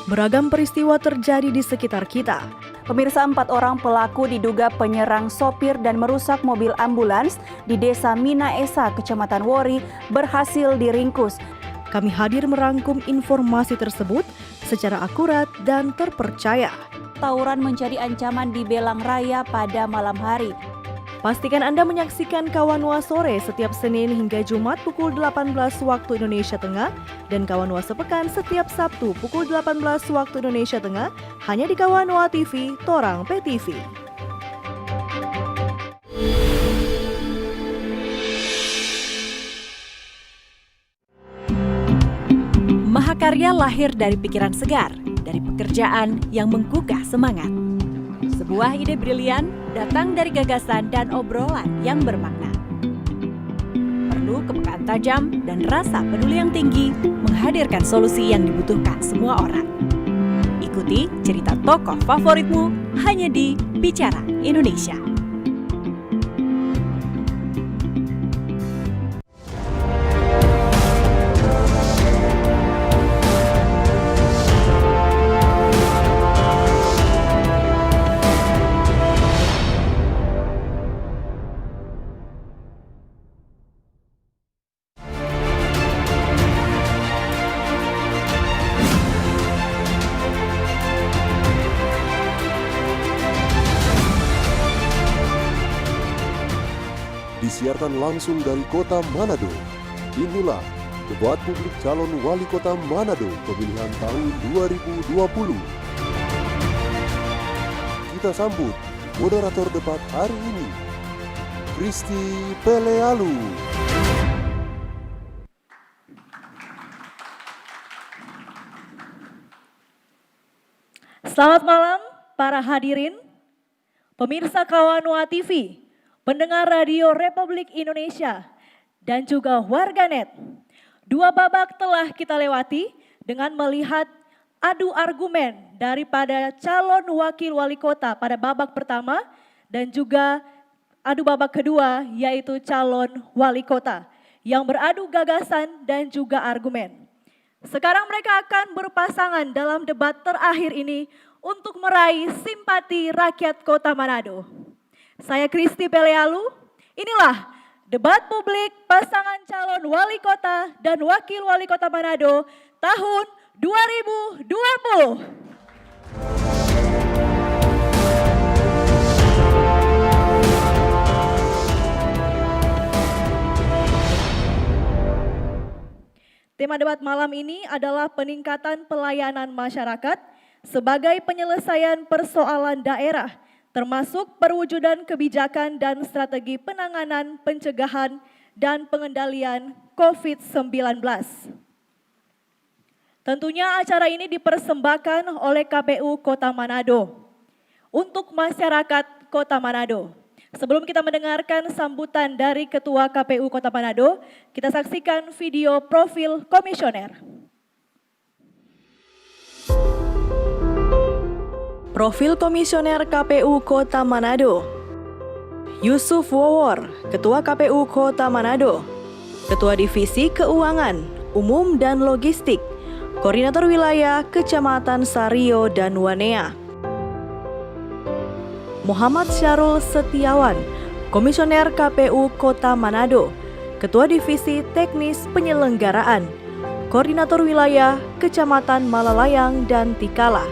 Beragam peristiwa terjadi di sekitar kita. Pemirsa, 4 orang pelaku diduga penyerang sopir dan merusak mobil ambulans di Desa Mina Esa, Kecamatan Wori, berhasil diringkus. Kami hadir merangkum informasi tersebut secara akurat dan terpercaya. Tawuran menjadi ancaman di Belang Raya pada malam hari. Pastikan Anda menyaksikan Kawanwa Sore setiap Senin hingga Jumat pukul 18 waktu Indonesia Tengah dan Kawanwa Sepekan setiap Sabtu pukul 18 waktu Indonesia Tengah hanya di Kawanwa TV, Torang PTV. Mahakarya lahir dari pikiran segar, dari pekerjaan yang menggugah semangat. Sebuah ide brilian datang dari gagasan dan obrolan yang bermakna. Perlu kepekaan tajam dan rasa peduli yang tinggi menghadirkan solusi yang dibutuhkan semua orang. Ikuti cerita tokoh favoritmu hanya di Bicara Indonesia. Disiarkan langsung dari kota Manado. Inilah debat publik calon wali kota Manado pemilihan tahun 2020. Kita sambut moderator debat hari ini, Kristi Pelealu. Selamat malam para hadirin, pemirsa Kawanwa TV, pendengar Radio Republik Indonesia, dan juga warganet. 2 babak telah kita lewati dengan melihat adu argumen daripada calon wakil wali kota pada babak pertama dan juga adu babak kedua yaitu calon wali kota yang beradu gagasan dan juga argumen. Sekarang mereka akan berpasangan dalam debat terakhir ini untuk meraih simpati rakyat kota Manado. Saya Kristi Pelealu, inilah debat publik pasangan calon wali kota dan wakil wali kota Manado tahun 2020. Tema debat malam ini adalah peningkatan pelayanan masyarakat sebagai penyelesaian persoalan daerah, termasuk perwujudan kebijakan dan strategi penanganan, pencegahan, dan pengendalian COVID-19. Tentunya acara ini dipersembahkan oleh KPU Kota Manado untuk masyarakat Kota Manado. Sebelum kita mendengarkan sambutan dari Ketua KPU Kota Manado, kita saksikan video profil komisioner. Profil Komisioner KPU Kota Manado. Yusuf Wowor, Ketua KPU Kota Manado. Ketua Divisi Keuangan, Umum dan Logistik, Koordinator Wilayah Kecamatan Sario dan Wanea. Muhammad Syarul Setiawan, Komisioner KPU Kota Manado, Ketua Divisi Teknis Penyelenggaraan, Koordinator Wilayah Kecamatan Malalayang dan Tikala.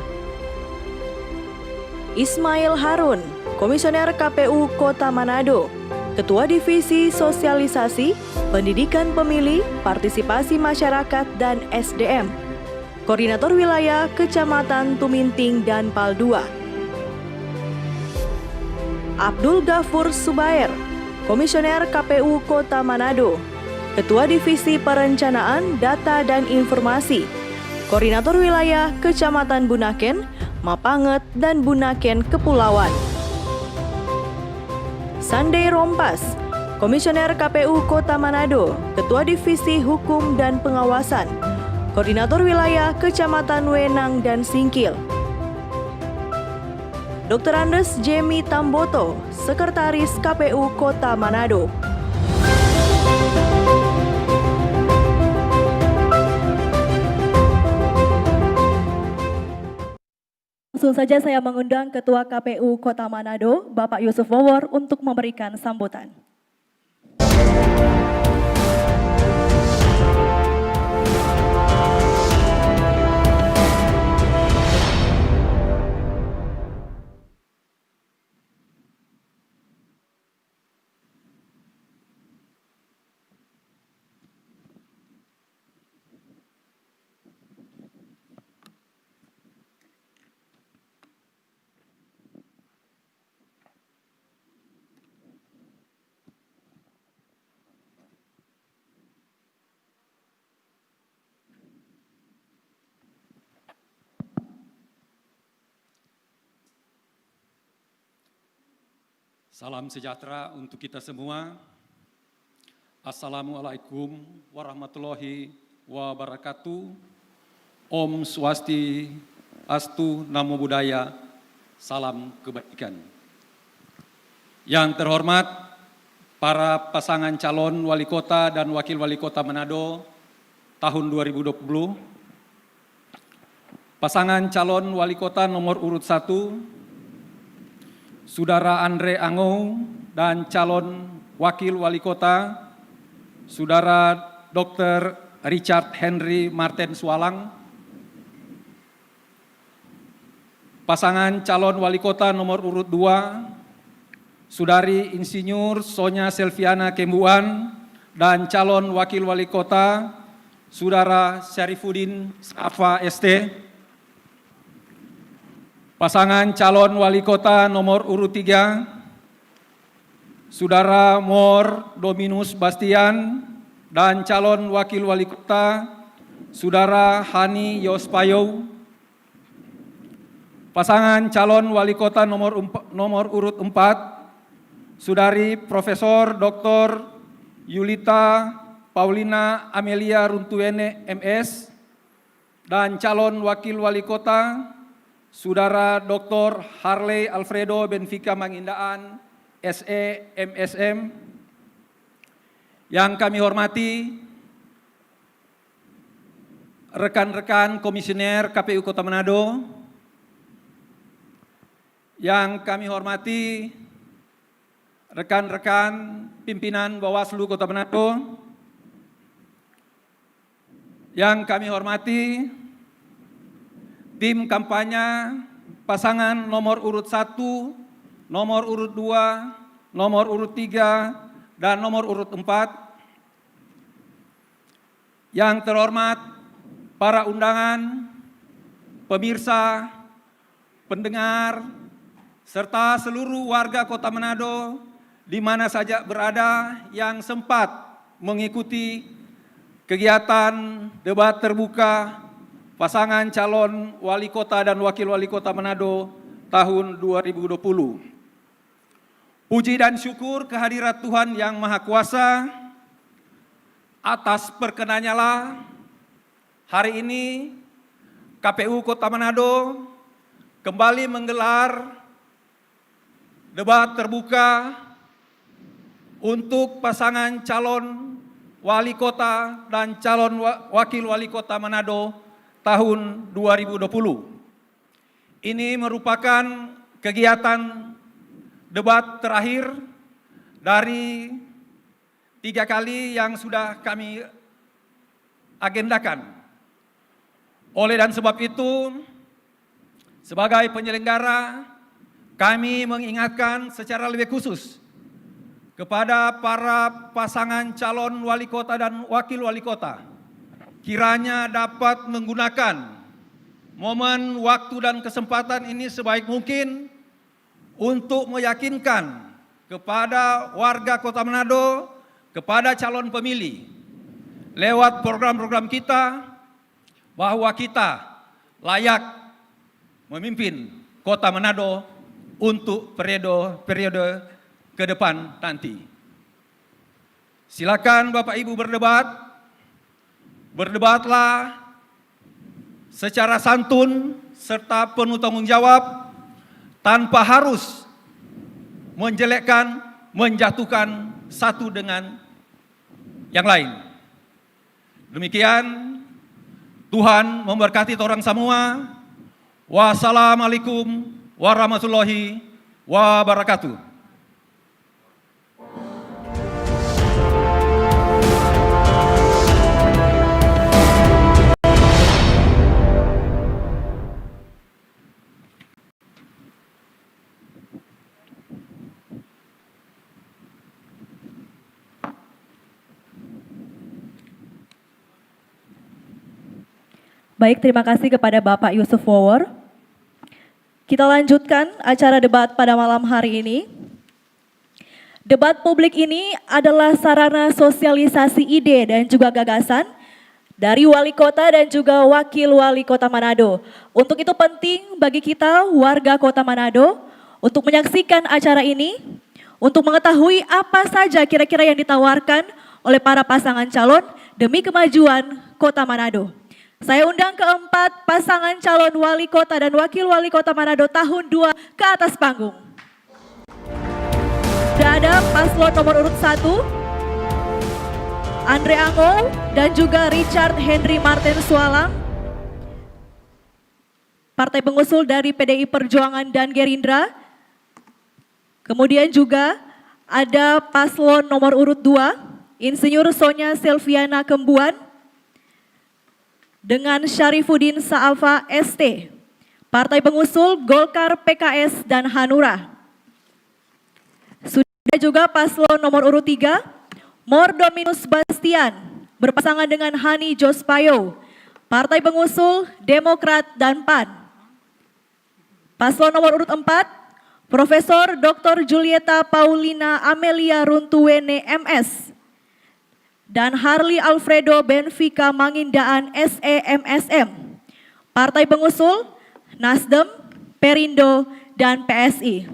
Ismail Harun, Komisioner KPU Kota Manado, Ketua Divisi Sosialisasi, Pendidikan Pemilih, Partisipasi Masyarakat dan SDM, Koordinator Wilayah Kecamatan Tuminting dan Paldua. Abdul Ghafur Subair, Komisioner KPU Kota Manado, Ketua Divisi Perencanaan, Data dan Informasi, Koordinator Wilayah Kecamatan Bunaken, Mapanget, dan Bunaken Kepulauan. Sandei Rompas, Komisioner KPU Kota Manado, Ketua Divisi Hukum dan Pengawasan, Koordinator Wilayah Kecamatan Wenang dan Singkil. Dr. Andes Jemi Tamboto, Sekretaris KPU Kota Manado. Langsung saja saya mengundang Ketua KPU Kota Manado, Bapak Yusuf Wowor, untuk memberikan sambutan. Salam sejahtera untuk kita semua. Assalamualaikum warahmatullahi wabarakatuh. Om Swastiastu, Namo Buddhaya, salam kebaikan. Yang terhormat para pasangan calon wali kota dan wakil wali kota Manado tahun 2020. Pasangan calon wali kota nomor urut 1, Saudara Andre Ango, dan calon wakil wali kota, Saudara Dr. Richard Henry Martin Sualang. Pasangan calon wali kota nomor urut 2, Saudari Insinyur Sonya Selviana Kembuan, dan calon wakil wali kota, Saudara Syarifuddin Safa ST. Pasangan calon wali kota nomor urut 3, Saudara Mor Dominus Bastian, dan calon wakil wali kota, Saudara Hani Yospayo. Pasangan calon wali kota nomor urut 4, Saudari Profesor Dr. Yulita Paulina Amelia Runtuene MS, dan calon wakil wali kota, Saudara Dr. Harley Alfredo Benfica Mangindaan, SE MSM. Yang kami hormati rekan-rekan komisioner KPU Kota Manado, yang kami hormati rekan-rekan pimpinan Bawaslu Kota Manado, yang kami hormati tim kampanye pasangan nomor urut 1, nomor urut 2, nomor urut 3, dan nomor urut 4. Yang terhormat para undangan, pemirsa, pendengar, serta seluruh warga Kota Manado di mana saja berada yang sempat mengikuti kegiatan debat terbuka pasangan calon wali kota dan wakil wali kota Manado tahun 2020. Puji dan syukur kehadirat Tuhan Yang Maha Kuasa, atas perkenannya lah hari ini KPU Kota Manado kembali menggelar debat terbuka untuk pasangan calon wali kota dan calon wakil wali kota Manado tahun 2020. Ini merupakan kegiatan debat terakhir dari 3 kali yang sudah kami agendakan. Oleh dan sebab itu, sebagai penyelenggara, kami mengingatkan secara lebih khusus kepada para pasangan calon wali kota dan wakil wali kota, kiranya dapat menggunakan momen, waktu, dan kesempatan ini sebaik mungkin untuk meyakinkan kepada warga Kota Manado, kepada calon pemilih, lewat program-program kita, bahwa kita layak memimpin Kota Manado untuk periode ke depan nanti. Silakan Bapak Ibu berdebat. Berdebatlah secara santun serta penuh tanggung jawab, tanpa harus menjelekkan, menjatuhkan satu dengan yang lain. Demikian, Tuhan memberkati orang semua. Wassalamualaikum warahmatullahi wabarakatuh. Baik, terima kasih kepada Bapak Yusuf Wowor. Kita lanjutkan acara debat pada malam hari ini. Debat publik ini adalah sarana sosialisasi ide dan juga gagasan dari wali kota dan juga wakil wali kota Manado. Untuk itu penting bagi kita warga kota Manado untuk menyaksikan acara ini, untuk mengetahui apa saja kira-kira yang ditawarkan oleh para pasangan calon demi kemajuan kota Manado. Saya undang keempat pasangan calon wali kota dan wakil wali kota Manado tahun 2 ke atas panggung. Sudah ada paslon nomor urut 1, Andre Ango dan juga Richard Henry Martin Sualang, partai pengusul dari PDI Perjuangan dan Gerindra. Kemudian juga ada paslon nomor urut 2, Insinyur Sonya Silviana Kembuan, dengan Syarifuddin Sa'afa ST, partai pengusul Golkar, PKS, dan Hanura. Sudah juga paslon nomor urut 3, Mordominus Bastian, berpasangan dengan Hani Jospayo, partai pengusul Demokrat dan PAN. Paslon nomor urut 4, Profesor Dr. Julieta Paulina Amelia Runtuwene MS, dan Harley Alfredo Benfica Mangindaan SEMSM, partai pengusul Nasdem, Perindo, dan PSI.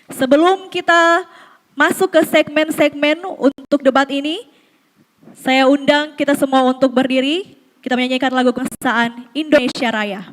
Sebelum kita masuk ke segmen-segmen untuk debat ini, saya undang kita semua untuk berdiri, kita menyanyikan lagu kebangsaan Indonesia Raya.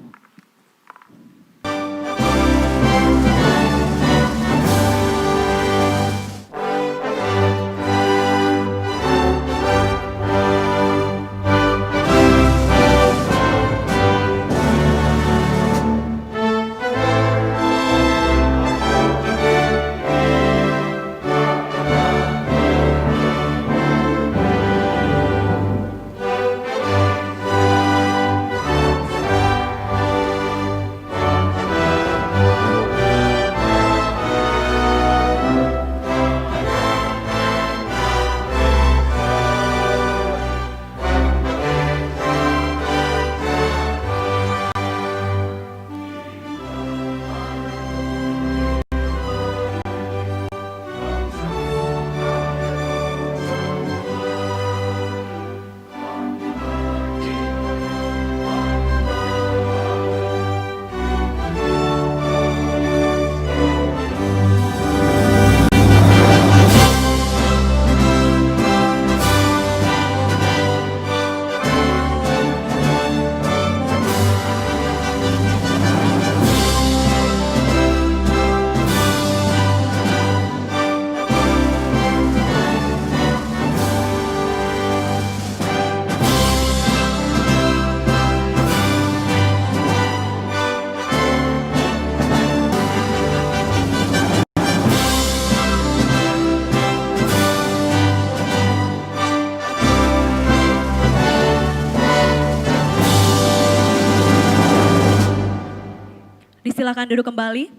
Silakan duduk kembali.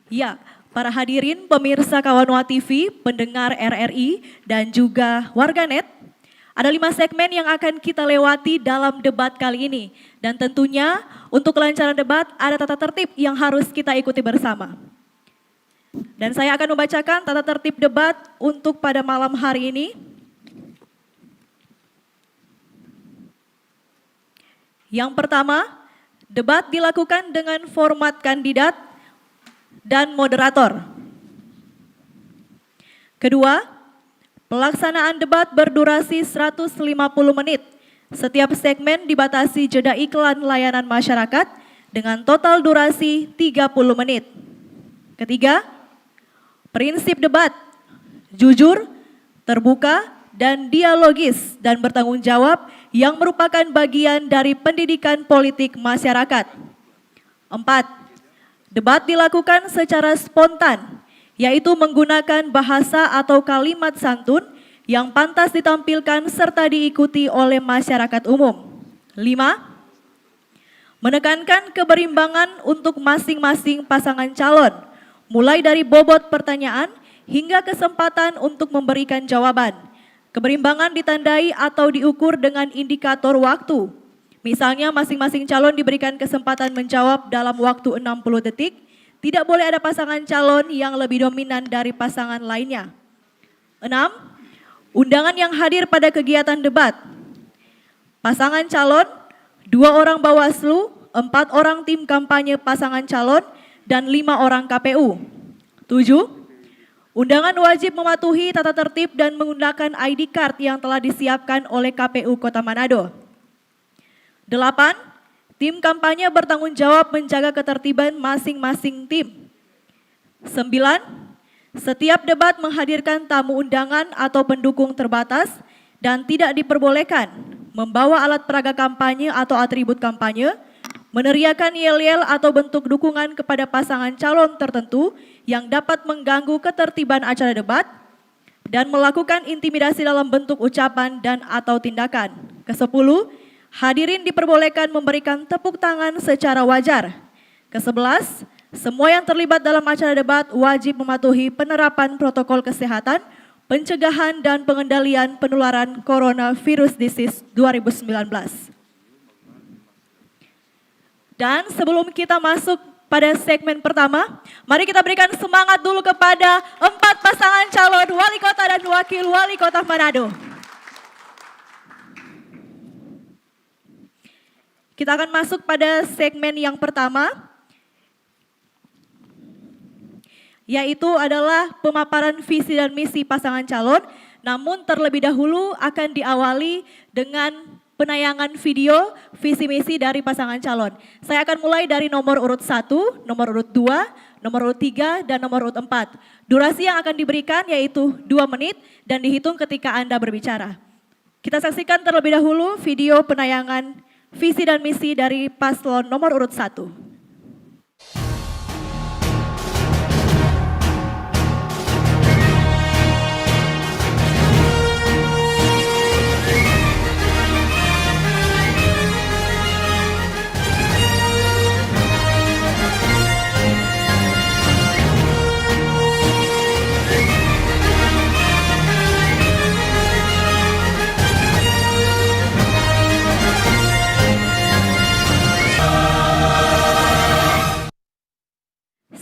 Ya, para hadirin pemirsa Kawanua TV, pendengar RRI, dan juga warganet, ada 5 segmen yang akan kita lewati dalam debat kali ini. Dan tentunya untuk kelancaran debat ada tata tertib yang harus kita ikuti bersama. Dan saya akan membacakan tata tertib debat untuk pada malam hari ini. Yang pertama, debat dilakukan dengan format kandidat dan moderator. Kedua, pelaksanaan debat berdurasi 150 menit. Setiap segmen dibatasi jeda iklan layanan masyarakat dengan total durasi 30 menit. Ketiga, prinsip debat, jujur, terbuka, dan dialogis dan bertanggung jawab yang merupakan bagian dari pendidikan politik masyarakat. 4. Debat dilakukan secara spontan, yaitu menggunakan bahasa atau kalimat santun yang pantas ditampilkan serta diikuti oleh masyarakat umum. 5. Menekankan keberimbangan untuk masing-masing pasangan calon, mulai dari bobot pertanyaan hingga kesempatan untuk memberikan jawaban. Keberimbangan ditandai atau diukur dengan indikator waktu. Misalnya masing-masing calon diberikan kesempatan menjawab dalam waktu 60 detik, tidak boleh ada pasangan calon yang lebih dominan dari pasangan lainnya. 6. Undangan yang hadir pada kegiatan debat. Pasangan calon, 2 orang Bawaslu, 4 orang tim kampanye pasangan calon, dan 5 orang KPU. 7. Undangan wajib mematuhi tata tertib dan menggunakan ID card yang telah disiapkan oleh KPU Kota Manado. 8. Tim kampanye bertanggung jawab menjaga ketertiban masing-masing tim. 9. Setiap debat menghadirkan tamu undangan atau pendukung terbatas dan tidak diperbolehkan membawa alat peraga kampanye atau atribut kampanye, meneriakan yel-yel atau bentuk dukungan kepada pasangan calon tertentu yang dapat mengganggu ketertiban acara debat, dan melakukan intimidasi dalam bentuk ucapan dan atau tindakan. 10. Hadirin diperbolehkan memberikan tepuk tangan secara wajar. 11. Semua yang terlibat dalam acara debat wajib mematuhi penerapan protokol kesehatan, pencegahan dan pengendalian penularan coronavirus disease 2019. Dan sebelum kita masuk pada segmen pertama, mari kita berikan semangat dulu kepada 4 pasangan calon wali kota dan wakil wali kota Manado. Kita akan masuk pada segmen yang pertama, yaitu adalah pemaparan visi dan misi pasangan calon. Namun terlebih dahulu akan diawali dengan penayangan video visi misi dari pasangan calon. Saya akan mulai dari nomor urut 1, nomor urut 2, nomor urut 3, dan nomor urut 4. Durasi yang akan diberikan yaitu 2 menit dan dihitung ketika Anda berbicara. Kita saksikan terlebih dahulu video penayangan visi dan misi dari paslon nomor urut 1.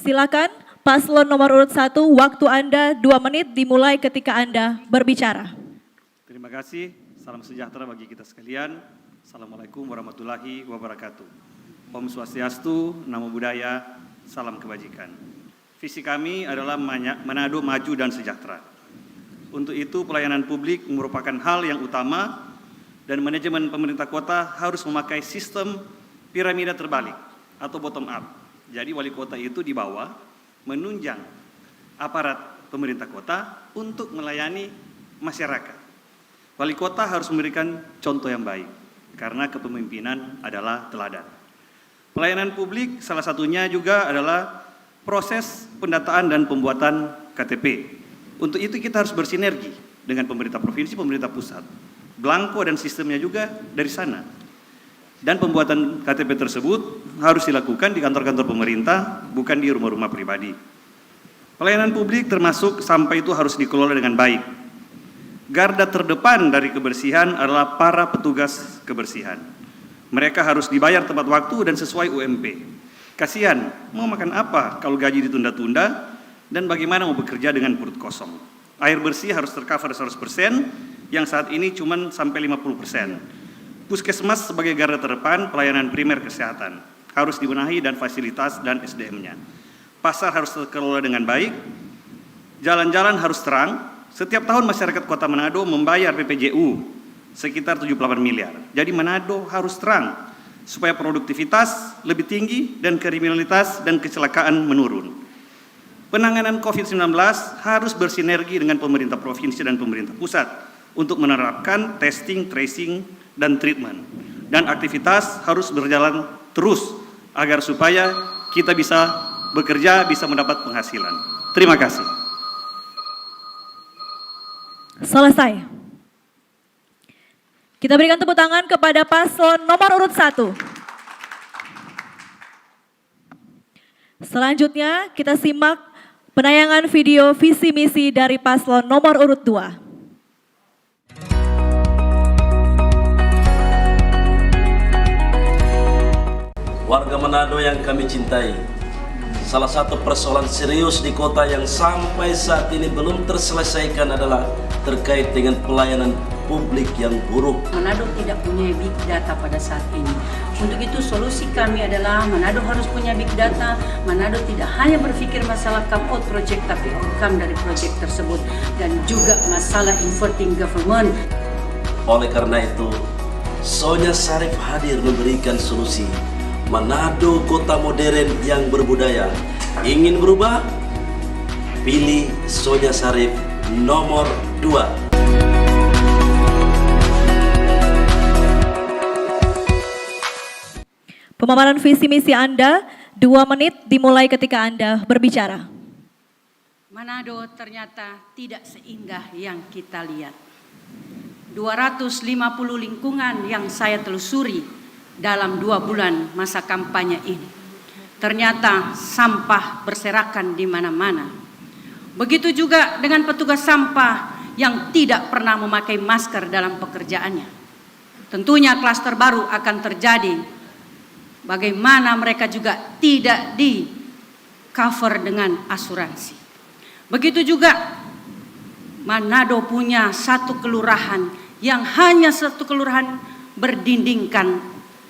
Silakan paslon nomor urut 1, waktu Anda 2 menit dimulai ketika Anda berbicara. Terima kasih, salam sejahtera bagi kita sekalian. Assalamualaikum warahmatullahi wabarakatuh. Om Swastiastu, Namo Buddhaya, salam kebajikan. Visi kami adalah Manado maju dan sejahtera. Untuk itu pelayanan publik merupakan hal yang utama dan manajemen pemerintah kota harus memakai sistem piramida terbalik atau bottom up. Jadi wali kota itu di bawah menunjang aparat pemerintah kota untuk melayani masyarakat. Wali kota harus memberikan contoh yang baik karena kepemimpinan adalah teladan. Pelayanan publik salah satunya juga adalah proses pendataan dan pembuatan KTP. Untuk itu kita harus bersinergi dengan pemerintah provinsi, pemerintah pusat. Blanko dan sistemnya juga dari sana. Dan pembuatan KTP tersebut harus dilakukan di kantor-kantor pemerintah, bukan di rumah-rumah pribadi. Pelayanan publik termasuk sampah itu harus dikelola dengan baik. Garda terdepan dari kebersihan adalah para petugas kebersihan. Mereka harus dibayar tepat waktu dan sesuai UMP. Kasihan, mau makan apa kalau gaji ditunda-tunda dan bagaimana mau bekerja dengan perut kosong. Air bersih harus tercover 100%, yang saat ini cuma sampai 50%. Puskesmas sebagai garda terdepan pelayanan primer kesehatan harus dibenahi dan fasilitas dan SDM-nya. Pasar harus terkelola dengan baik, jalan-jalan harus terang. Setiap tahun masyarakat Kota Manado membayar PPJU sekitar 78 miliar. Jadi Manado harus terang supaya produktivitas lebih tinggi dan kriminalitas dan kecelakaan menurun. Penanganan COVID-19 harus bersinergi dengan pemerintah provinsi dan pemerintah pusat untuk menerapkan testing, tracing, dan treatment. Dan aktivitas harus berjalan terus agar supaya kita bisa bekerja, bisa mendapat penghasilan. Terima kasih. Selesai. Kita berikan tepuk tangan kepada paslon nomor urut 1. Selanjutnya kita simak penayangan video visi misi dari paslon nomor urut 2. Warga Manado yang kami cintai, salah satu persoalan serius di kota yang sampai saat ini belum terselesaikan adalah terkait dengan pelayanan publik yang buruk. Manado tidak punya big data pada saat ini. Untuk itu solusi kami adalah Manado harus punya big data. Manado tidak hanya berpikir masalah come out project, tapi outcome dari project tersebut. Dan juga masalah inverting government. Oleh karena itu, Sonya Sarif hadir memberikan solusi. Manado kota modern yang berbudaya. Ingin berubah? Pilih Sonya Sarif nomor 2. Pemaparan visi misi Anda 2 menit dimulai ketika Anda berbicara. Manado ternyata tidak seindah yang kita lihat. 250 lingkungan yang saya telusuri dalam 2 bulan masa kampanye ini. Ternyata sampah berserakan di mana-mana. Begitu juga dengan petugas sampah yang tidak pernah memakai masker dalam pekerjaannya. Tentunya klaster baru akan terjadi. Bagaimana mereka juga tidak di cover dengan asuransi. Begitu juga Manado punya satu kelurahan yang hanya satu kelurahan berdindingkan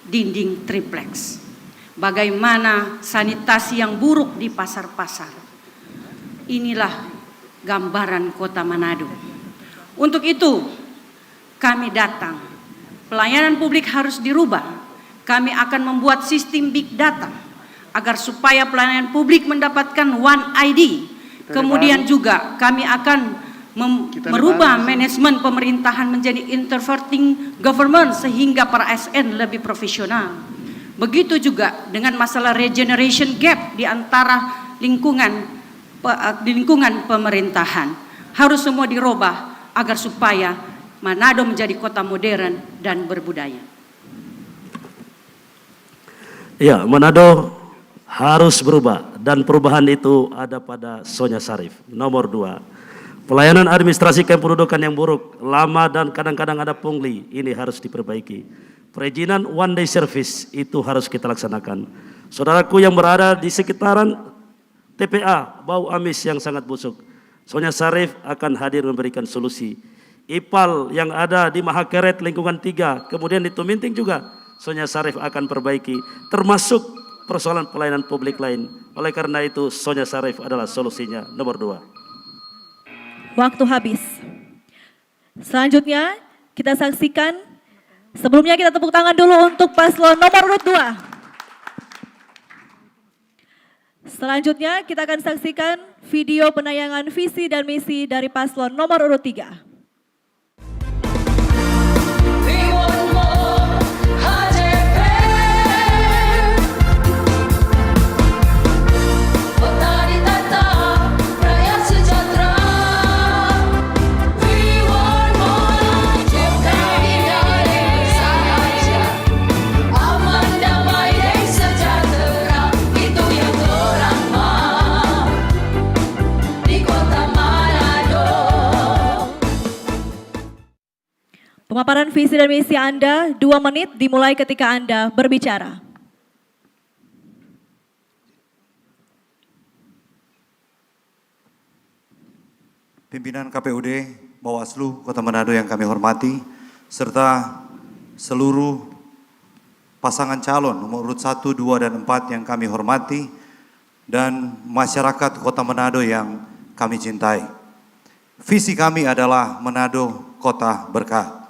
dinding triplex. Bagaimana sanitasi yang buruk di pasar-pasar. Inilah gambaran kota Manado. Untuk itu kami datang. Pelayanan publik harus dirubah. Kami akan membuat sistem big data agar supaya pelayanan publik mendapatkan One ID. Kemudian juga kami akan merubah manajemen pemerintahan menjadi interverting government sehingga para ASN lebih profesional. Begitu juga dengan masalah regeneration gap di antara lingkungan pemerintahan. Harus semua dirubah agar supaya Manado menjadi kota modern dan berbudaya. Ya, Manado harus berubah dan perubahan itu ada pada Sonya Sarif nomor 2. Pelayanan administrasi kependudukan yang buruk, lama dan kadang-kadang ada pungli, ini harus diperbaiki. Perizinan one day service itu harus kita laksanakan. Saudaraku yang berada di sekitaran TPA, bau amis yang sangat busuk, Sonya Sarif akan hadir memberikan solusi. IPAL yang ada di Mahakaret lingkungan 3, kemudian di Tuminting juga Sonya Sarif akan perbaiki, termasuk persoalan pelayanan publik lain. Oleh karena itu Sonya Sarif adalah solusinya nomor 2. Waktu habis. Selanjutnya kita saksikan, sebelumnya kita tepuk tangan dulu untuk paslon nomor urut 2. Selanjutnya kita akan saksikan video penayangan visi dan misi dari paslon nomor urut 3. Pemaparan visi dan misi Anda 2 menit dimulai ketika Anda berbicara. Pimpinan KPUD, Bawaslu Kota Manado yang kami hormati, serta seluruh pasangan calon nomor urut 1, 2, dan 4 yang kami hormati, dan masyarakat Kota Manado yang kami cintai. Visi kami adalah Manado Kota Berkah.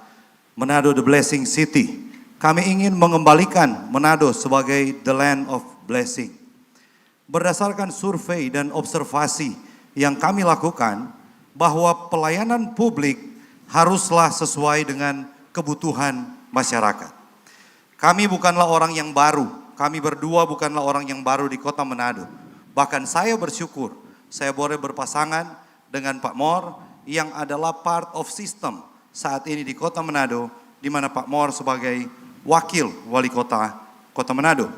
Manado the Blessing City. Kami ingin mengembalikan Manado sebagai the land of blessing. berdasarkan survei dan observasi yang kami lakukan, bahwa pelayanan publik haruslah sesuai dengan kebutuhan masyarakat. Kami bukanlah orang yang baru, kami berdua bukanlah orang yang baru di Kota Manado. Bahkan saya bersyukur, saya boleh berpasangan dengan Pak Mor yang adalah part of system saat ini di Kota Manado, di mana Pak Mor sebagai wakil wali kota Kota Manado.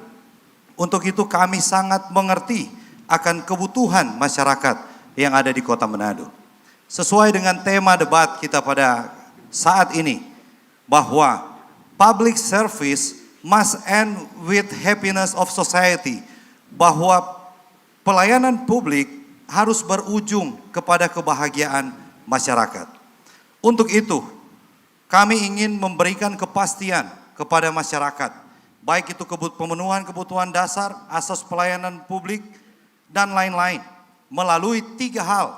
Untuk itu kami sangat mengerti akan kebutuhan masyarakat yang ada di Kota Manado. Sesuai dengan tema debat kita pada saat ini, bahwa public service must end with happiness of society, bahwa pelayanan publik harus berujung kepada kebahagiaan masyarakat. Untuk itu, kami ingin memberikan kepastian kepada masyarakat, baik itu pemenuhan kebutuhan dasar, asas pelayanan publik, dan lain-lain, melalui 3 hal.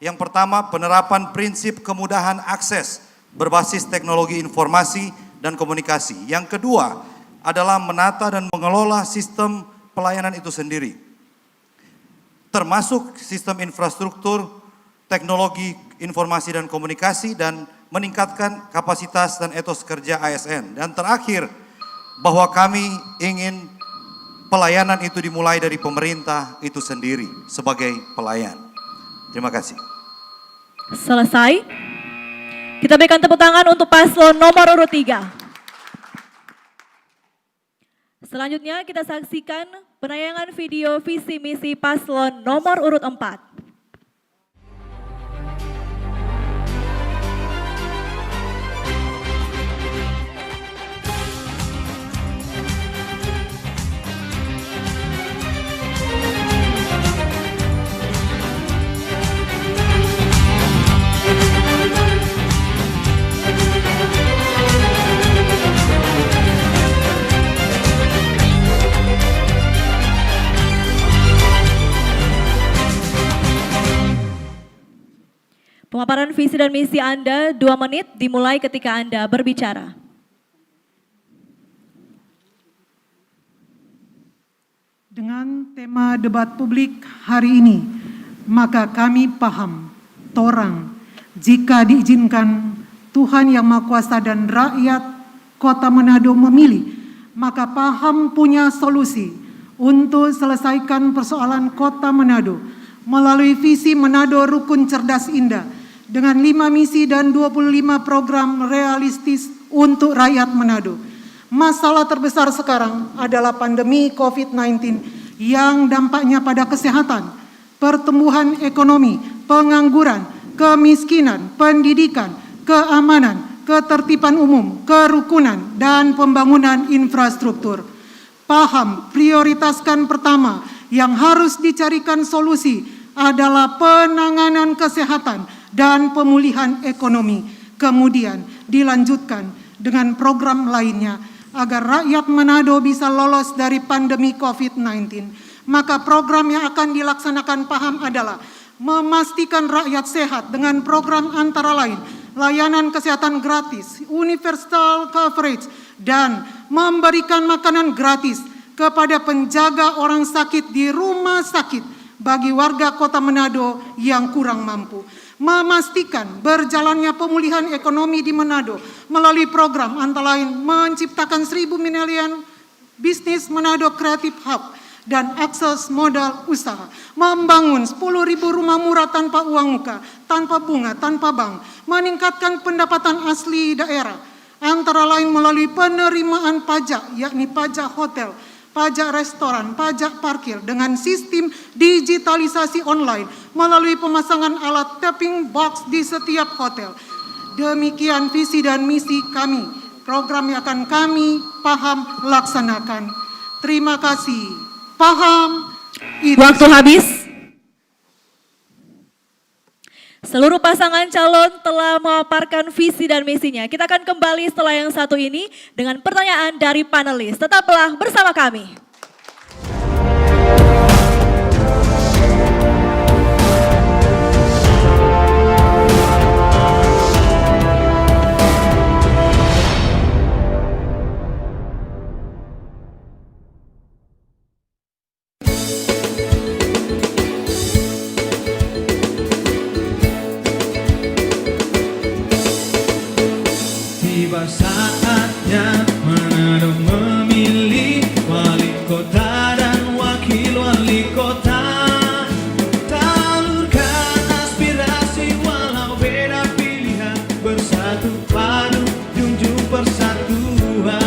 Yang pertama, penerapan prinsip kemudahan akses berbasis teknologi informasi dan komunikasi. Yang kedua adalah menata dan mengelola sistem pelayanan itu sendiri, termasuk sistem infrastruktur, teknologi informasi dan komunikasi, dan meningkatkan kapasitas dan etos kerja ASN. Dan terakhir, bahwa kami ingin pelayanan itu dimulai dari pemerintah itu sendiri sebagai pelayan. Terima kasih. Selesai. Kita berikan tepuk tangan untuk paslon nomor urut 3. Selanjutnya kita saksikan penayangan video visi misi paslon nomor urut 4. Pemaparan visi dan misi Anda 2 menit dimulai ketika Anda berbicara. Dengan tema debat publik hari ini, maka kami paham, torang, jika diizinkan Tuhan Yang Maha Kuasa dan rakyat Kota Manado memilih, maka paham punya solusi untuk selesaikan persoalan Kota Manado melalui visi Manado Rukun Cerdas Indah, dengan 5 misi dan 25 program realistis untuk rakyat Manado. Masalah terbesar sekarang adalah pandemi COVID-19 yang dampaknya pada kesehatan, pertumbuhan ekonomi, pengangguran, kemiskinan, pendidikan, keamanan, ketertiban umum, kerukunan, dan pembangunan infrastruktur. Paham, prioritaskan pertama yang harus dicarikan solusi adalah penanganan kesehatan dan pemulihan ekonomi, kemudian dilanjutkan dengan program lainnya agar rakyat Manado bisa lolos dari pandemi COVID-19. Maka program yang akan dilaksanakan paham adalah memastikan rakyat sehat dengan program antara lain layanan kesehatan gratis, universal coverage, dan memberikan makanan gratis kepada penjaga orang sakit di rumah sakit bagi warga Kota Manado yang kurang mampu. Memastikan berjalannya pemulihan ekonomi di Manado melalui program antara lain menciptakan 1.000 miliar bisnis Manado Creative Hub dan akses modal usaha, membangun 10.000 rumah murah tanpa uang muka, tanpa bunga, tanpa bank, meningkatkan pendapatan asli daerah, antara lain melalui penerimaan pajak, yakni pajak hotel, pajak restoran, pajak parkir dengan sistem digitalisasi online melalui pemasangan alat tapping box di setiap hotel. Demikian visi dan misi kami. Program yang akan kami paham laksanakan. Terima kasih. Paham. Waktu habis. Seluruh pasangan calon telah memaparkan visi dan misinya. Kita akan kembali setelah yang satu ini dengan pertanyaan dari panelis. Tetaplah bersama kami. Tiba saatnya Manado memilih wali kota dan wakil wali kota. Talurkan aspirasi walau beda pilihan, bersatu padu junjung persatuan.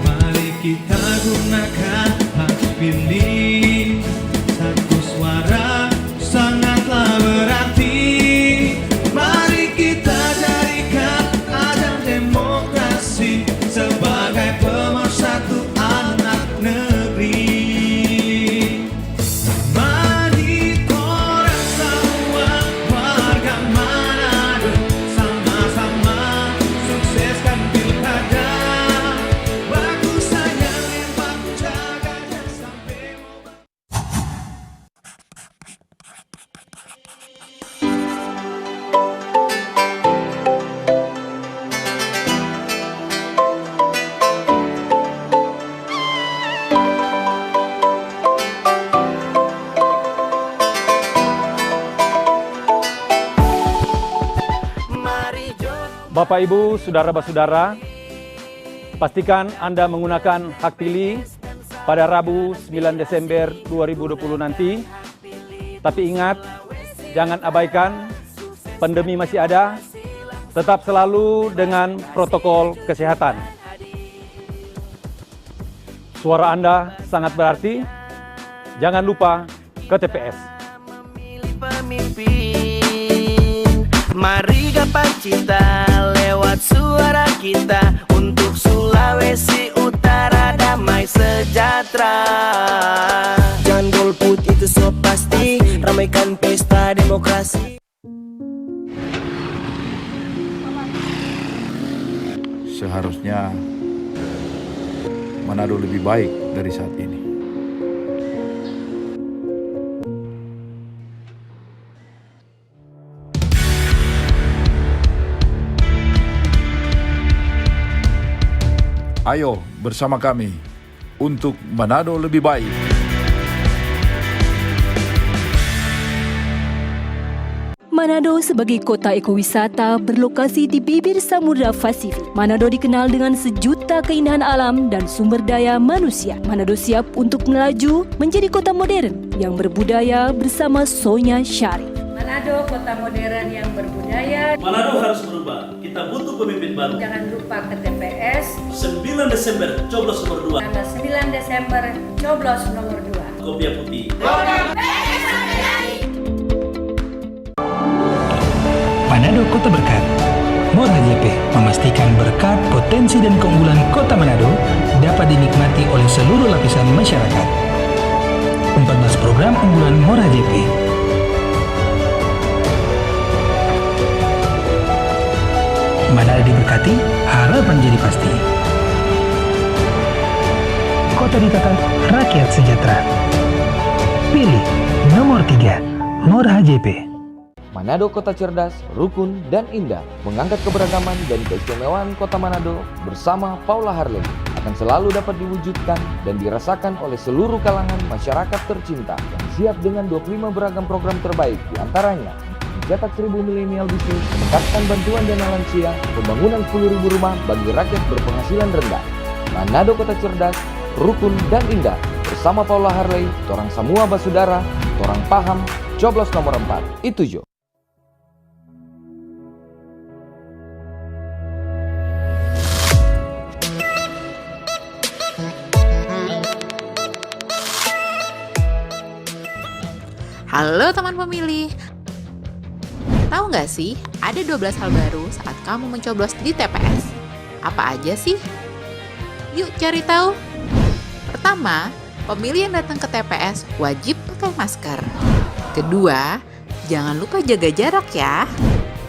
Mari kita gunakan hak pilih, satu suara sangatlah berarti. Mari kita jadikan ajang demokrasi sebagai pemersatu anak negeri. Mari korang semua warga Manado, sama-sama sukseskan pilkada. Bagus sayang yang baku jaganya sampai Bapak Ibu, Saudara-saudara, pastikan Anda menggunakan hak pilih pada Rabu 9 Desember 2020 nanti. Tapi ingat, jangan abaikan, pandemi masih ada, tetap selalu dengan protokol kesehatan. Suara Anda sangat berarti, jangan lupa ke TPS. Mari gapai cita lewat suara kita untuk Sulawesi Utara damai sejahtera. Jangan golput itu so pasti, ramaikan pesta demokrasi. Seharusnya Manado lebih baik dari saat ini. Ayo bersama kami untuk Manado lebih baik. Manado sebagai kota ekowisata berlokasi di bibir Samudra Pasifik. Manado dikenal dengan sejuta keindahan alam dan sumber daya manusia. Manado siap untuk melaju menjadi kota modern yang berbudaya bersama Sonya Syarif. Manado kota modern yang berbudaya. Manado harus berubah. Kita butuh pemimpin baru. Jangan lupa ke TPS 9 Desember, coblos nomor 2. tanggal 9 Desember, coblos nomor 2. Kopiah putih. Manado Kota Berkat. Mor HJP memastikan berkat, potensi dan keunggulan Kota Manado dapat dinikmati oleh seluruh lapisan masyarakat. 14 program unggulan Mor HJP. Manado diberkati, harapan jadi pasti. Kota ditata, rakyat sejahtera. Pilih nomor 3, Mor HJP. Manado Kota Cerdas, Rukun, dan Indah mengangkat keberagaman dan keistimewaan Kota Manado bersama Paula Harley akan selalu dapat diwujudkan dan dirasakan oleh seluruh kalangan masyarakat tercinta yang siap dengan 25 beragam program terbaik, diantaranya mencetak 1000 milenial bisnis, meningkatkan bantuan dana lansia, pembangunan 10.000 rumah bagi rakyat berpenghasilan rendah. Manado Kota Cerdas, Rukun, dan Indah bersama Paula Harley, torang semua basudara, torang paham, coblos nomor 4, itu jo. Halo teman pemilih, tahu nggak sih ada 12 hal baru saat kamu mencoblos di TPS? Apa aja sih? Yuk cari tahu. Pertama, pemilih yang datang ke TPS wajib pakai masker. Kedua, jangan lupa jaga jarak ya.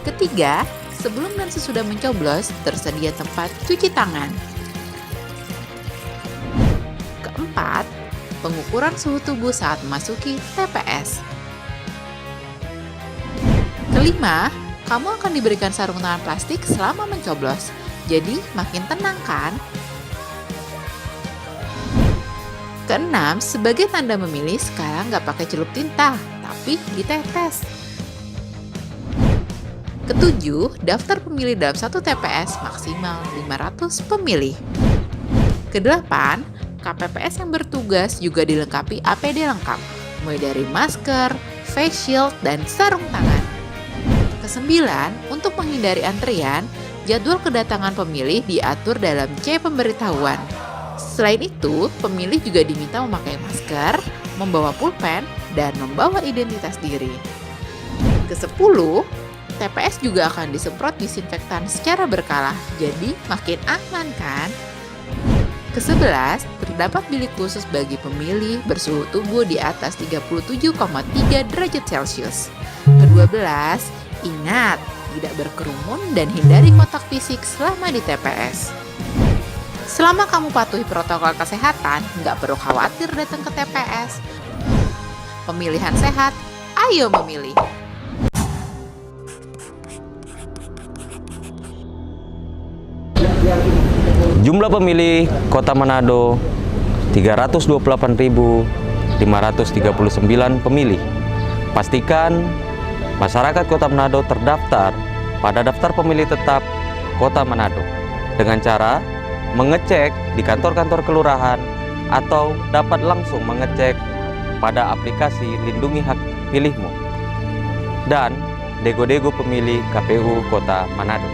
Ketiga, sebelum dan sesudah mencoblos tersedia tempat cuci tangan. Keempat, pengukuran suhu tubuh saat memasuki TPS. Kelima, kamu akan diberikan sarung tangan plastik selama mencoblos, jadi makin tenang kan? Keenam, sebagai tanda memilih sekarang nggak pakai celup tinta, tapi ditetes. Ketujuh, daftar pemilih dalam satu TPS maksimal 500 pemilih. Kedelapan, KPPS yang bertugas juga dilengkapi APD lengkap, mulai dari masker, face shield, dan sarung tangan. Kesembilan, untuk menghindari antrian, jadwal kedatangan pemilih diatur dalam C pemberitahuan. Selain itu, pemilih juga diminta memakai masker, membawa pulpen, dan membawa identitas diri. Ke-10, TPS juga akan disemprot disinfektan secara berkala, jadi makin aman kan? Ke-11, terdapat bilik khusus bagi pemilih bersuhu tubuh di atas 37,3 derajat Celcius. Ke-12, ingat, tidak berkerumun dan hindari kontak fisik selama di TPS. Selama kamu patuhi protokol kesehatan, nggak perlu khawatir datang ke TPS. Pemilihan sehat, ayo memilih. Jumlah pemilih Kota Manado 328.539 pemilih. Pastikan masyarakat Kota Manado terdaftar pada daftar pemilih tetap Kota Manado dengan cara mengecek di kantor-kantor kelurahan atau dapat langsung mengecek pada aplikasi Lindungi Hak Pilihmu dan Dego-Dego Pemilih KPU Kota Manado.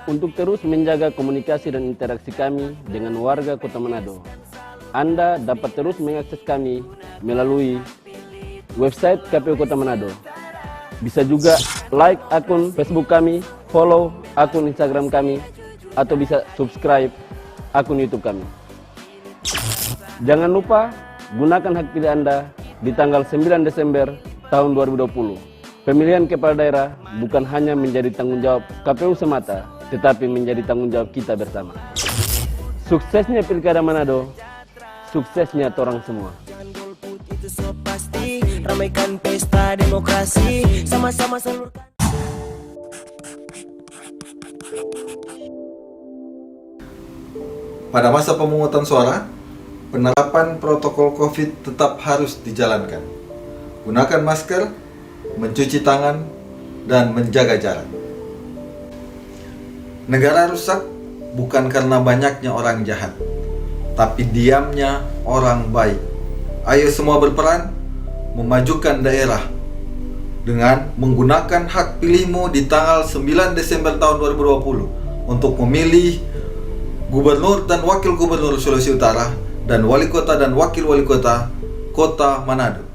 Untuk terus menjaga komunikasi dan interaksi kami dengan warga Kota Manado, Anda dapat terus mengakses kami melalui website KPU Kota Manado. Bisa juga like akun Facebook kami, follow akun Instagram kami, atau bisa subscribe akun YouTube kami. Jangan lupa gunakan hak pilih Anda di tanggal 9 Desember tahun 2020. Pemilihan kepala daerah bukan hanya menjadi tanggung jawab KPU semata, tetapi menjadi tanggung jawab kita bersama. Suksesnya Pilkada Manado, suksesnya torang semua. Ramaikan pesta demokrasi, sama-sama salurkan. Pada masa pemungutan suara, penerapan protokol COVID tetap harus dijalankan. Gunakan masker, mencuci tangan, dan menjaga jarak. Negara rusak bukan karena banyaknya orang jahat, tapi diamnya orang baik. Ayo semua berperan memajukan daerah dengan menggunakan hak pilihmu di tanggal 9 Desember tahun 2020 untuk memilih Gubernur dan Wakil Gubernur Sulawesi Utara dan Wali Kota dan Wakil Wali Kota Kota Manado.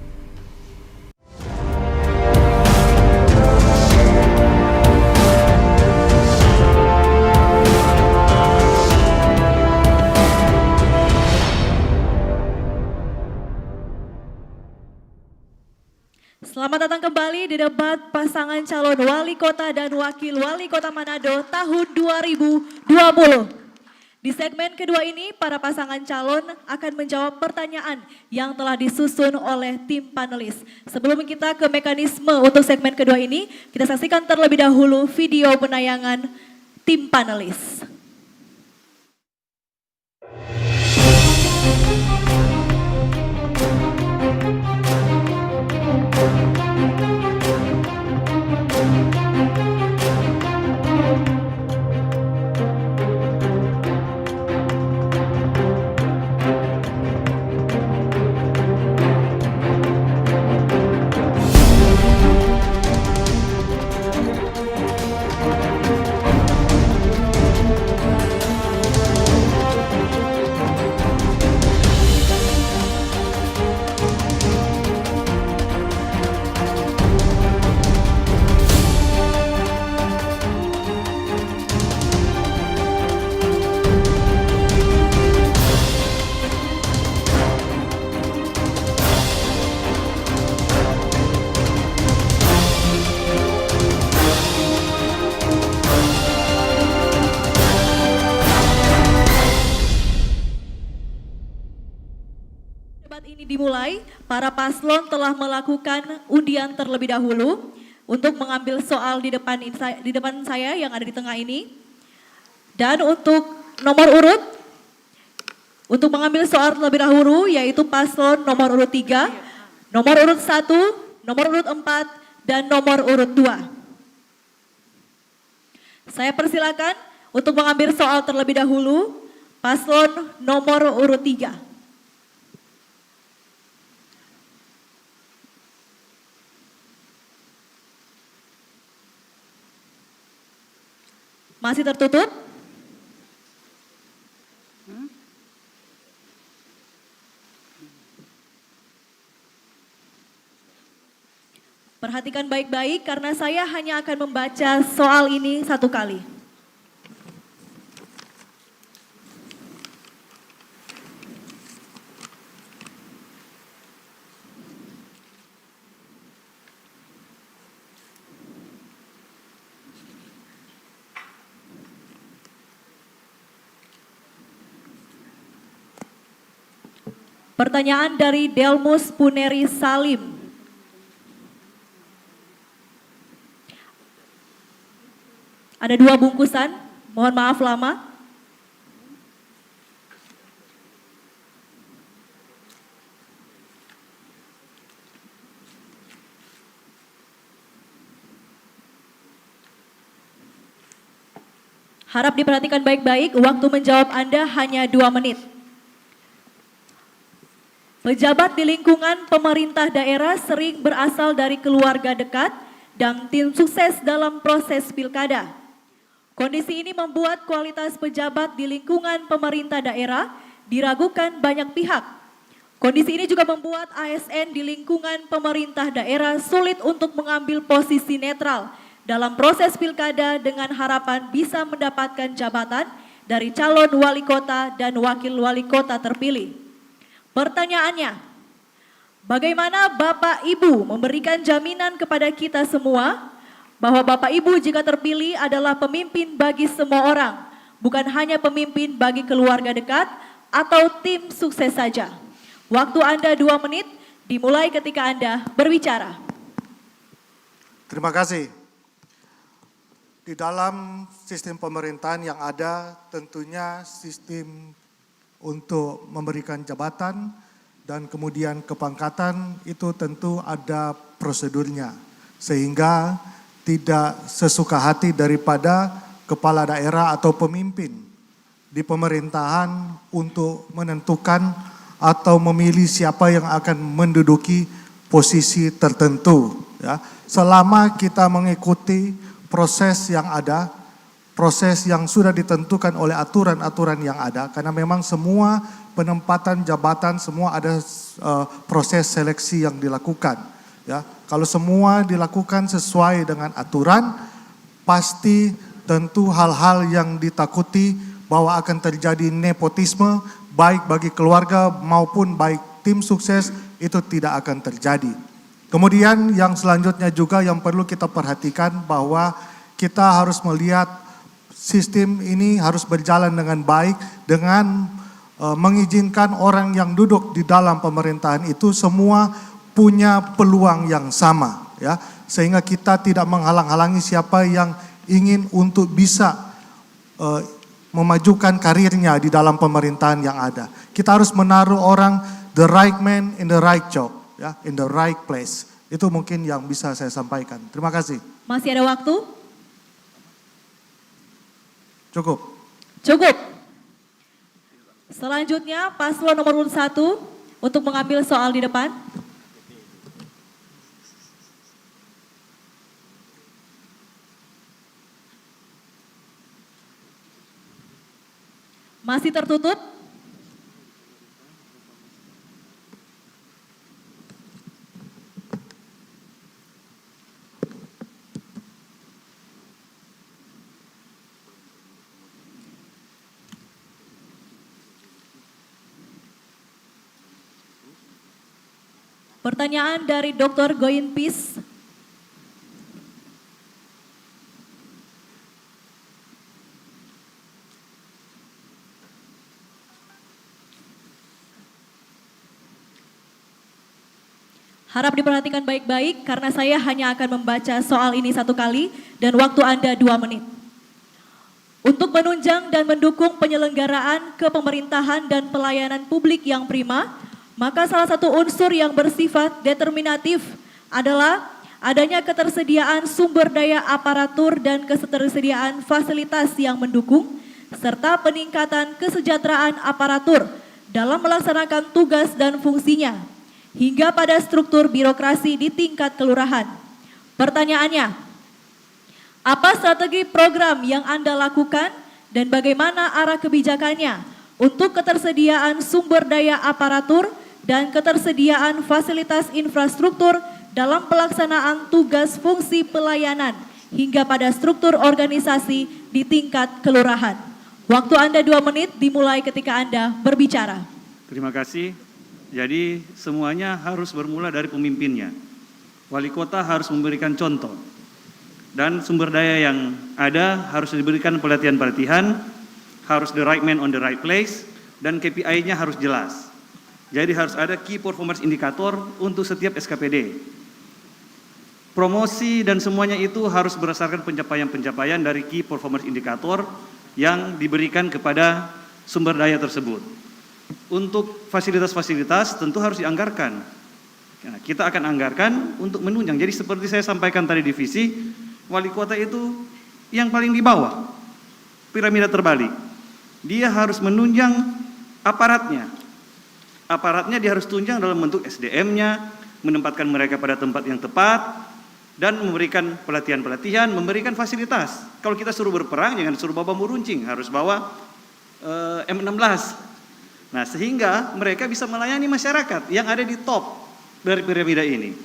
Selamat datang kembali di debat pasangan calon Wali Kota dan Wakil Wali Kota Manado tahun 2020. Di segmen kedua ini, para pasangan calon akan menjawab pertanyaan yang telah disusun oleh tim panelis. Sebelum kita ke mekanisme untuk segmen kedua ini, kita saksikan terlebih dahulu video penayangan tim panelis. dimulai, para paslon telah melakukan undian terlebih dahulu untuk mengambil soal di depan saya yang ada di tengah ini. Dan untuk nomor urut, untuk mengambil soal terlebih dahulu yaitu paslon nomor urut 3, nomor urut 1, nomor urut 4, dan nomor urut 2. Saya persilakan untuk mengambil soal terlebih dahulu, paslon nomor urut 3. Masih tertutup? Perhatikan baik-baik karena saya hanya akan membaca soal ini satu kali. Pertanyaan dari Delmus Puneri Salim. Ada 2 bungkusan, mohon maaf lama. Harap diperhatikan baik-baik, waktu menjawab Anda hanya 2 menit. Pejabat di lingkungan pemerintah daerah sering berasal dari keluarga dekat dan tim sukses dalam proses pilkada. Kondisi ini membuat kualitas pejabat di lingkungan pemerintah daerah diragukan banyak pihak. Kondisi ini juga membuat ASN di lingkungan pemerintah daerah sulit untuk mengambil posisi netral dalam proses pilkada dengan harapan bisa mendapatkan jabatan dari calon wali kota dan wakil wali kota terpilih. Pertanyaannya, bagaimana Bapak Ibu memberikan jaminan kepada kita semua bahwa Bapak Ibu jika terpilih adalah pemimpin bagi semua orang, bukan hanya pemimpin bagi keluarga dekat atau tim sukses saja. Waktu Anda 2 menit, dimulai ketika Anda berbicara. Terima kasih. Di dalam sistem pemerintahan yang ada, tentunya sistem untuk memberikan jabatan dan kemudian kepangkatan itu tentu ada prosedurnya. Sehingga tidak sesuka hati daripada kepala daerah atau pemimpin di pemerintahan untuk menentukan atau memilih siapa yang akan menduduki posisi tertentu. Ya. Selama kita mengikuti proses yang ada, proses yang sudah ditentukan oleh aturan-aturan yang ada, karena memang semua penempatan jabatan semua ada proses seleksi yang dilakukan. Ya, kalau semua dilakukan sesuai dengan aturan, pasti tentu hal-hal yang ditakuti bahwa akan terjadi nepotisme, baik bagi keluarga maupun baik tim sukses, itu tidak akan terjadi. Kemudian yang selanjutnya juga yang perlu kita perhatikan bahwa kita harus melihat sistem ini harus berjalan dengan baik dengan mengizinkan orang yang duduk di dalam pemerintahan itu semua punya peluang yang sama, ya, sehingga kita tidak menghalang-halangi siapa yang ingin untuk bisa memajukan karirnya di dalam pemerintahan yang ada. Kita harus menaruh orang the right man in the right job, ya, in the right place. Itu mungkin yang bisa saya sampaikan. Terima kasih. Masih ada waktu? Cukup. Cukup. Selanjutnya paslon nomor urut 1 untuk mengambil soal di depan. Masih tertutup? Pertanyaan dari Dr. Goinpis. Harap diperhatikan baik-baik karena saya hanya akan membaca soal ini 1 kali dan waktu Anda 2 menit. Untuk menunjang dan mendukung penyelenggaraan kepemerintahan dan pelayanan publik yang prima, maka salah satu unsur yang bersifat determinatif adalah adanya ketersediaan sumber daya aparatur dan ketersediaan fasilitas yang mendukung, serta peningkatan kesejahteraan aparatur dalam melaksanakan tugas dan fungsinya, hingga pada struktur birokrasi di tingkat kelurahan. Pertanyaannya, apa strategi program yang Anda lakukan dan bagaimana arah kebijakannya untuk ketersediaan sumber daya aparatur dan ketersediaan fasilitas infrastruktur dalam pelaksanaan tugas fungsi pelayanan hingga pada struktur organisasi di tingkat kelurahan? Waktu Anda 2 menit dimulai ketika Anda berbicara. Terima kasih. Jadi semuanya harus bermula dari pemimpinnya. Wali kota harus memberikan contoh. Dan sumber daya yang ada harus diberikan pelatihan-pelatihan, harus the right man on the right place, dan KPI-nya harus jelas. Jadi harus ada key performance indicator untuk setiap SKPD. Promosi dan semuanya itu harus berdasarkan pencapaian-pencapaian dari key performance indicator yang diberikan kepada sumber daya tersebut. Untuk fasilitas-fasilitas tentu harus dianggarkan. Nah, kita akan anggarkan untuk menunjang. Jadi seperti saya sampaikan tadi di visi, wali kota itu yang paling di bawah, piramida terbalik. Dia harus menunjang aparatnya. Aparatnya dia harus tunjang dalam bentuk SDM-nya, menempatkan mereka pada tempat yang tepat, dan memberikan pelatihan-pelatihan, memberikan fasilitas. Kalau kita suruh berperang, jangan suruh bawa bambu runcing, harus bawa M16. Nah, sehingga mereka bisa melayani masyarakat yang ada di top dari piramida ini.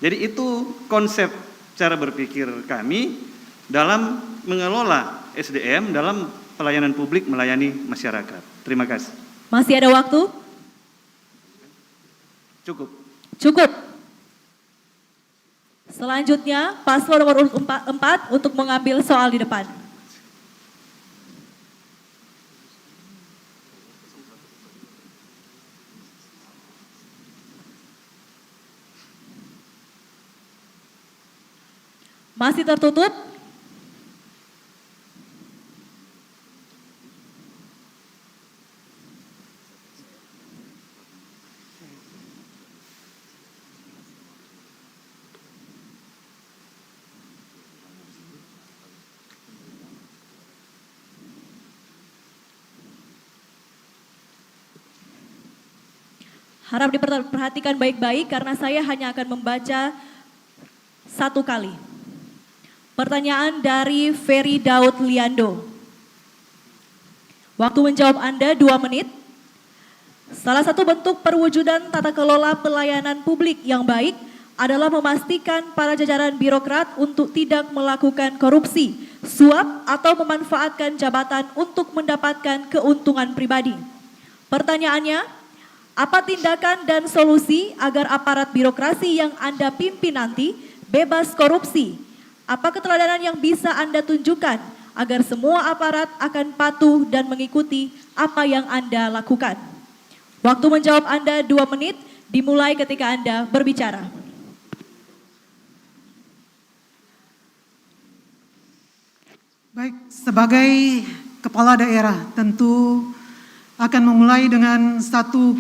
Jadi itu konsep cara berpikir kami dalam mengelola SDM dalam pelayanan publik melayani masyarakat. Terima kasih. Masih ada waktu? Cukup. Cukup. Selanjutnya, paslon nomor urut 4 untuk mengambil soal di depan. Masih tertutup? Harap diperhatikan baik-baik karena saya hanya akan membaca 1 kali. Pertanyaan dari Ferry Daud Liando. Waktu menjawab Anda 2 menit. Salah satu bentuk perwujudan tata kelola pelayanan publik yang baik adalah memastikan para jajaran birokrat untuk tidak melakukan korupsi, suap, atau memanfaatkan jabatan untuk mendapatkan keuntungan pribadi. Pertanyaannya, apa tindakan dan solusi agar aparat birokrasi yang Anda pimpin nanti bebas korupsi? Apa keteladanan yang bisa Anda tunjukkan agar semua aparat akan patuh dan mengikuti apa yang Anda lakukan? Waktu menjawab Anda 2 menit dimulai ketika Anda berbicara. Baik, sebagai kepala daerah tentu akan memulai dengan satu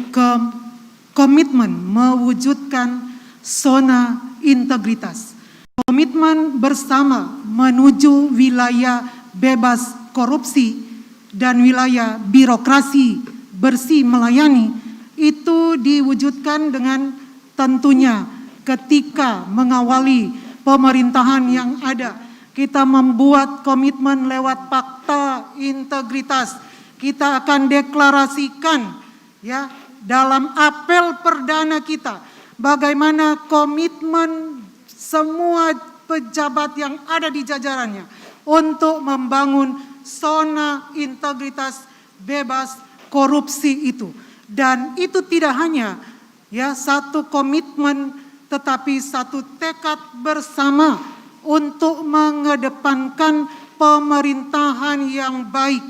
komitmen mewujudkan zona integritas. Komitmen bersama menuju wilayah bebas korupsi dan wilayah birokrasi bersih melayani itu diwujudkan dengan tentunya ketika mengawali pemerintahan yang ada. Kita membuat komitmen lewat fakta integritas. Kita akan deklarasikan ya dalam apel perdana kita bagaimana komitmen semua pejabat yang ada di jajarannya untuk membangun zona integritas bebas korupsi itu. Dan itu tidak hanya ya satu komitmen tetapi satu tekad bersama untuk mengedepankan pemerintahan yang baik,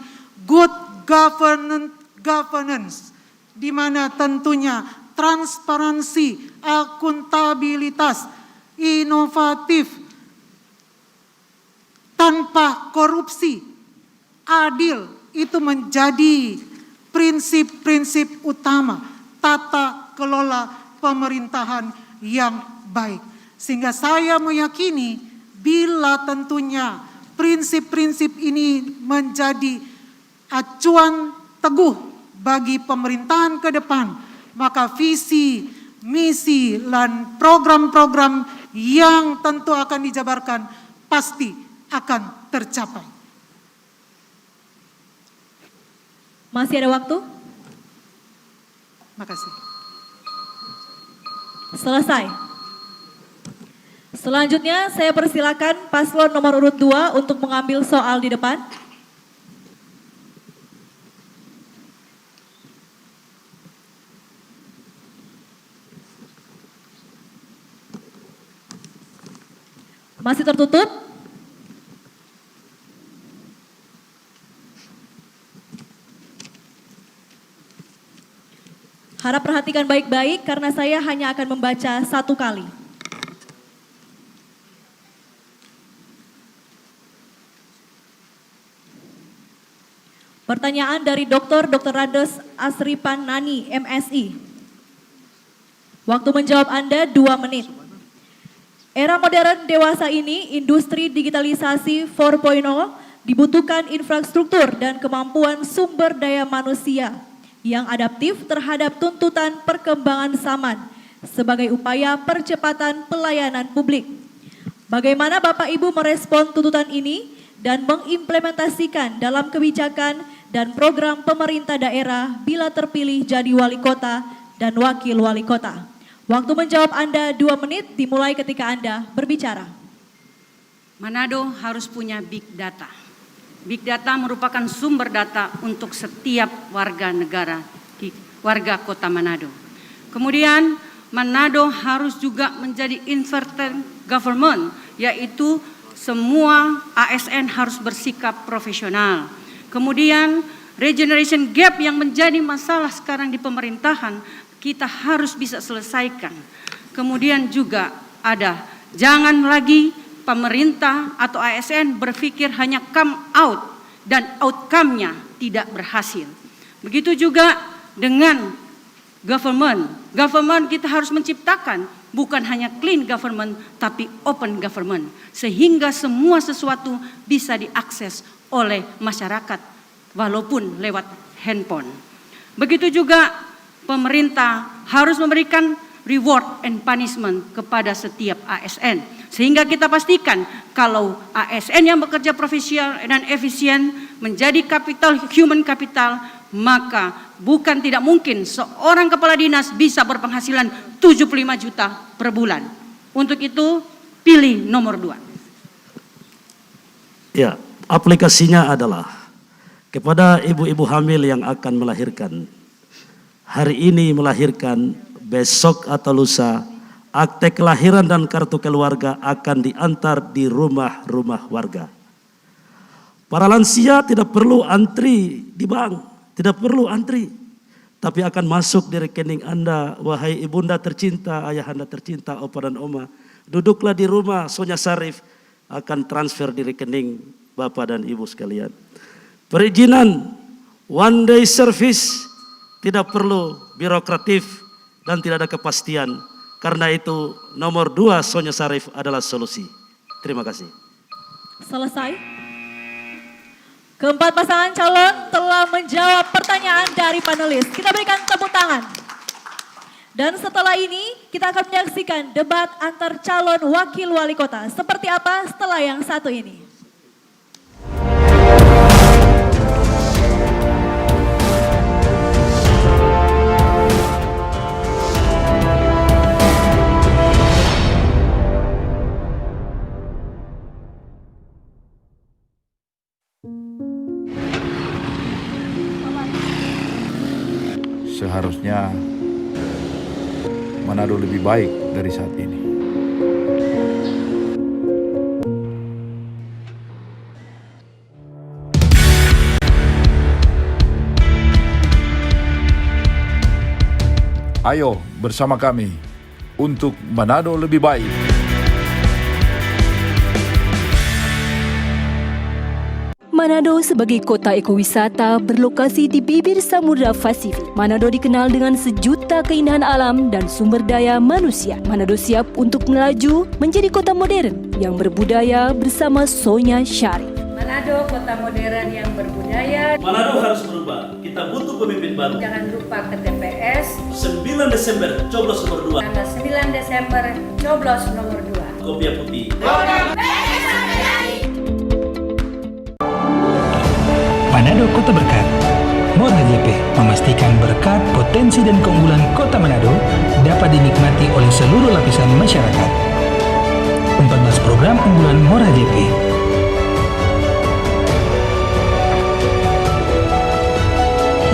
good governance, di mana tentunya transparansi, akuntabilitas, inovatif, tanpa korupsi, adil, itu menjadi prinsip-prinsip utama tata kelola pemerintahan yang baik. Sehingga saya meyakini bila tentunya prinsip-prinsip ini menjadi acuan teguh bagi pemerintahan ke depan, maka visi, misi, dan program-program yang tentu akan dijabarkan pasti akan tercapai. Masih ada waktu? Makasih. Selesai. Selanjutnya saya persilakan paslon nomor urut 2 untuk mengambil soal di depan. Masih tertutup? Harap perhatikan baik-baik karena saya hanya akan membaca 1 kali. Pertanyaan dari Dr. Randes Asripan Nani, MSI. Waktu menjawab Anda 2 menit. Era modern dewasa ini, industri digitalisasi 4.0 dibutuhkan infrastruktur dan kemampuan sumber daya manusia yang adaptif terhadap tuntutan perkembangan zaman sebagai upaya percepatan pelayanan publik. Bagaimana Bapak Ibu merespon tuntutan ini dan mengimplementasikan dalam kebijakan dan program pemerintah daerah bila terpilih jadi wali kota dan wakil wali kota? Waktu menjawab Anda 2 menit dimulai ketika Anda berbicara. Manado harus punya big data. Big data merupakan sumber data untuk setiap warga negara di warga Kota Manado. Kemudian Manado harus juga menjadi inverted government, yaitu semua ASN harus bersikap profesional. Kemudian regeneration gap yang menjadi masalah sekarang di pemerintahan kita harus bisa selesaikan. Kemudian juga ada jangan lagi pemerintah atau ASN berpikir hanya come out dan outcome-nya tidak berhasil. Begitu juga dengan government. Government kita harus menciptakan bukan hanya clean government tapi open government. Sehingga semua sesuatu bisa diakses oleh masyarakat walaupun lewat handphone. Begitu juga pemerintah harus memberikan reward and punishment kepada setiap ASN. Sehingga kita pastikan kalau ASN yang bekerja profesional dan efisien menjadi capital, human capital, maka bukan tidak mungkin seorang kepala dinas bisa berpenghasilan 75 juta per bulan. Untuk itu pilih nomor 2. Ya, aplikasinya adalah kepada ibu-ibu hamil yang akan melahirkan. Hari ini melahirkan, besok atau lusa, akte kelahiran dan kartu keluarga akan diantar di rumah-rumah warga. Para lansia tidak perlu antri di bank, tidak perlu antri, tapi akan masuk di rekening Anda, wahai ibunda tercinta, ayahanda tercinta, opa dan oma. Duduklah di rumah, Sonya Sarif akan transfer di rekening Bapak dan Ibu sekalian. Perizinan, one day service, tidak perlu birokratif dan tidak ada kepastian. Karena itu nomor 2 Sonya Sarif adalah solusi. Terima kasih. Selesai. Keempat pasangan calon telah menjawab pertanyaan dari panelis. Kita berikan tepuk tangan. Dan setelah ini kita akan menyaksikan debat antar calon wakil wali kota. Seperti apa setelah yang satu ini. Seharusnya Manado lebih baik dari saat ini. Ayo bersama kami untuk Manado lebih baik. Manado sebagai kota ekowisata berlokasi di bibir Samudra Pasifik. Manado dikenal dengan sejuta keindahan alam dan sumber daya manusia. Manado siap untuk melaju menjadi kota modern yang berbudaya bersama Sonya Syarif. Manado kota modern yang berbudaya. Manado harus berubah. Kita butuh pemimpin baru. Jangan lupa ke TPS 9 Desember, coblos nomor 2. tanggal 9 Desember, coblos nomor 2. Kopiah putih. Manado Kota Berkat. More HJP memastikan berkat, potensi dan keunggulan Kota Manado dapat dinikmati oleh seluruh lapisan masyarakat. 14 program unggulan More HJP.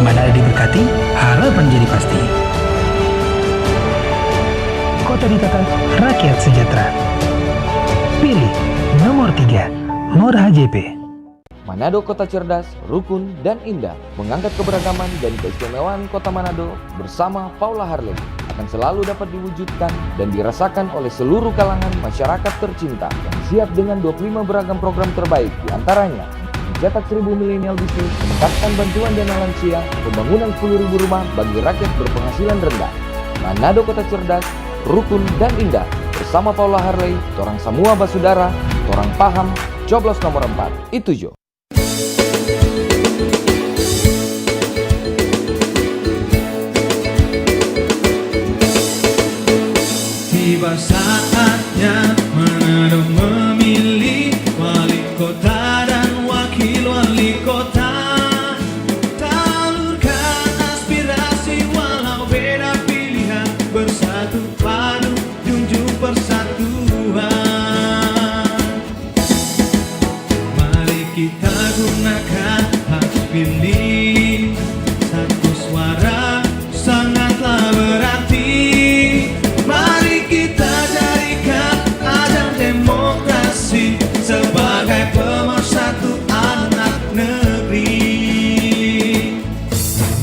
Manado diberkati, harapan jadi pasti. Kota ditata, rakyat sejahtera. Pilih nomor 3, More HJP. Manado kota cerdas, rukun, dan indah, mengangkat keberagaman dan keistimewaan kota Manado bersama Paula Harlem akan selalu dapat diwujudkan dan dirasakan oleh seluruh kalangan masyarakat tercinta yang siap dengan 25 beragam program terbaik, diantaranya mencetak 1000 milenial bisnis, meningkatkan bantuan dana lansia, pembangunan 10.000 rumah bagi rakyat berpenghasilan rendah. Manado kota cerdas, rukun, dan indah bersama Paula Harley, torang semua basudara, torang paham, coblos nomor 4, itu Jo. Tiba saatnya Manado memilih wali kota dan wakil wali kota. Talurkan aspirasi walau beda pilihan, bersatu padu junjung persatuan. Mari kita gunakan hak pilih, satu suara sangatlah berarti. Mari kita jadikan ajang demokrasi sebagai pemersatu anak negeri.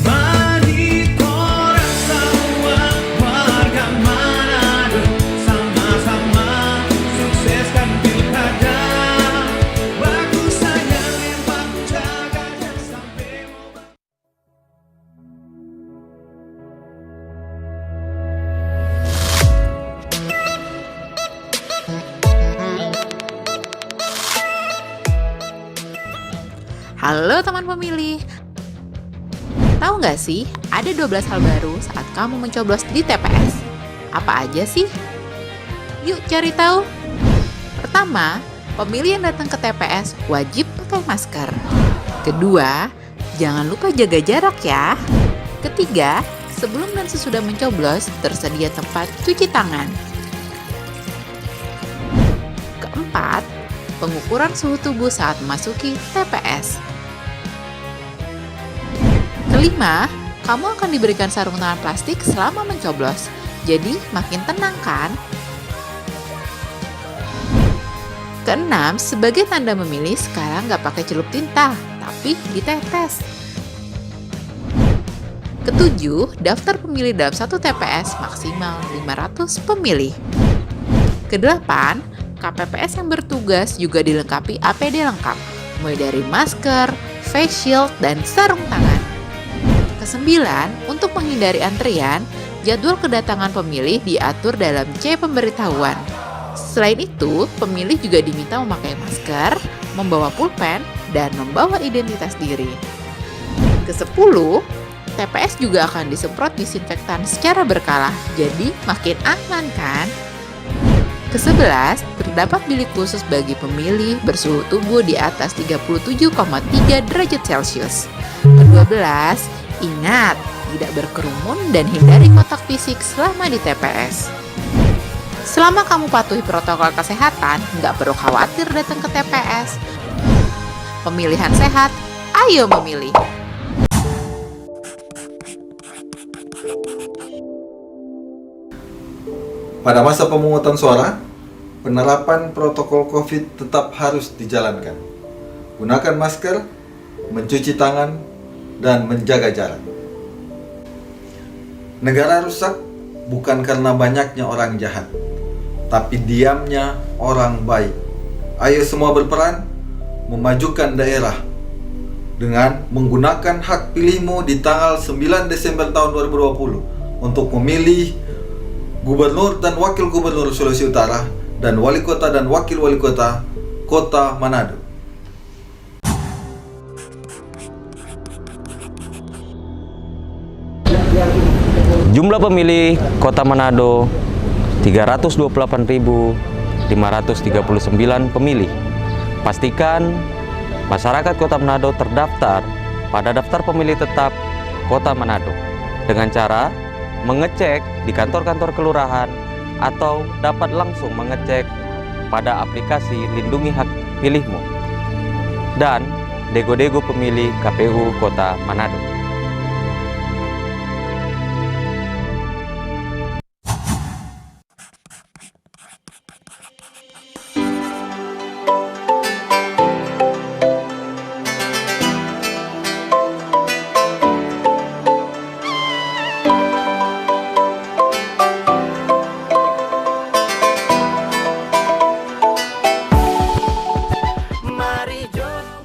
Mari korang semua warga Manado, sama-sama sukseskan pilkada. Bagus sayang yang baku jaganya sampai mau. Halo teman pemilih. Tahu nggak sih, ada 12 hal baru saat kamu mencoblos di TPS. Apa aja sih? Yuk cari tahu. Pertama, pemilih yang datang ke TPS wajib pakai masker. Kedua, jangan lupa jaga jarak ya. Ketiga, sebelum dan sesudah mencoblos tersedia tempat cuci tangan. Keempat, pengukuran suhu tubuh saat memasuki TPS. Kelima, kamu akan diberikan sarung tangan plastik selama mencoblos. Jadi makin tenang kan? Keenam, sebagai tanda memilih sekarang nggak pakai celup tinta, tapi ditetes. Ketujuh, daftar pemilih dalam satu TPS maksimal 500 pemilih. Kedelapan, KPPS yang bertugas juga dilengkapi APD lengkap, mulai dari masker, face shield, dan sarung tangan. Kesembilan, untuk menghindari antrian, jadwal kedatangan pemilih diatur dalam C pemberitahuan. Selain itu, pemilih juga diminta memakai masker, membawa pulpen, dan membawa identitas diri. Kesepuluh, TPS juga akan disemprot disinfektan secara berkala, jadi makin aman kan? Ke-11, terdapat bilik khusus bagi pemilih bersuhu tubuh di atas 37,3 derajat Celcius. Ke-12, ingat, tidak berkerumun dan hindari kontak fisik selama di TPS. Selama kamu patuhi protokol kesehatan, nggak perlu khawatir datang ke TPS. Pemilihan sehat, ayo memilih. Pada masa pemungutan suara, penerapan protokol COVID tetap harus dijalankan. Gunakan masker, mencuci tangan, dan menjaga jarak. Negara rusak bukan karena banyaknya orang jahat, tapi diamnya orang baik. Ayo semua berperan memajukan daerah dengan menggunakan hak pilihmu di tanggal 9 Desember tahun 2020 untuk memilih Gubernur dan Wakil Gubernur Sulawesi Utara dan Wali Kota dan Wakil Wali Kota Kota Manado. Jumlah pemilih Kota Manado 328.539 pemilih. Pastikan masyarakat Kota Manado terdaftar pada daftar pemilih tetap Kota Manado dengan cara mengecek di kantor-kantor kelurahan atau dapat langsung mengecek pada aplikasi Lindungi Hak Pilihmu dan Dego-Dego Pemilih KPU Kota Manado.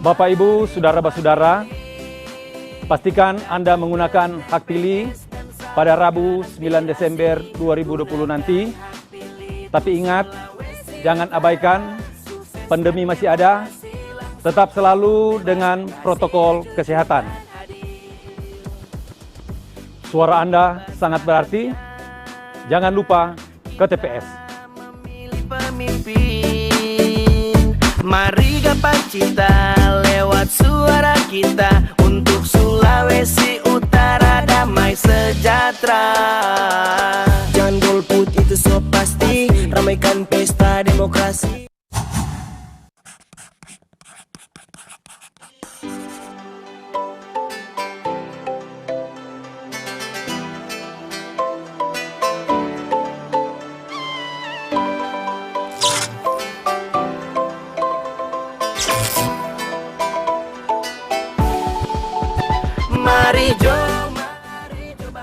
Bapak Ibu, Saudara-saudara, pastikan Anda menggunakan hak pilih pada Rabu 9 Desember 2020 nanti. Tapi ingat, jangan abaikan, pandemi masih ada, tetap selalu dengan protokol kesehatan. Suara Anda sangat berarti, jangan lupa ke TPS. Mari gapai cita lewat suara kita untuk Sulawesi Utara damai sejahtera. Jangan golput itu so pasti, ramaikan pesta demokrasi.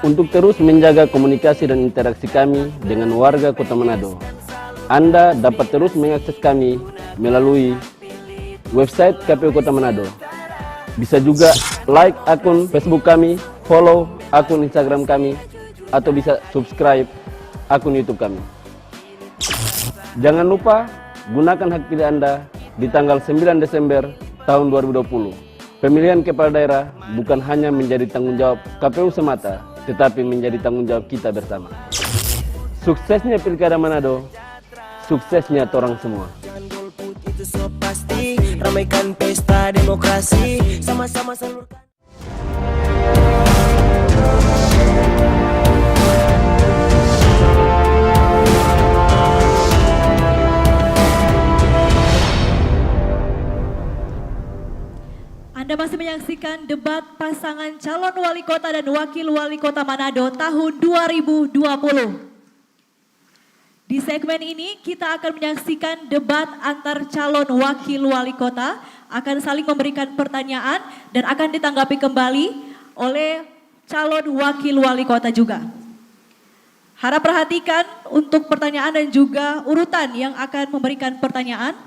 Untuk terus menjaga komunikasi dan interaksi kami dengan warga Kota Manado, Anda dapat terus mengakses kami melalui website KPU Kota Manado. Bisa juga like akun Facebook kami, follow akun Instagram kami, atau bisa subscribe akun YouTube kami. Jangan lupa gunakan hak pilih Anda di tanggal 9 Desember tahun 2020. Pemilihan kepala daerah bukan hanya menjadi tanggung jawab KPU semata, tetapi menjadi tanggung jawab kita bersama. Suksesnya Pilkada Manado, suksesnya torang semua. Jangan golput itu so pasti, ramaikan pesta demokrasi, sama-sama salurkan. Anda masih menyaksikan debat pasangan calon wali kota dan wakil wali kota Manado tahun 2020. Di segmen ini kita akan menyaksikan debat antar calon wakil wali kota, akan saling memberikan pertanyaan dan akan ditanggapi kembali oleh calon wakil wali kota juga. Harap perhatikan untuk pertanyaan dan juga urutan yang akan memberikan pertanyaan.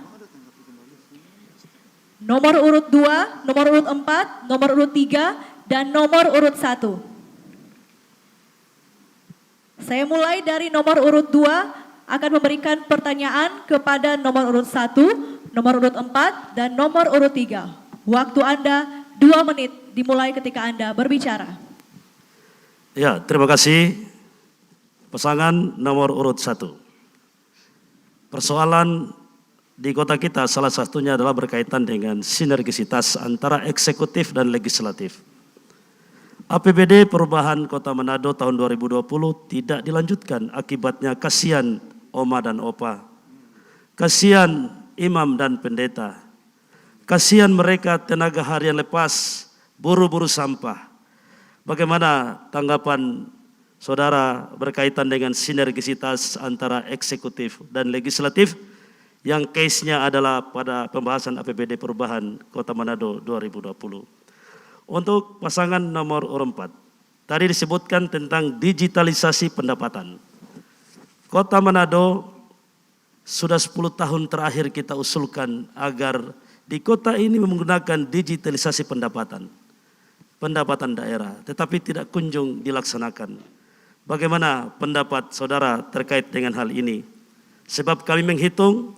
Nomor urut 2, nomor urut 4, nomor urut 3, dan nomor urut 1. Saya mulai dari nomor urut 2, akan memberikan pertanyaan kepada nomor urut 1, nomor urut 4, dan nomor urut 3. Waktu Anda 2 menit dimulai ketika Anda berbicara. Ya, terima kasih. Pasangan nomor urut 1. Persoalan di kota kita salah satunya adalah berkaitan dengan sinergisitas antara eksekutif dan legislatif. APBD perubahan Kota Manado tahun 2020 tidak dilanjutkan, akibatnya kasihan Oma dan Opa, kasihan imam dan pendeta, kasihan mereka tenaga harian lepas, buru-buru sampah. Bagaimana tanggapan saudara berkaitan dengan sinergisitas antara eksekutif dan legislatif yang case-nya adalah pada pembahasan APBD perubahan Kota Manado 2020. Untuk pasangan nomor urut 4, Tadi disebutkan tentang digitalisasi pendapatan. Kota Manado sudah 10 tahun terakhir kita usulkan agar di kota ini menggunakan digitalisasi pendapatan daerah, tetapi tidak kunjung dilaksanakan. Bagaimana pendapat saudara terkait dengan hal ini? Sebab kami menghitung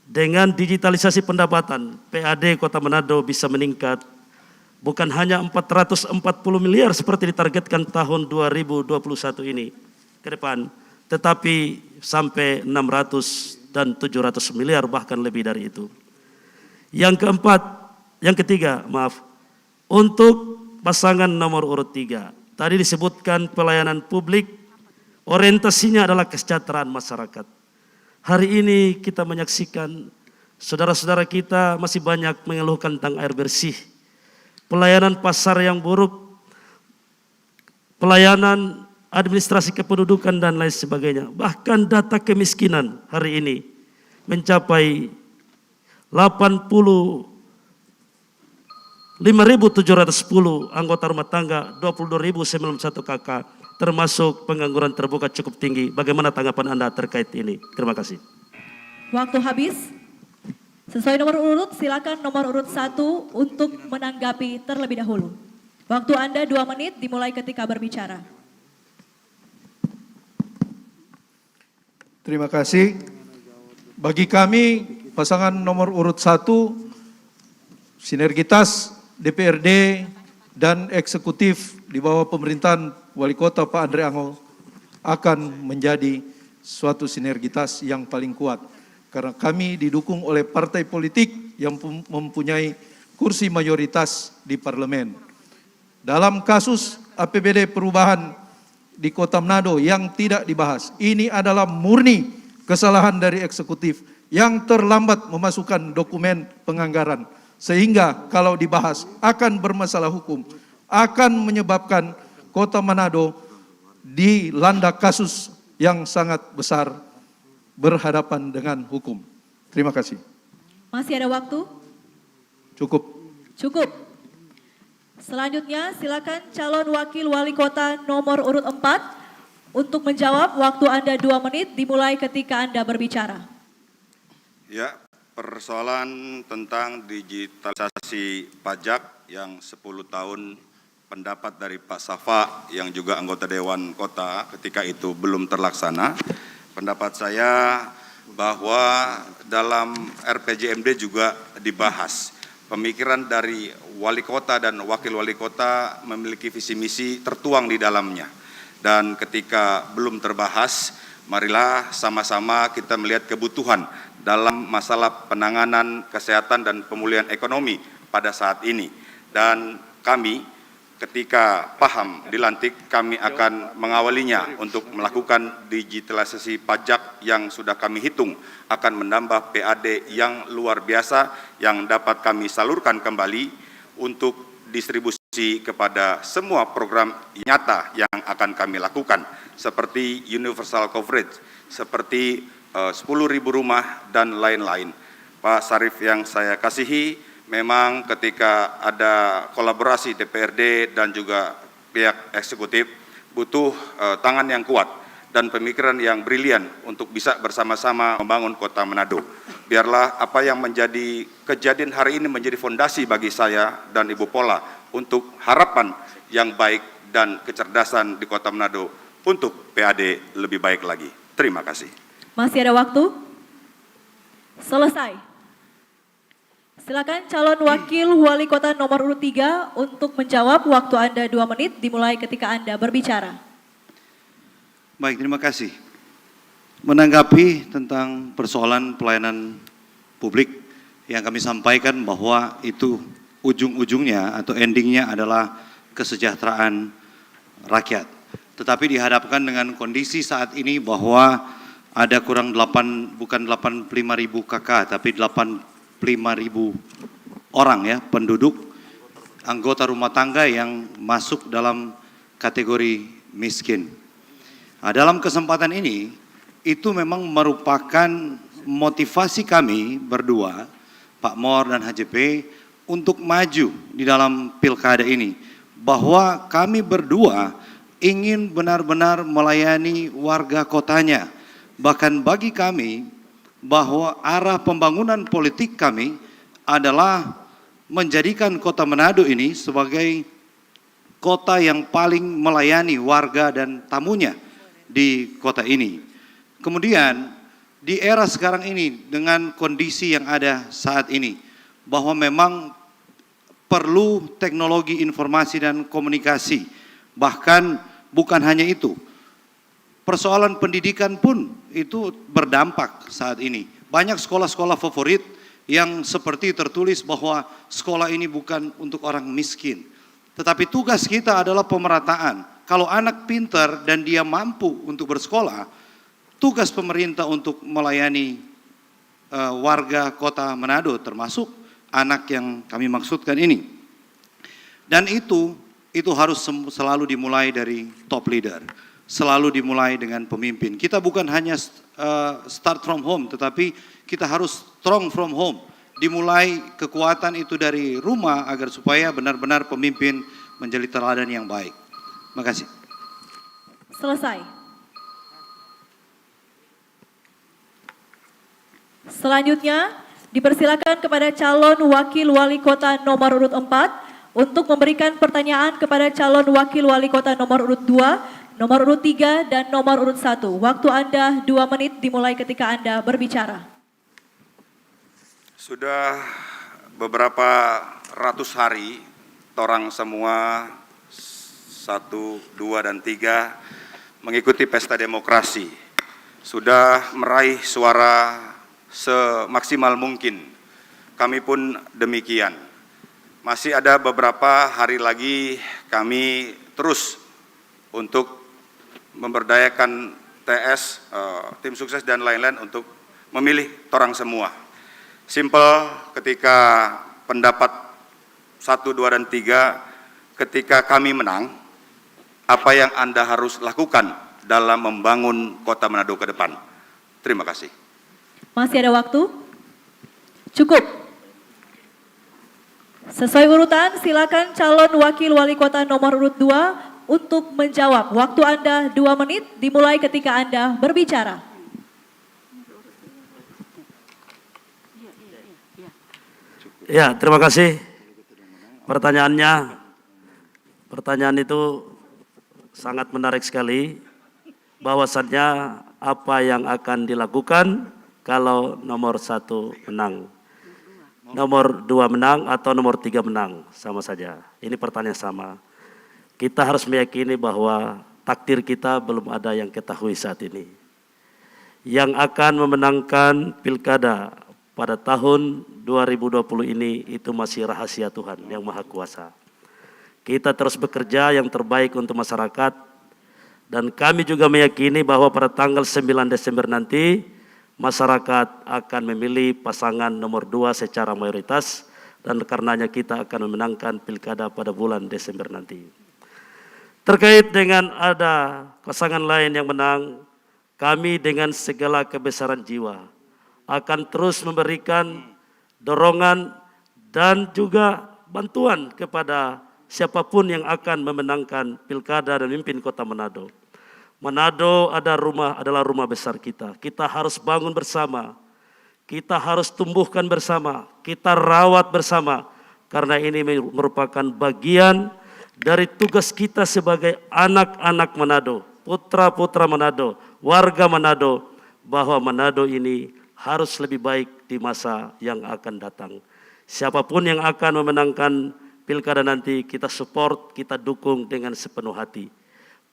dengan digitalisasi pendapatan, PAD Kota Manado bisa meningkat bukan hanya 440 miliar seperti ditargetkan tahun 2021 ini ke depan, tetapi sampai 600 dan 700 miliar bahkan lebih dari itu. Yang ketiga, untuk pasangan nomor urut 3. Tadi disebutkan pelayanan publik, orientasinya adalah kesejahteraan masyarakat. Hari ini kita menyaksikan saudara-saudara kita masih banyak mengeluhkan tentang air bersih, pelayanan pasar yang buruk, pelayanan administrasi kependudukan dan lain sebagainya. Bahkan data kemiskinan hari ini mencapai 85.710 anggota rumah tangga, 22.091 KK, termasuk pengangguran terbuka cukup tinggi. Bagaimana tanggapan Anda terkait ini? Terima kasih. Waktu habis. Sesuai nomor urut, silakan nomor urut 1 untuk menanggapi terlebih dahulu. Waktu Anda 2 menit dimulai ketika berbicara. Terima kasih. Bagi kami, pasangan nomor urut 1, sinergitas DPRD dan eksekutif di bawah pemerintahan Wali Kota Pak Andre Ango akan menjadi suatu sinergitas yang paling kuat. Karena kami didukung oleh partai politik yang mempunyai kursi mayoritas di parlemen. Dalam kasus APBD perubahan di Kota Manado yang tidak dibahas, ini adalah murni kesalahan dari eksekutif yang terlambat memasukkan dokumen penganggaran. Sehingga kalau dibahas akan bermasalah hukum, akan menyebabkan Kota Manado dilanda kasus yang sangat besar berhadapan dengan hukum. Terima kasih. Masih ada waktu? Cukup. Cukup. Selanjutnya silakan calon wakil wali kota nomor urut 4 untuk menjawab. Waktu Anda 2 menit dimulai ketika Anda berbicara. Ya, persoalan tentang digitalisasi pajak yang 10 tahun pendapat dari Pak Safa yang juga anggota Dewan Kota ketika itu belum terlaksana. Pendapat saya bahwa dalam RPJMD juga dibahas. Pemikiran dari wali kota dan wakil wali kota memiliki visi misi tertuang di dalamnya. Dan ketika belum terbahas, marilah sama-sama kita melihat kebutuhan dalam masalah penanganan kesehatan dan pemulihan ekonomi pada saat ini. Dan kami ketika paham dilantik, kami akan mengawalinya untuk melakukan digitalisasi pajak yang sudah kami hitung akan menambah PAD yang luar biasa yang dapat kami salurkan kembali untuk distribusi kepada semua program nyata yang akan kami lakukan seperti universal coverage, seperti 10.000 rumah dan lain-lain. Pak Sarif yang saya kasihi, memang ketika ada kolaborasi DPRD dan juga pihak eksekutif butuh tangan yang kuat dan pemikiran yang brilian untuk bisa bersama-sama membangun Kota Manado. Biarlah apa yang menjadi kejadian hari ini menjadi fondasi bagi saya dan Ibu Pola untuk harapan yang baik dan kecerdasan di Kota Manado untuk PAD lebih baik lagi. Terima kasih. Masih ada waktu? Selesai. Silakan calon wakil wali kota nomor urut 3 untuk menjawab. Waktu Anda 2 menit dimulai ketika Anda berbicara. Baik, terima kasih. Menanggapi tentang persoalan pelayanan publik yang kami sampaikan bahwa itu ujung-ujungnya atau endingnya adalah kesejahteraan rakyat. Tetapi dihadapkan dengan kondisi saat ini bahwa ada kurang bukan 85.000 KK tapi 85.000 orang ya penduduk anggota rumah tangga yang masuk dalam kategori miskin. Nah, dalam kesempatan ini itu memang merupakan motivasi kami berdua, Pak Mor dan HJP, untuk maju di dalam pilkada ini. bahwa kami berdua ingin benar-benar melayani warga kotanya. Bahkan bagi kami, bahwa arah pembangunan politik kami adalah menjadikan Kota Manado ini sebagai kota yang paling melayani warga dan tamunya di kota ini. Kemudian di era sekarang ini dengan kondisi yang ada saat ini, bahwa memang perlu teknologi informasi dan komunikasi. Bahkan bukan hanya itu, persoalan pendidikan pun itu berdampak saat ini. Banyak sekolah-sekolah favorit yang seperti tertulis bahwa sekolah ini bukan untuk orang miskin. Tetapi tugas kita adalah pemerataan. Kalau anak pintar dan dia mampu untuk bersekolah, tugas pemerintah untuk melayani warga Kota Manado, termasuk anak yang kami maksudkan ini. Dan itu harus selalu dimulai dari top leader, selalu dimulai dengan pemimpin. Kita bukan hanya start from home, tetapi kita harus strong from home. Dimulai kekuatan itu dari rumah agar supaya benar-benar pemimpin menjadi teladan yang baik. Terima kasih. Selesai. Selanjutnya, dipersilakan kepada calon wakil wali kota nomor urut 4 untuk memberikan pertanyaan kepada calon wakil wali kota nomor urut 2, nomor urut 3, dan nomor urut 1. Waktu Anda 2 menit dimulai ketika Anda berbicara. Sudah beberapa ratus hari, torang semua 1, 2, dan 3 mengikuti pesta demokrasi. Sudah meraih suara semaksimal mungkin. Kami pun demikian. Masih ada beberapa hari lagi kami terus untuk memberdayakan TS, tim sukses dan lain-lain untuk memilih torang semua. Simple, ketika pendapat 1, 2, dan 3, ketika kami menang, apa yang Anda harus lakukan dalam membangun Kota Manado ke depan? Terima kasih. Masih ada waktu? Cukup. Sesuai urutan, silakan calon wakil wali kota nomor urut 2 untuk menjawab. Waktu Anda 2 menit dimulai ketika Anda berbicara. Ya, terima kasih. Pertanyaan itu sangat menarik sekali. Bahwasannya apa yang akan dilakukan kalau nomor 1 menang, nomor 2 menang, atau nomor 3 menang, sama saja. Ini pertanyaan sama. Kita harus meyakini bahwa takdir kita belum ada yang ketahui saat ini. Yang akan memenangkan pilkada pada tahun 2020 ini itu masih rahasia Tuhan yang Maha Kuasa. Kita terus bekerja yang terbaik untuk masyarakat, dan kami juga meyakini bahwa pada tanggal 9 Desember nanti masyarakat akan memilih pasangan nomor 2 secara mayoritas, dan karenanya kita akan memenangkan pilkada pada bulan Desember nanti. Terkait dengan ada pasangan lain yang menang, kami dengan segala kebesaran jiwa akan terus memberikan dorongan dan juga bantuan kepada siapapun yang akan memenangkan pilkada dan memimpin Kota Manado. Manado adalah rumah besar kita. Kita harus bangun bersama. Kita harus tumbuhkan bersama. Kita rawat bersama. Karena ini merupakan bagian dari tugas kita sebagai anak-anak Manado, putra-putra Manado, warga Manado, bahwa Manado ini harus lebih baik di masa yang akan datang. Siapapun yang akan memenangkan pilkada nanti, kita support, kita dukung dengan sepenuh hati.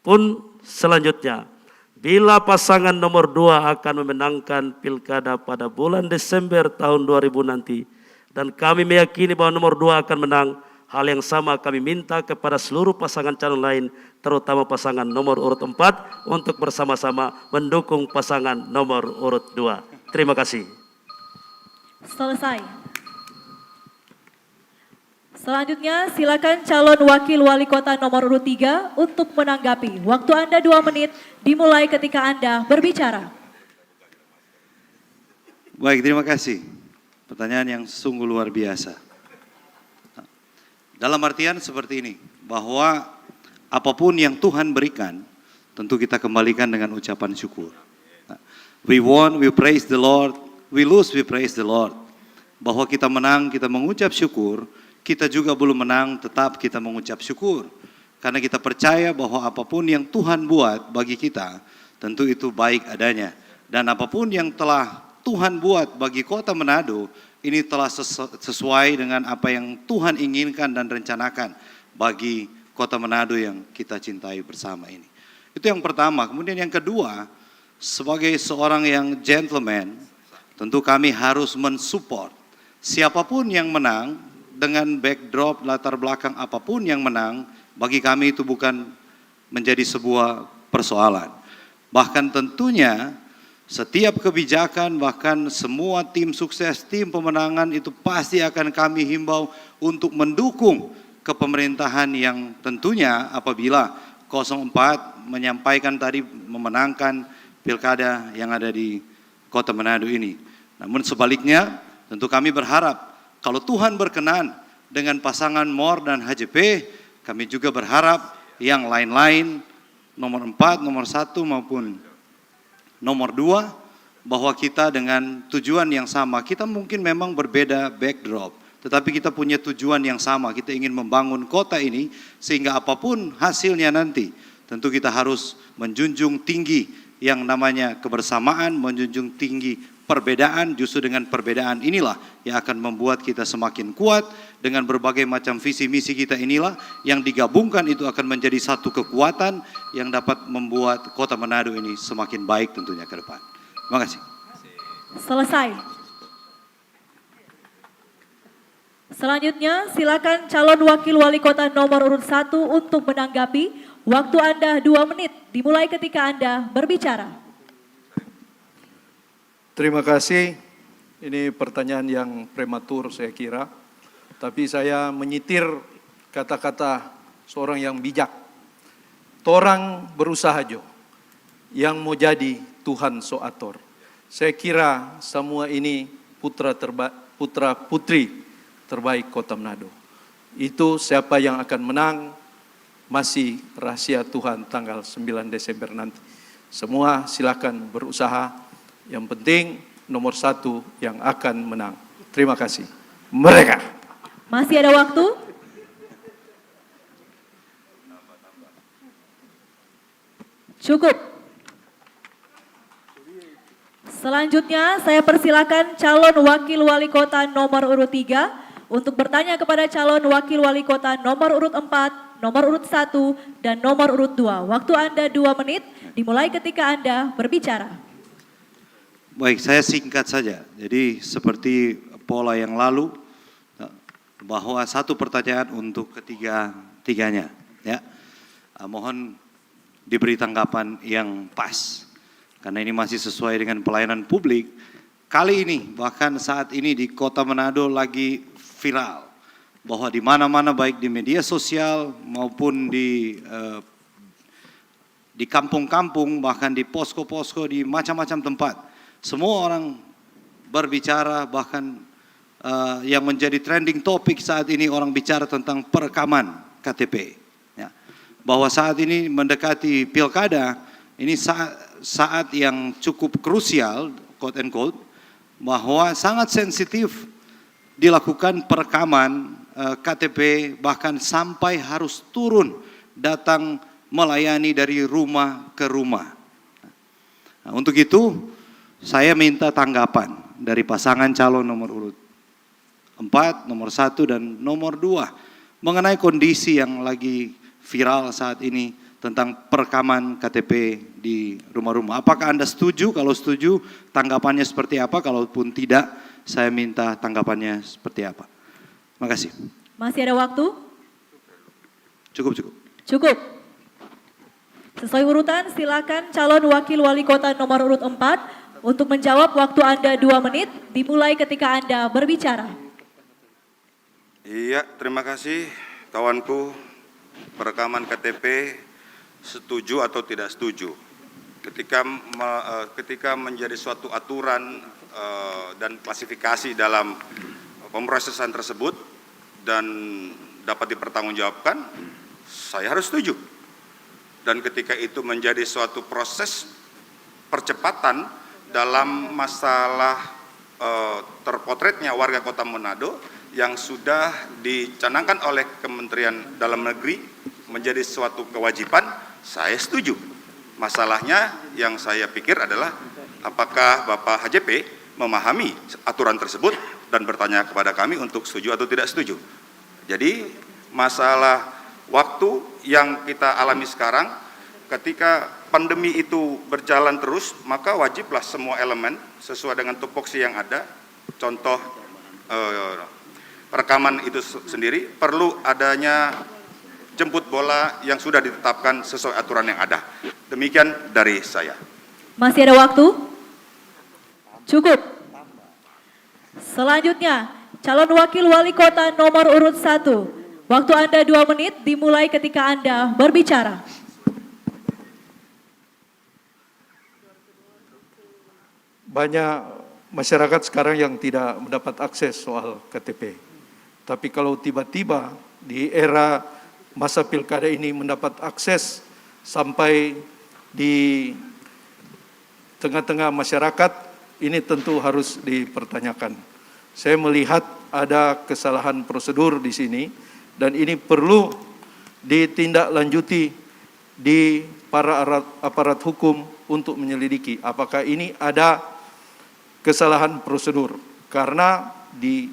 Pun selanjutnya, bila pasangan nomor 2 akan memenangkan pilkada pada bulan Desember tahun 2000 nanti, dan kami meyakini bahwa nomor 2 akan menang, hal yang sama kami minta kepada seluruh pasangan calon lain, terutama pasangan nomor urut 4, untuk bersama-sama mendukung pasangan nomor urut 2. Terima kasih. Selesai. Selanjutnya silakan calon wakil wali kota nomor urut 3 untuk menanggapi. Waktu Anda 2 menit dimulai ketika Anda berbicara. Baik, terima kasih. Pertanyaan yang sungguh luar biasa. Dalam artian seperti ini, bahwa apapun yang Tuhan berikan, tentu kita kembalikan dengan ucapan syukur. We won, we praise the Lord. We lose, we praise the Lord. Bahwa kita menang, kita mengucap syukur. Kita juga belum menang, tetap kita mengucap syukur. Karena kita percaya bahwa apapun yang Tuhan buat bagi kita, tentu itu baik adanya. Dan apapun yang telah Tuhan buat bagi kota Manado, ini telah sesuai dengan apa yang Tuhan inginkan dan rencanakan bagi kota Manado yang kita cintai bersama ini. Itu yang pertama. Kemudian yang kedua, sebagai seorang yang gentleman, tentu kami harus mensupport siapapun yang menang dengan backdrop latar belakang apapun yang menang. Bagi kami itu bukan menjadi sebuah persoalan. Bahkan tentunya setiap kebijakan, bahkan semua tim sukses, tim pemenangan itu pasti akan kami himbau untuk mendukung kepemerintahan yang tentunya apabila 04 menyampaikan tadi memenangkan pilkada yang ada di kota Manado ini. Namun sebaliknya tentu kami berharap kalau Tuhan berkenan dengan pasangan MOR dan HJP, kami juga berharap yang lain-lain nomor 4, nomor 1 maupun nomor 2 bahwa kita dengan tujuan yang sama. Kita mungkin memang berbeda backdrop, tetapi kita punya tujuan yang sama. Kita ingin membangun kota ini sehingga apapun hasilnya nanti, tentu kita harus menjunjung tinggi yang namanya kebersamaan, menjunjung tinggi perbedaan. Justru dengan perbedaan inilah yang akan membuat kita semakin kuat. Dengan berbagai macam visi misi kita inilah yang digabungkan itu akan menjadi satu kekuatan yang dapat membuat kota Manado ini semakin baik tentunya ke depan. Terima kasih. Selesai. Selanjutnya silakan calon wakil wali kota nomor urut 1 untuk menanggapi. Waktu Anda 2 menit, dimulai ketika Anda berbicara. Terima kasih. Ini pertanyaan yang prematur saya kira. Tapi saya menyitir kata-kata seorang yang bijak. Torang berusaha jo, yang mau jadi Tuhan so ator. Saya kira semua ini putra putri terbaik kota Manado. Itu siapa yang akan menang masih rahasia Tuhan tanggal 9 Desember nanti. Semua silakan berusaha. Yang penting nomor 1 yang akan menang. Terima kasih. Mereka. Masih ada waktu? Cukup. Selanjutnya saya persilakan calon wakil wali kota nomor urut 3 untuk bertanya kepada calon wakil wali kota nomor urut 4, nomor urut 1, dan nomor urut 2. Waktu Anda 2 menit, dimulai ketika Anda berbicara. Baik, saya singkat saja. Jadi seperti pola yang lalu, bahwa satu pertanyaan untuk ketiga-tiganya. Ya. Mohon diberi tanggapan yang pas. Karena ini masih sesuai dengan pelayanan publik. Kali ini, bahkan saat ini di kota Manado lagi viral. Bahwa di mana-mana baik di media sosial maupun di kampung-kampung, bahkan di posko-posko, di macam-macam tempat. Semua orang berbicara, bahkan yang menjadi trending topik saat ini orang bicara tentang perekaman KTP. Ya. Bahwa saat ini mendekati pilkada, ini saat yang cukup krusial, quote and quote, bahwa sangat sensitif dilakukan perekaman KTP, bahkan sampai harus turun datang melayani dari rumah ke rumah. Nah, untuk itu saya minta tanggapan dari pasangan calon nomor urut 4, nomor 1, dan nomor 2 mengenai kondisi yang lagi viral saat ini tentang perekaman KTP di rumah-rumah. Apakah Anda setuju? Kalau setuju, tanggapannya seperti apa? Kalaupun tidak, saya minta tanggapannya seperti apa. Terima kasih. Masih ada waktu? Cukup. Cukup. Sesuai urutan, silakan calon wakil wali kota nomor urut 4 untuk menjawab. Waktu Anda 2 menit, dimulai ketika Anda berbicara. Iya, terima kasih kawanku. Perekaman KTP setuju atau tidak setuju? Ketika menjadi suatu aturan dan klasifikasi dalam pemrosesan tersebut dan dapat dipertanggungjawabkan, saya harus setuju. Dan ketika itu menjadi suatu proses percepatan dalam masalah terpotretnya warga Kota Manado yang sudah dicanangkan oleh Kementerian Dalam Negeri menjadi suatu kewajiban, saya setuju. Masalahnya yang saya pikir adalah apakah Bapak HJP memahami aturan tersebut dan bertanya kepada kami untuk setuju atau tidak setuju. Jadi masalah waktu yang kita alami sekarang, ketika pandemi itu berjalan terus, maka wajiblah semua elemen sesuai dengan tupoksi yang ada, contoh rekaman itu sendiri, perlu adanya jemput bola yang sudah ditetapkan sesuai aturan yang ada. Demikian dari saya. Masih ada waktu? Cukup. Selanjutnya, calon wakil wali kota nomor urut 1. Waktu Anda 2 menit dimulai ketika Anda berbicara. Banyak masyarakat sekarang yang tidak mendapat akses soal KTP. Tapi kalau tiba-tiba di era masa pilkada ini mendapat akses sampai di tengah-tengah masyarakat, ini tentu harus dipertanyakan. Saya melihat ada kesalahan prosedur di sini dan ini perlu ditindaklanjuti di para aparat hukum untuk menyelidiki apakah ini ada kesalahan prosedur. Karena di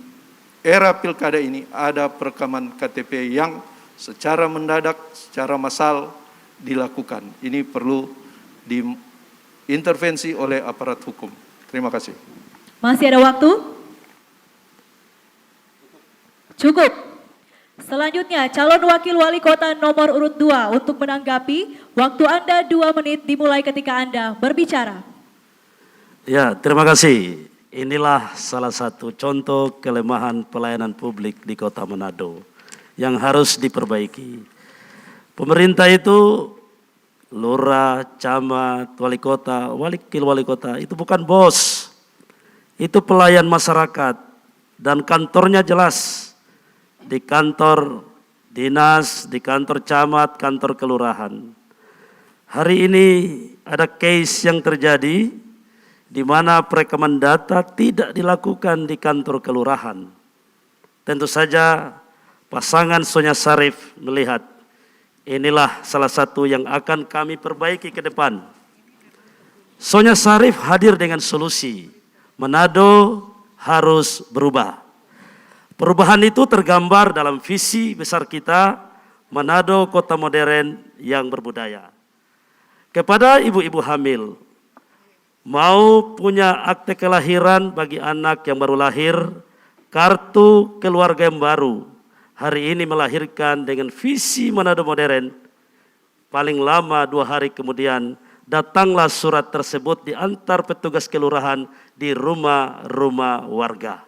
era pilkada ini ada perekaman KTP yang secara mendadak, secara massal dilakukan. Ini perlu diintervensi oleh aparat hukum. Terima kasih. Masih ada waktu? Cukup. Selanjutnya, calon wakil wali kota nomor urut 2 untuk menanggapi. Waktu Anda 2 menit dimulai ketika Anda berbicara. Ya, terima kasih. Inilah salah satu contoh kelemahan pelayanan publik di Kota Manado yang harus diperbaiki. Pemerintah itu, lurah, camat, wali kota, wakil wali kota, itu bukan bos. Itu pelayan masyarakat dan kantornya jelas. Di kantor dinas, di kantor camat, kantor kelurahan. Hari ini ada case yang terjadi di mana perekaman data tidak dilakukan di kantor kelurahan. Tentu saja pasangan Sonya Sarif melihat inilah salah satu yang akan kami perbaiki ke depan. Sonya Sarif hadir dengan solusi. Manado harus berubah. Perubahan itu tergambar dalam visi besar kita, Manado Kota Modern yang berbudaya. Kepada ibu-ibu hamil, mau punya akte kelahiran bagi anak yang baru lahir, kartu keluarga yang baru, hari ini melahirkan dengan visi Manado Modern, paling lama 2 hari kemudian datanglah surat tersebut diantar petugas kelurahan di rumah-rumah warga.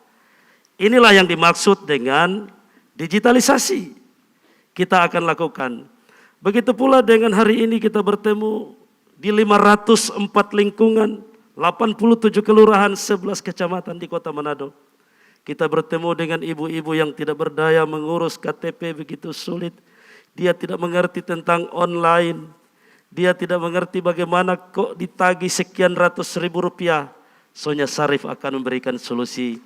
Inilah yang dimaksud dengan digitalisasi. Kita akan lakukan. Begitu pula dengan hari ini kita bertemu di 504 lingkungan, 87 kelurahan, 11 kecamatan di Kota Manado. Kita bertemu dengan ibu-ibu yang tidak berdaya mengurus KTP begitu sulit. Dia tidak mengerti tentang online. Dia tidak mengerti bagaimana kok ditagih sekian ratus ribu rupiah. Sonya Sarif akan memberikan solusi.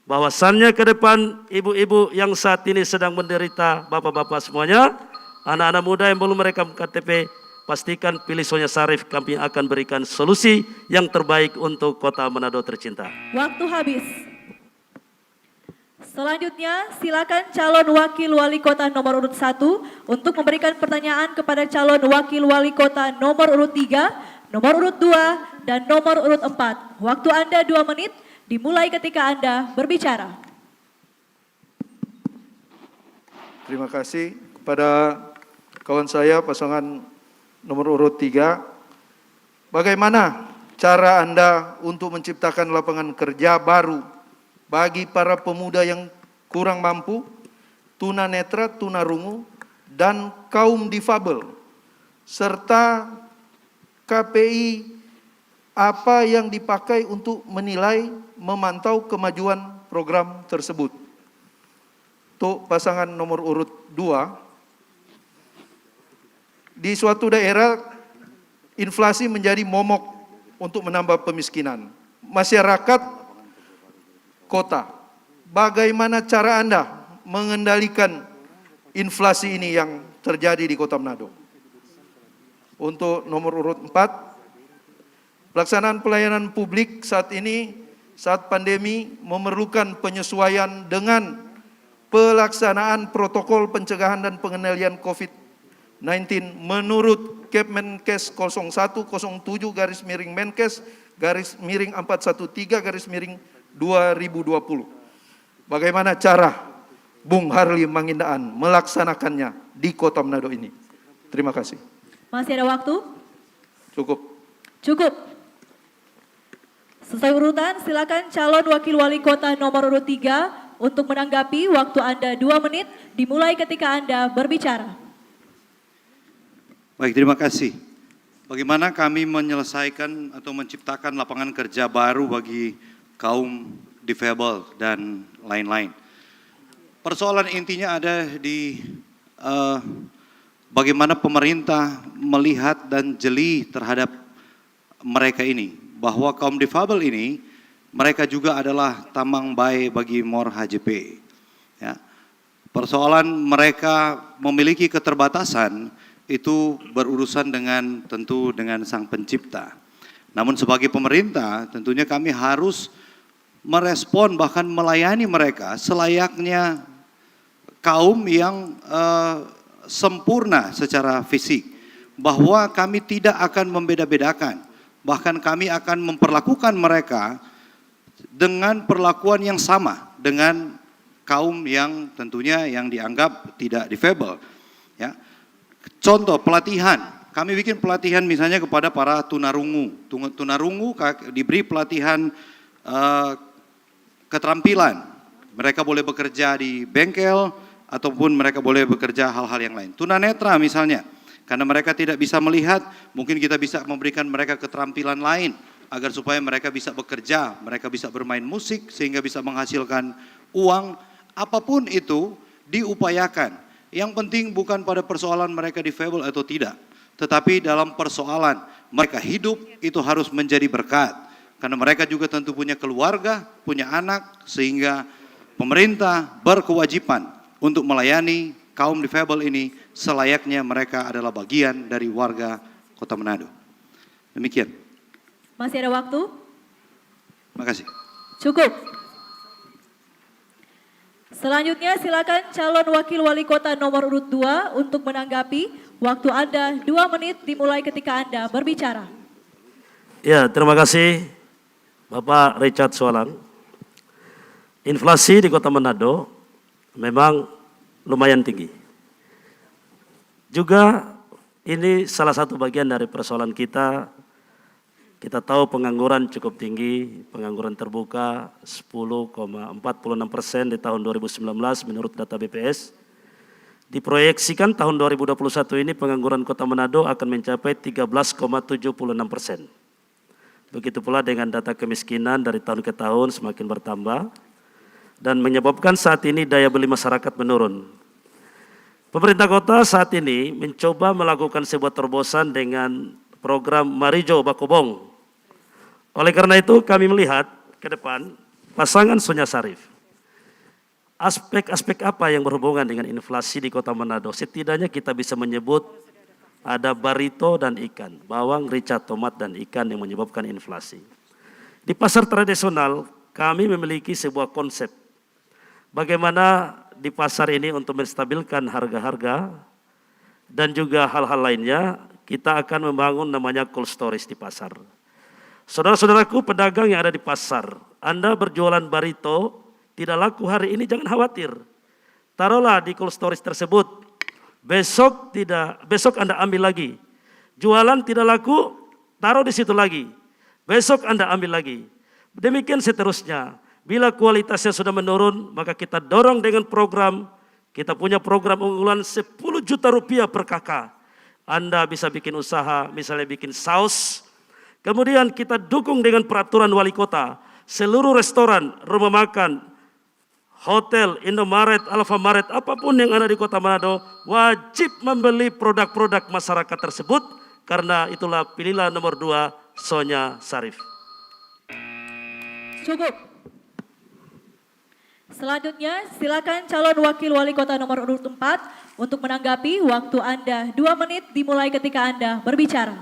Bahwasannya ke depan ibu-ibu yang saat ini sedang menderita, bapak-bapak semuanya, anak-anak muda yang belum merekam KTP, pastikan pilih Sonya Sarif, kami akan berikan solusi yang terbaik untuk Kota Manado tercinta. Waktu habis. Selanjutnya silakan calon wakil wali kota nomor urut 1 untuk memberikan pertanyaan kepada calon wakil wali kota nomor urut 3, nomor urut 2, dan nomor urut 4. Waktu Anda 2 menit dimulai ketika Anda berbicara. Terima kasih kepada kawan saya pasangan nomor urut 3. Bagaimana cara Anda untuk menciptakan lapangan kerja baru bagi para pemuda yang kurang mampu, tunanetra, tunarungu, dan kaum difabel, serta KPI apa yang dipakai untuk menilai, memantau kemajuan program tersebut. Untuk pasangan nomor urut 2, di suatu daerah inflasi menjadi momok untuk menambah pemiskinan. Masyarakat kota, bagaimana cara Anda mengendalikan inflasi ini yang terjadi di Kota Manado? Untuk nomor urut 4, pelaksanaan pelayanan publik saat ini, saat pandemi, memerlukan penyesuaian dengan pelaksanaan protokol pencegahan dan pengendalian COVID-19 menurut Kepmenkes 01-Menkes/413/2020. Bagaimana cara Bung Harli Mangindaan melaksanakannya di Kota Manado ini? Terima kasih. Masih ada waktu? Cukup. Cukup. Sesuai urutan, silakan calon wakil wali kota nomor urut 3 untuk menanggapi. Waktu Anda 2 menit, dimulai ketika Anda berbicara. Baik, terima kasih. Bagaimana kami menyelesaikan atau menciptakan lapangan kerja baru bagi kaum difabel dan lain-lain. Persoalan intinya ada di bagaimana pemerintah melihat dan jeli terhadap mereka ini. Bahwa kaum difabel ini, mereka juga adalah tamang bayi bagi MOR HJP. Ya. Persoalan mereka memiliki keterbatasan itu berurusan dengan tentu dengan Sang Pencipta. Namun sebagai pemerintah tentunya kami harus merespon bahkan melayani mereka selayaknya kaum yang sempurna secara fisik. Bahwa kami tidak akan membeda-bedakan, bahkan kami akan memperlakukan mereka dengan perlakuan yang sama dengan kaum yang tentunya yang dianggap tidak difabel. Ya. Contoh pelatihan, kami bikin pelatihan misalnya kepada para tunarungu. Tunarungu diberi pelatihan keterampilan. Mereka boleh bekerja di bengkel ataupun mereka boleh bekerja hal-hal yang lain. Tunanetra misalnya, karena mereka tidak bisa melihat, mungkin kita bisa memberikan mereka keterampilan lain agar supaya mereka bisa bekerja, mereka bisa bermain musik sehingga bisa menghasilkan uang. Apapun itu diupayakan. Yang penting bukan pada persoalan mereka difabel atau tidak, tetapi dalam persoalan mereka hidup itu harus menjadi berkat. Karena mereka juga tentu punya keluarga, punya anak, sehingga pemerintah berkewajiban untuk melayani kaum difabel ini selayaknya mereka adalah bagian dari warga Kota Manado. Demikian. Masih ada waktu? Terima kasih. Cukup. Selanjutnya silakan calon wakil wali kota nomor urut 2 untuk menanggapi. Waktu Anda 2 menit dimulai ketika Anda berbicara. Ya, terima kasih Bapak Richard Sualang. Inflasi di Kota Manado memang lumayan tinggi. Juga ini salah satu bagian dari persoalan kita. Kita tahu pengangguran cukup tinggi, pengangguran terbuka 10,46% di tahun 2019 menurut data BPS. Diproyeksikan tahun 2021 ini pengangguran Kota Manado akan mencapai 13,76%. Begitu pula dengan data kemiskinan dari tahun ke tahun semakin bertambah dan menyebabkan saat ini daya beli masyarakat menurun. Pemerintah kota saat ini mencoba melakukan sebuah terobosan dengan program Marijo Bakobong. Oleh karena itu kami melihat ke depan pasangan Sonya Sarif. Aspek-aspek apa yang berhubungan dengan inflasi di Kota Manado? Setidaknya kita bisa menyebut ada barito dan ikan, bawang, rica, tomat, dan ikan yang menyebabkan inflasi. Di pasar tradisional kami memiliki sebuah konsep. Bagaimana di pasar ini untuk menstabilkan harga-harga dan juga hal-hal lainnya, kita akan membangun namanya cold storage di pasar. Saudara-saudaraku pedagang yang ada di pasar, Anda berjualan barito, tidak laku hari ini jangan khawatir. Taruhlah di cold storage tersebut, besok Anda ambil lagi. Jualan tidak laku, taruh di situ lagi. Besok Anda ambil lagi. Demikian seterusnya. Bila kualitasnya sudah menurun, maka kita dorong dengan program. Kita punya program unggulan 10 juta rupiah per kakak. Anda bisa bikin usaha, misalnya bikin saus. Kemudian kita dukung dengan peraturan wali kota. Seluruh restoran, rumah makan, hotel, Indomaret, Alfamaret, apapun yang ada di Kota Manado wajib membeli produk-produk masyarakat tersebut. Karena itulah pilihlah nomor 2 Sonya Sarif. Cukup. Selanjutnya silakan calon wakil wali kota nomor urut 4 untuk menanggapi. Waktu Anda 2 menit dimulai ketika Anda berbicara.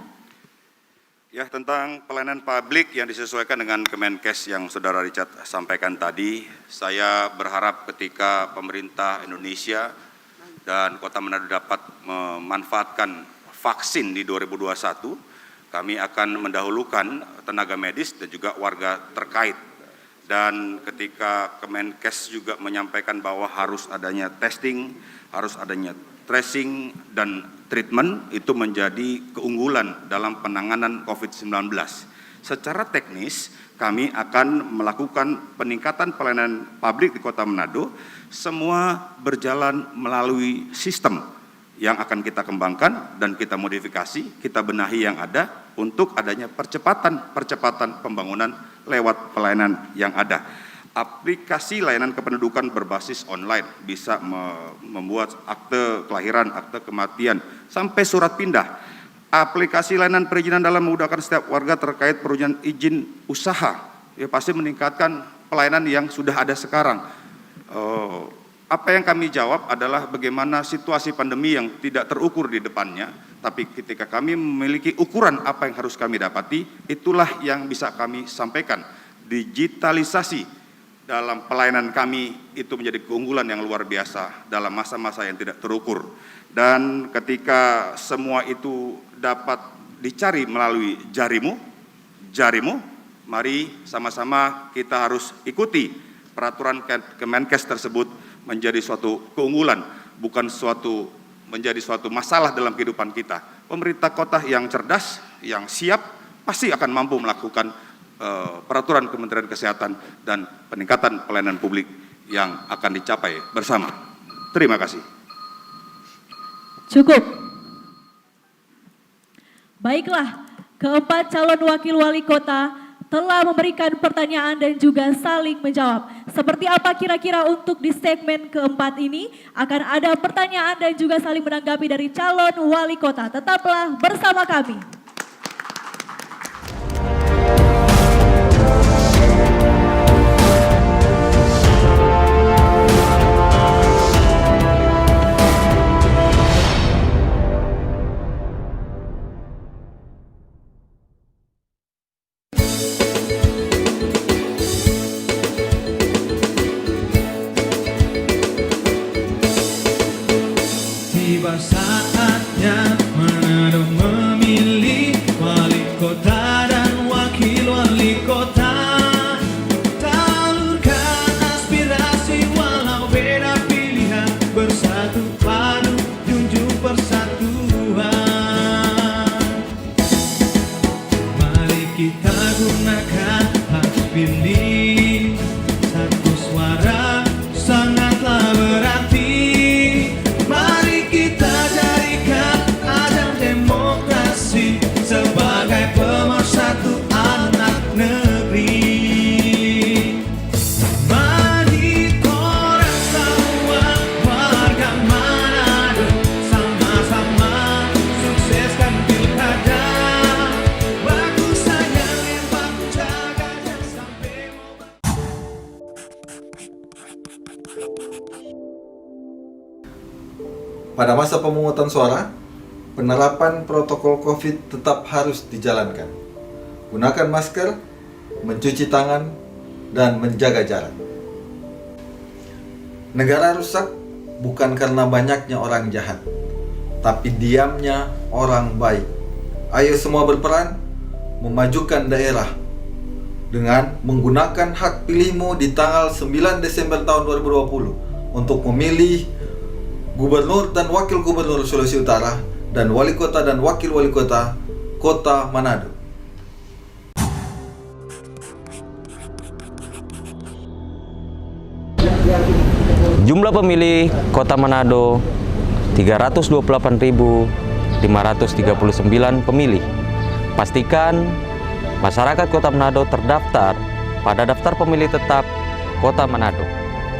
Ya, tentang pelayanan publik yang disesuaikan dengan Kemenkes yang Saudara Richard sampaikan tadi, saya berharap ketika pemerintah Indonesia dan Kota Manado dapat memanfaatkan vaksin di 2021, kami akan mendahulukan tenaga medis dan juga warga terkait. Dan ketika Kemenkes juga menyampaikan bahwa harus adanya testing, harus adanya tracing dan treatment, itu menjadi keunggulan dalam penanganan COVID-19. Secara teknis, kami akan melakukan peningkatan pelayanan publik di Kota Manado, semua berjalan melalui sistem yang akan kita kembangkan dan kita modifikasi, kita benahi yang ada untuk adanya percepatan pembangunan lewat pelayanan yang ada. Aplikasi layanan kependudukan berbasis online bisa membuat akte kelahiran, akte kematian, sampai surat pindah. Aplikasi layanan perizinan dalam memudahkan setiap warga terkait perizinan izin usaha, ya pasti meningkatkan pelayanan yang sudah ada sekarang. Apa yang kami jawab adalah bagaimana situasi pandemi yang tidak terukur di depannya, tapi ketika kami memiliki ukuran apa yang harus kami dapati, itulah yang bisa kami sampaikan. Digitalisasi dalam pelayanan kami itu menjadi keunggulan yang luar biasa dalam masa-masa yang tidak terukur. Dan ketika semua itu dapat dicari melalui jarimu, mari sama-sama kita harus ikuti peraturan Kemenkes tersebut menjadi suatu keunggulan, bukan menjadi suatu masalah dalam kehidupan kita. Pemerintah kota yang cerdas, yang siap, pasti akan mampu melakukan peraturan Kementerian Kesehatan dan peningkatan pelayanan publik yang akan dicapai bersama. Terima kasih. Cukup. Baiklah, keempat calon wakil wali kota telah memberikan pertanyaan dan juga saling menjawab. Seperti apa kira-kira untuk di segmen keempat ini? Akan ada pertanyaan dan juga saling menanggapi dari calon wali kota. Tetaplah bersama kami. Tiba saatnya Manado memilih wali kota dan wakil wali kota. Talurkan aspirasi walau beda pilihan, bersatu padu junjung persatuan. Mari kita gunakan hak pilih, satu suara sangatlah berarti. Mari kita jadikan ajang demokrasi sebagai pemersatu anak negeri. Mari korang semua warga Manado, sama-sama sukseskan pilkada. Bagus sayang yang baku jaganya sampai Pada masa pemungutan suara, penerapan protokol COVID tetap harus dijalankan. Gunakan masker, mencuci tangan, dan menjaga jarak. Negara rusak bukan karena banyaknya orang jahat, tapi diamnya orang baik. Ayo semua berperan memajukan daerah dengan menggunakan hak pilihmu di tanggal 9 Desember tahun 2020 untuk memilih Gubernur dan Wakil Gubernur Sulawesi Utara dan Wali Kota dan Wakil Wali Kota Kota Manado. Jumlah pemilih Kota Manado 328.539 pemilih. Pastikan masyarakat Kota Manado terdaftar pada daftar pemilih tetap Kota Manado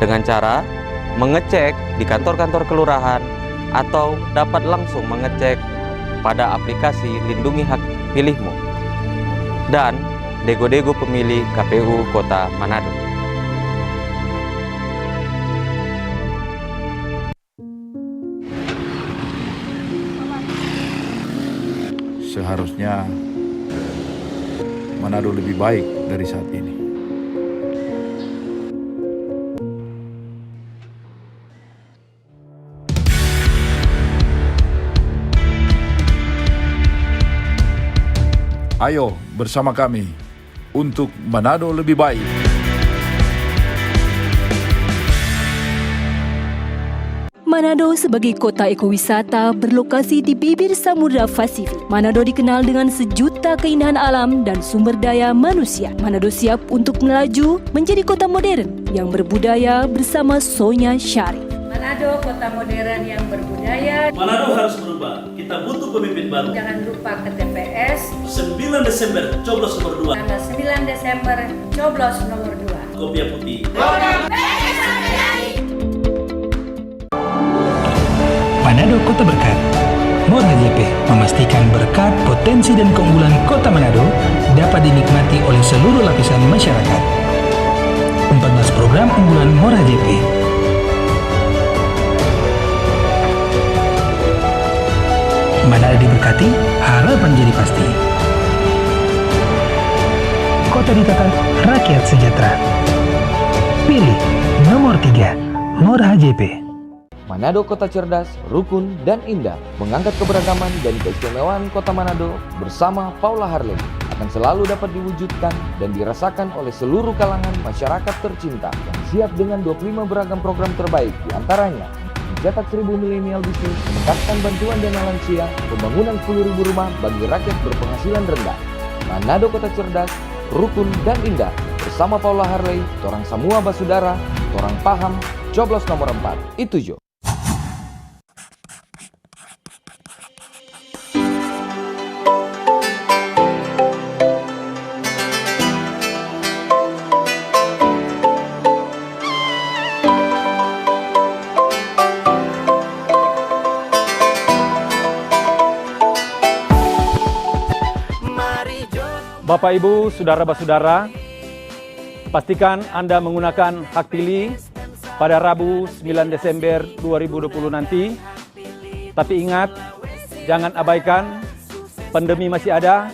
dengan cara mengecek di kantor-kantor kelurahan atau dapat langsung mengecek pada aplikasi Lindungi Hak Pilihmu dan Dego-Dego Pemilih KPU Kota Manado. Seharusnya Manado lebih baik dari saat ini. Ayo bersama kami untuk Manado lebih baik. Manado sebagai kota ekowisata berlokasi di bibir Samudra Pasifik. Manado dikenal dengan sejuta keindahan alam dan sumber daya manusia. Manado siap untuk melaju menjadi kota modern yang berbudaya bersama Sonya Syarif. Manado kota modern yang berbudaya. Manado harus berubah. Kita butuh pemimpin baru. Jangan lupa ke TPS 9 Desember, coblos nomor 2. tanggal 9 Desember, coblos nomor 2. Kopiah putih. Manado Kota Berkat. Mor HJP memastikan berkat, potensi dan keunggulan Kota Manado dapat dinikmati oleh seluruh lapisan masyarakat. 14 program unggulan Mor HJP. Manado diberkati, harapan jadi pasti. Kota ditata, rakyat sejahtera. Pilih nomor 3, Mor HJP. Manado Kota Cerdas, Rukun, dan Indah mengangkat keberagaman dan keistimewaan Kota Manado bersama Paula Harley akan selalu dapat diwujudkan dan dirasakan oleh seluruh kalangan masyarakat tercinta yang siap dengan 25 beragam program terbaik, diantaranya mencetak 1000 milenial bisnis, meningkatkan bantuan dana lansia, pembangunan 10.000 rumah bagi rakyat berpenghasilan rendah. Manado Kota Cerdas, Rukun, dan Indah bersama Paula Harley, torang semua basudara, torang paham, coblos nomor 4, itu Jo. Bapak Ibu, Saudara-saudara, pastikan Anda menggunakan hak pilih pada Rabu 9 Desember 2020 nanti. Tapi ingat, jangan abaikan, pandemi masih ada,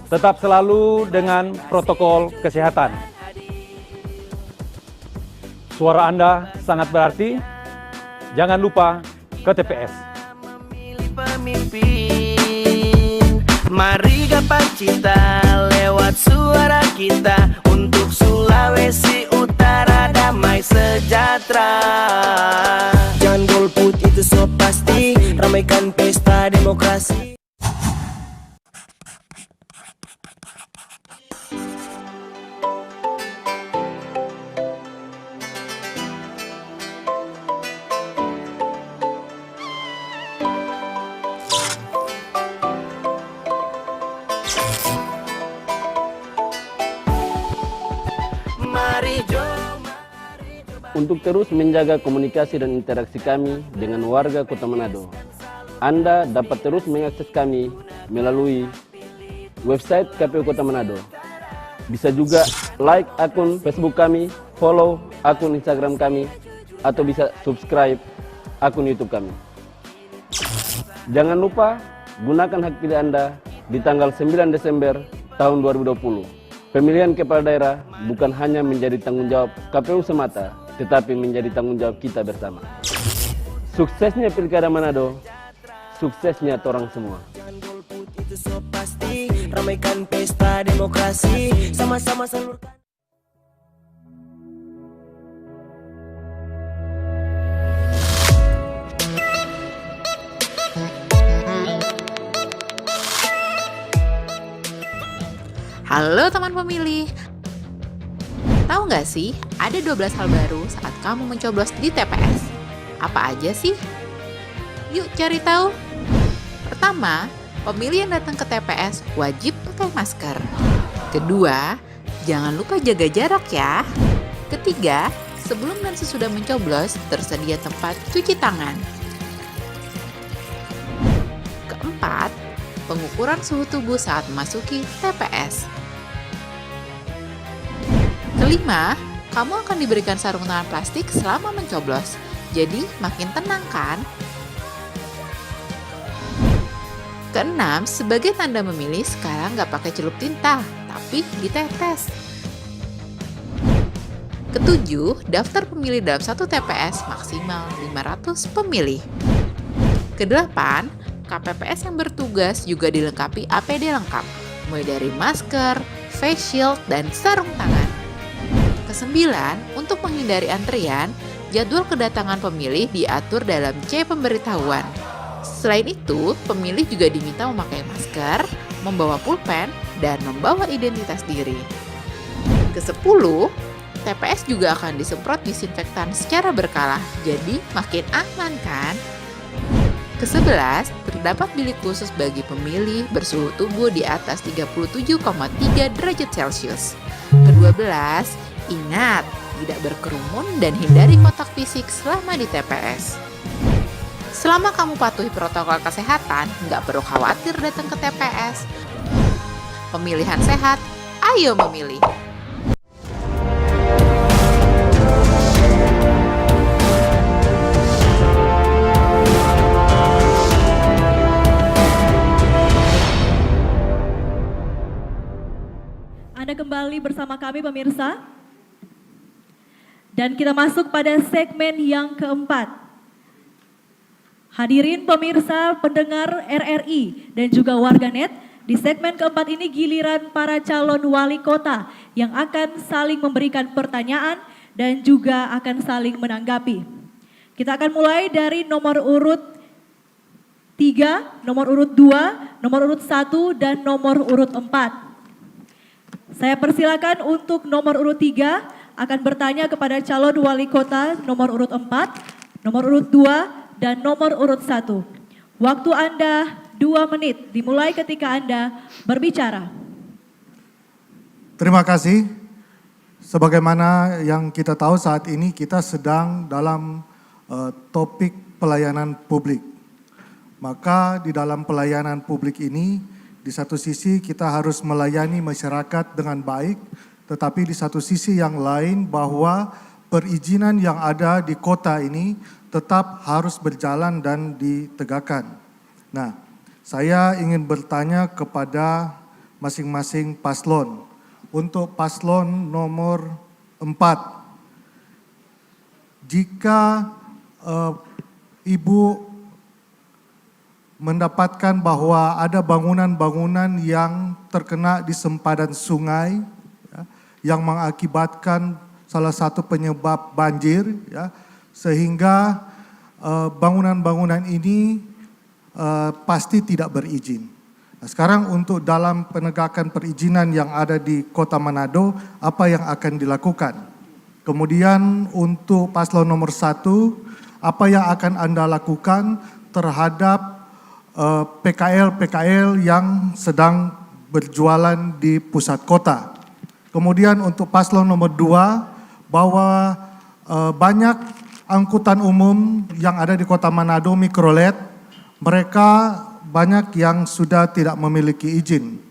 tetap selalu dengan protokol kesehatan. Suara Anda sangat berarti, jangan lupa ke TPS. Mari gapai cita lewat suara kita untuk Sulawesi Utara damai sejahtera. Jangan golput itu so pasti, ramaikan pesta demokrasi. Untuk terus menjaga komunikasi dan interaksi kami dengan warga Kota Manado, Anda dapat terus mengakses kami melalui website KPU Kota Manado. Bisa juga like akun Facebook kami, follow akun Instagram kami, atau bisa subscribe akun YouTube kami. Jangan lupa gunakan hak pilih Anda di tanggal 9 Desember tahun 2020. Pemilihan kepala daerah bukan hanya menjadi tanggung jawab KPU semata, tetapi menjadi tanggung jawab kita bersama. Suksesnya Pilkada Manado, suksesnya torang semua. Itu so pasti, ramaikan pesta demokrasi, sama-sama salurkan. Halo teman pemilih. Tahu nggak sih, ada 12 hal baru saat kamu mencoblos di TPS. Apa aja sih? Yuk cari tahu. Pertama, pemilih yang datang ke TPS wajib pakai masker. Kedua, jangan lupa jaga jarak ya. Ketiga, Sebelum dan sesudah mencoblos, tersedia tempat cuci tangan. Keempat, pengukuran suhu tubuh saat memasuki TPS. Kelima, kamu akan diberikan sarung tangan plastik selama mencoblos. Jadi makin tenang kan? Keenam, sebagai tanda memilih sekarang nggak pakai celup tinta, tapi ditetes. Ketujuh, daftar pemilih dalam satu TPS maksimal 500 pemilih. Kedelapan, KPPS yang bertugas juga dilengkapi APD lengkap, mulai dari masker, face shield, dan sarung tangan. Kesembilan, untuk menghindari antrian, jadwal kedatangan pemilih diatur dalam C pemberitahuan. Selain itu, pemilih juga diminta memakai masker, membawa pulpen, dan membawa identitas diri. Kesepuluh, TPS juga akan disemprot disinfektan secara berkala, jadi makin aman kan? Ke-11, terdapat bilik khusus bagi pemilih bersuhu tubuh di atas 37,3 derajat Celcius. Ke-12, ingat, tidak berkerumun dan hindari kontak fisik selama di TPS. Selama kamu patuhi protokol kesehatan, nggak perlu khawatir datang ke TPS. Pemilihan sehat, ayo memilih. Anda kembali bersama kami pemirsa. Dan kita masuk pada segmen yang keempat. Hadirin pemirsa, pendengar RRI dan juga warganet, di segmen keempat ini giliran para calon wali kota yang akan saling memberikan pertanyaan dan juga akan saling menanggapi. Kita akan mulai dari nomor urut 3, nomor urut 2, nomor urut 1, dan nomor urut 4. Saya persilakan untuk nomor urut 3 akan bertanya kepada calon wali kota nomor urut 4, nomor urut 2, dan nomor urut 1. Waktu Anda 2 menit, dimulai ketika Anda berbicara. Terima kasih. Sebagaimana yang kita tahu saat ini kita sedang dalam topik pelayanan publik. Maka di dalam pelayanan publik ini, di satu sisi kita harus melayani masyarakat dengan baik, tetapi di satu sisi yang lain bahwa perizinan yang ada di kota ini tetap harus berjalan dan ditegakkan. Nah, saya ingin bertanya kepada masing-masing paslon. Untuk paslon nomor 4, jika Ibu mendapatkan bahwa ada bangunan-bangunan yang terkena di sempadan sungai, ya, yang mengakibatkan salah satu penyebab banjir, ya, sehingga bangunan-bangunan ini pasti tidak berizin. Nah, sekarang untuk dalam penegakan perizinan yang ada di Kota Manado, apa yang akan dilakukan? Kemudian untuk paslon nomor 1, apa yang akan Anda lakukan terhadap PKL yang sedang berjualan di pusat kota. Kemudian untuk paslon nomor 2, bahwa banyak angkutan umum yang ada di Kota Manado, mikrolet, mereka banyak yang sudah tidak memiliki izin.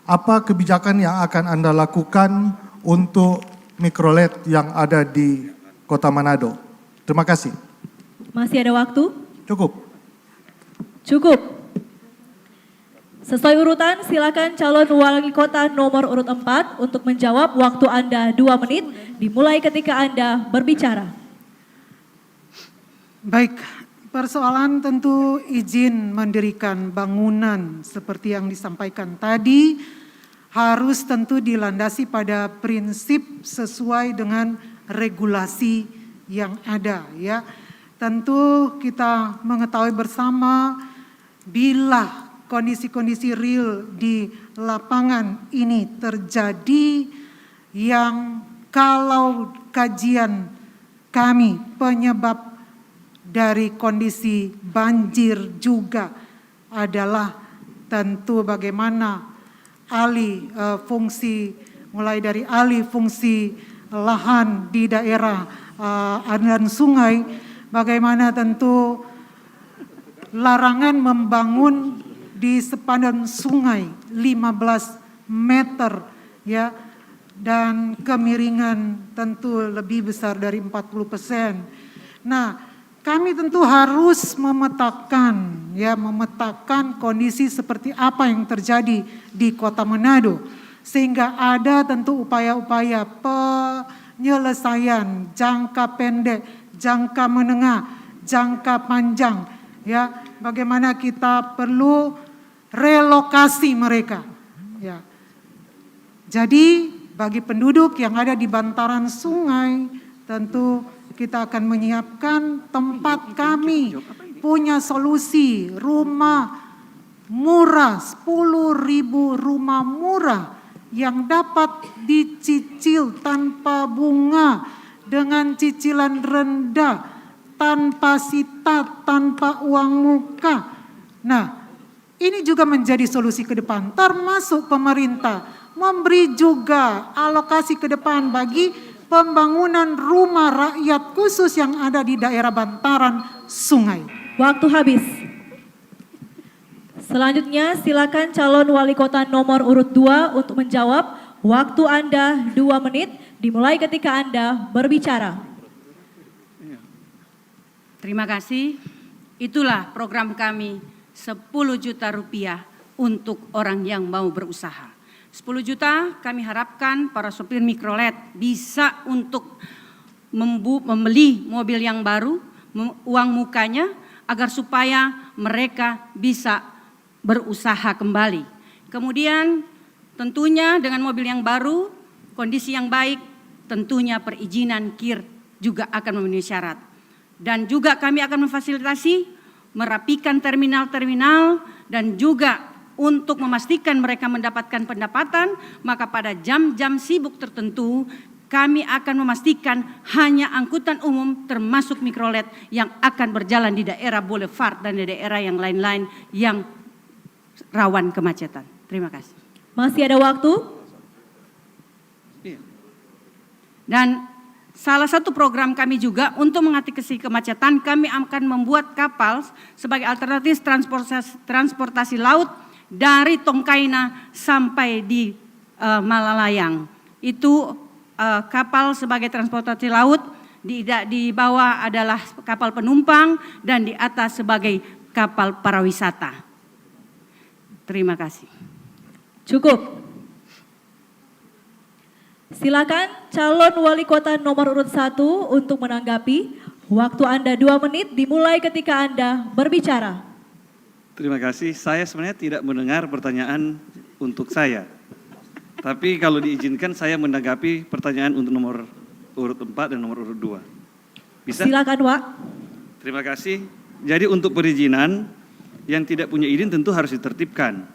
Apa kebijakan yang akan Anda lakukan untuk mikrolet yang ada di Kota Manado? Terima kasih. Masih ada waktu? Cukup. Cukup. Sesuai urutan, silakan calon wali kota nomor urut 4 untuk menjawab. Waktu Anda 2 menit, dimulai ketika Anda berbicara. Baik, persoalan tentu izin mendirikan bangunan seperti yang disampaikan tadi harus tentu dilandasi pada prinsip sesuai dengan regulasi yang ada, ya. Tentu kita mengetahui bersama bila kondisi-kondisi real di lapangan ini terjadi yang kalau kajian kami penyebab dari kondisi banjir juga adalah tentu bagaimana alih fungsi, mulai dari alih fungsi lahan di daerah aliran sungai, bagaimana tentu larangan membangun di sepanjang sungai 15 meter ya, dan kemiringan tentu lebih besar dari 40%. Nah, kami tentu harus memetakan kondisi seperti apa yang terjadi di Kota Manado, sehingga ada tentu upaya-upaya penyelesaian jangka pendek, jangka menengah, jangka panjang ya, bagaimana kita perlu relokasi mereka ya. Jadi bagi penduduk yang ada di bantaran sungai, tentu kita akan menyiapkan tempat kami punya solusi rumah murah, 10.000 rumah murah yang dapat dicicil tanpa bunga, dengan cicilan rendah, tanpa sitat, tanpa uang muka. Nah, ini juga menjadi solusi ke depan, termasuk pemerintah memberi juga alokasi ke depan bagi pembangunan rumah rakyat khusus yang ada di daerah bantaran sungai. Waktu habis. Selanjutnya silakan calon wali kota nomor urut 2 untuk menjawab. Waktu Anda 2 menit dimulai ketika Anda berbicara. Terima kasih. Itulah program kami 10 juta rupiah untuk orang yang mau berusaha. 10 juta kami harapkan para sopir mikrolet bisa untuk membeli mobil yang baru, uang mukanya, agar supaya mereka bisa berusaha kembali. Kemudian tentunya dengan mobil yang baru, kondisi yang baik, tentunya perizinan KIR juga akan memenuhi syarat. Dan juga kami akan memfasilitasi, merapikan terminal-terminal, dan juga untuk memastikan mereka mendapatkan pendapatan, maka pada jam-jam sibuk tertentu kami akan memastikan hanya angkutan umum termasuk mikrolet yang akan berjalan di daerah boulevard dan di daerah yang lain-lain yang rawan kemacetan. Terima kasih. Masih ada waktu? Dan salah satu program kami juga untuk mengatasi kemacetan, kami akan membuat kapal sebagai alternatif transportasi laut dari Tongkaina sampai di Malalayang. Itu kapal sebagai transportasi laut, di bawah adalah kapal penumpang dan di atas sebagai kapal pariwisata. Terima kasih. Cukup. Silakan calon wali kota nomor urut 1 untuk menanggapi. Waktu Anda 2 menit dimulai ketika Anda berbicara. Terima kasih. Saya sebenarnya tidak mendengar pertanyaan untuk saya. Tapi kalau diizinkan saya menanggapi pertanyaan untuk nomor urut 4 dan nomor urut 2. Bisa? Silakan, Wak. Terima kasih. Jadi untuk perizinan yang tidak punya izin tentu harus ditertibkan.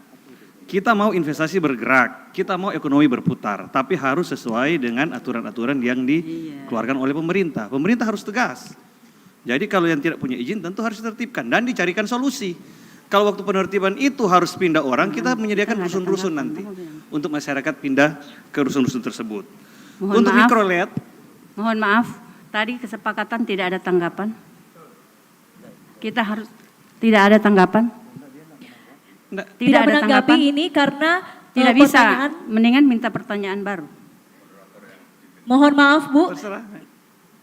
Kita mau investasi bergerak, kita mau ekonomi berputar, tapi harus sesuai dengan aturan-aturan yang dikeluarkan oleh pemerintah. Pemerintah harus tegas. Jadi kalau yang tidak punya izin tentu harus ditertibkan dan dicarikan solusi. Kalau waktu penertiban itu harus pindah orang, kita menyediakan rusun-rusun nanti untuk masyarakat pindah ke rusun-rusun tersebut. Untuk mikrolet. Mohon maaf, tadi kesepakatan tidak ada tanggapan. Kita harus tidak ada tanggapan. Tidak menanggapi ini karena tidak bisa. Mendingan minta pertanyaan baru. Mohon maaf, Bu.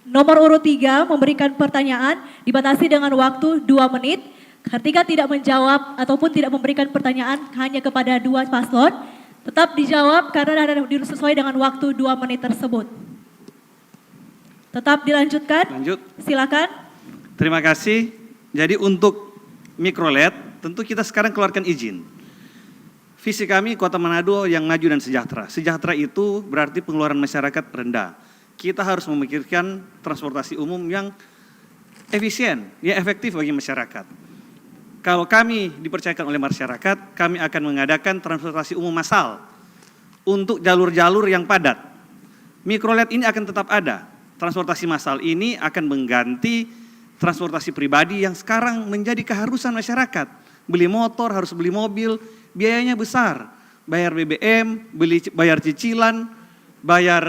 Nomor urut 3 memberikan pertanyaan dibatasi dengan waktu 2 menit. Ketika tidak menjawab ataupun tidak memberikan pertanyaan hanya kepada 2 paslon, tetap dijawab karena ada sesuai dengan waktu 2 menit tersebut. Tetap dilanjutkan. Lanjut. Silakan. Terima kasih. Jadi untuk mikrolet tentu kita sekarang keluarkan izin. Visi kami Kota Manado yang maju dan sejahtera. Sejahtera itu berarti pengeluaran masyarakat rendah. Kita harus memikirkan transportasi umum yang efisien, yang efektif bagi masyarakat. Kalau kami dipercayakan oleh masyarakat, kami akan mengadakan transportasi umum massal untuk jalur-jalur yang padat. Mikrolet ini akan tetap ada. Transportasi massal ini akan mengganti transportasi pribadi yang sekarang menjadi keharusan masyarakat. Beli motor, harus beli mobil, biayanya besar. Bayar BBM, bayar cicilan, bayar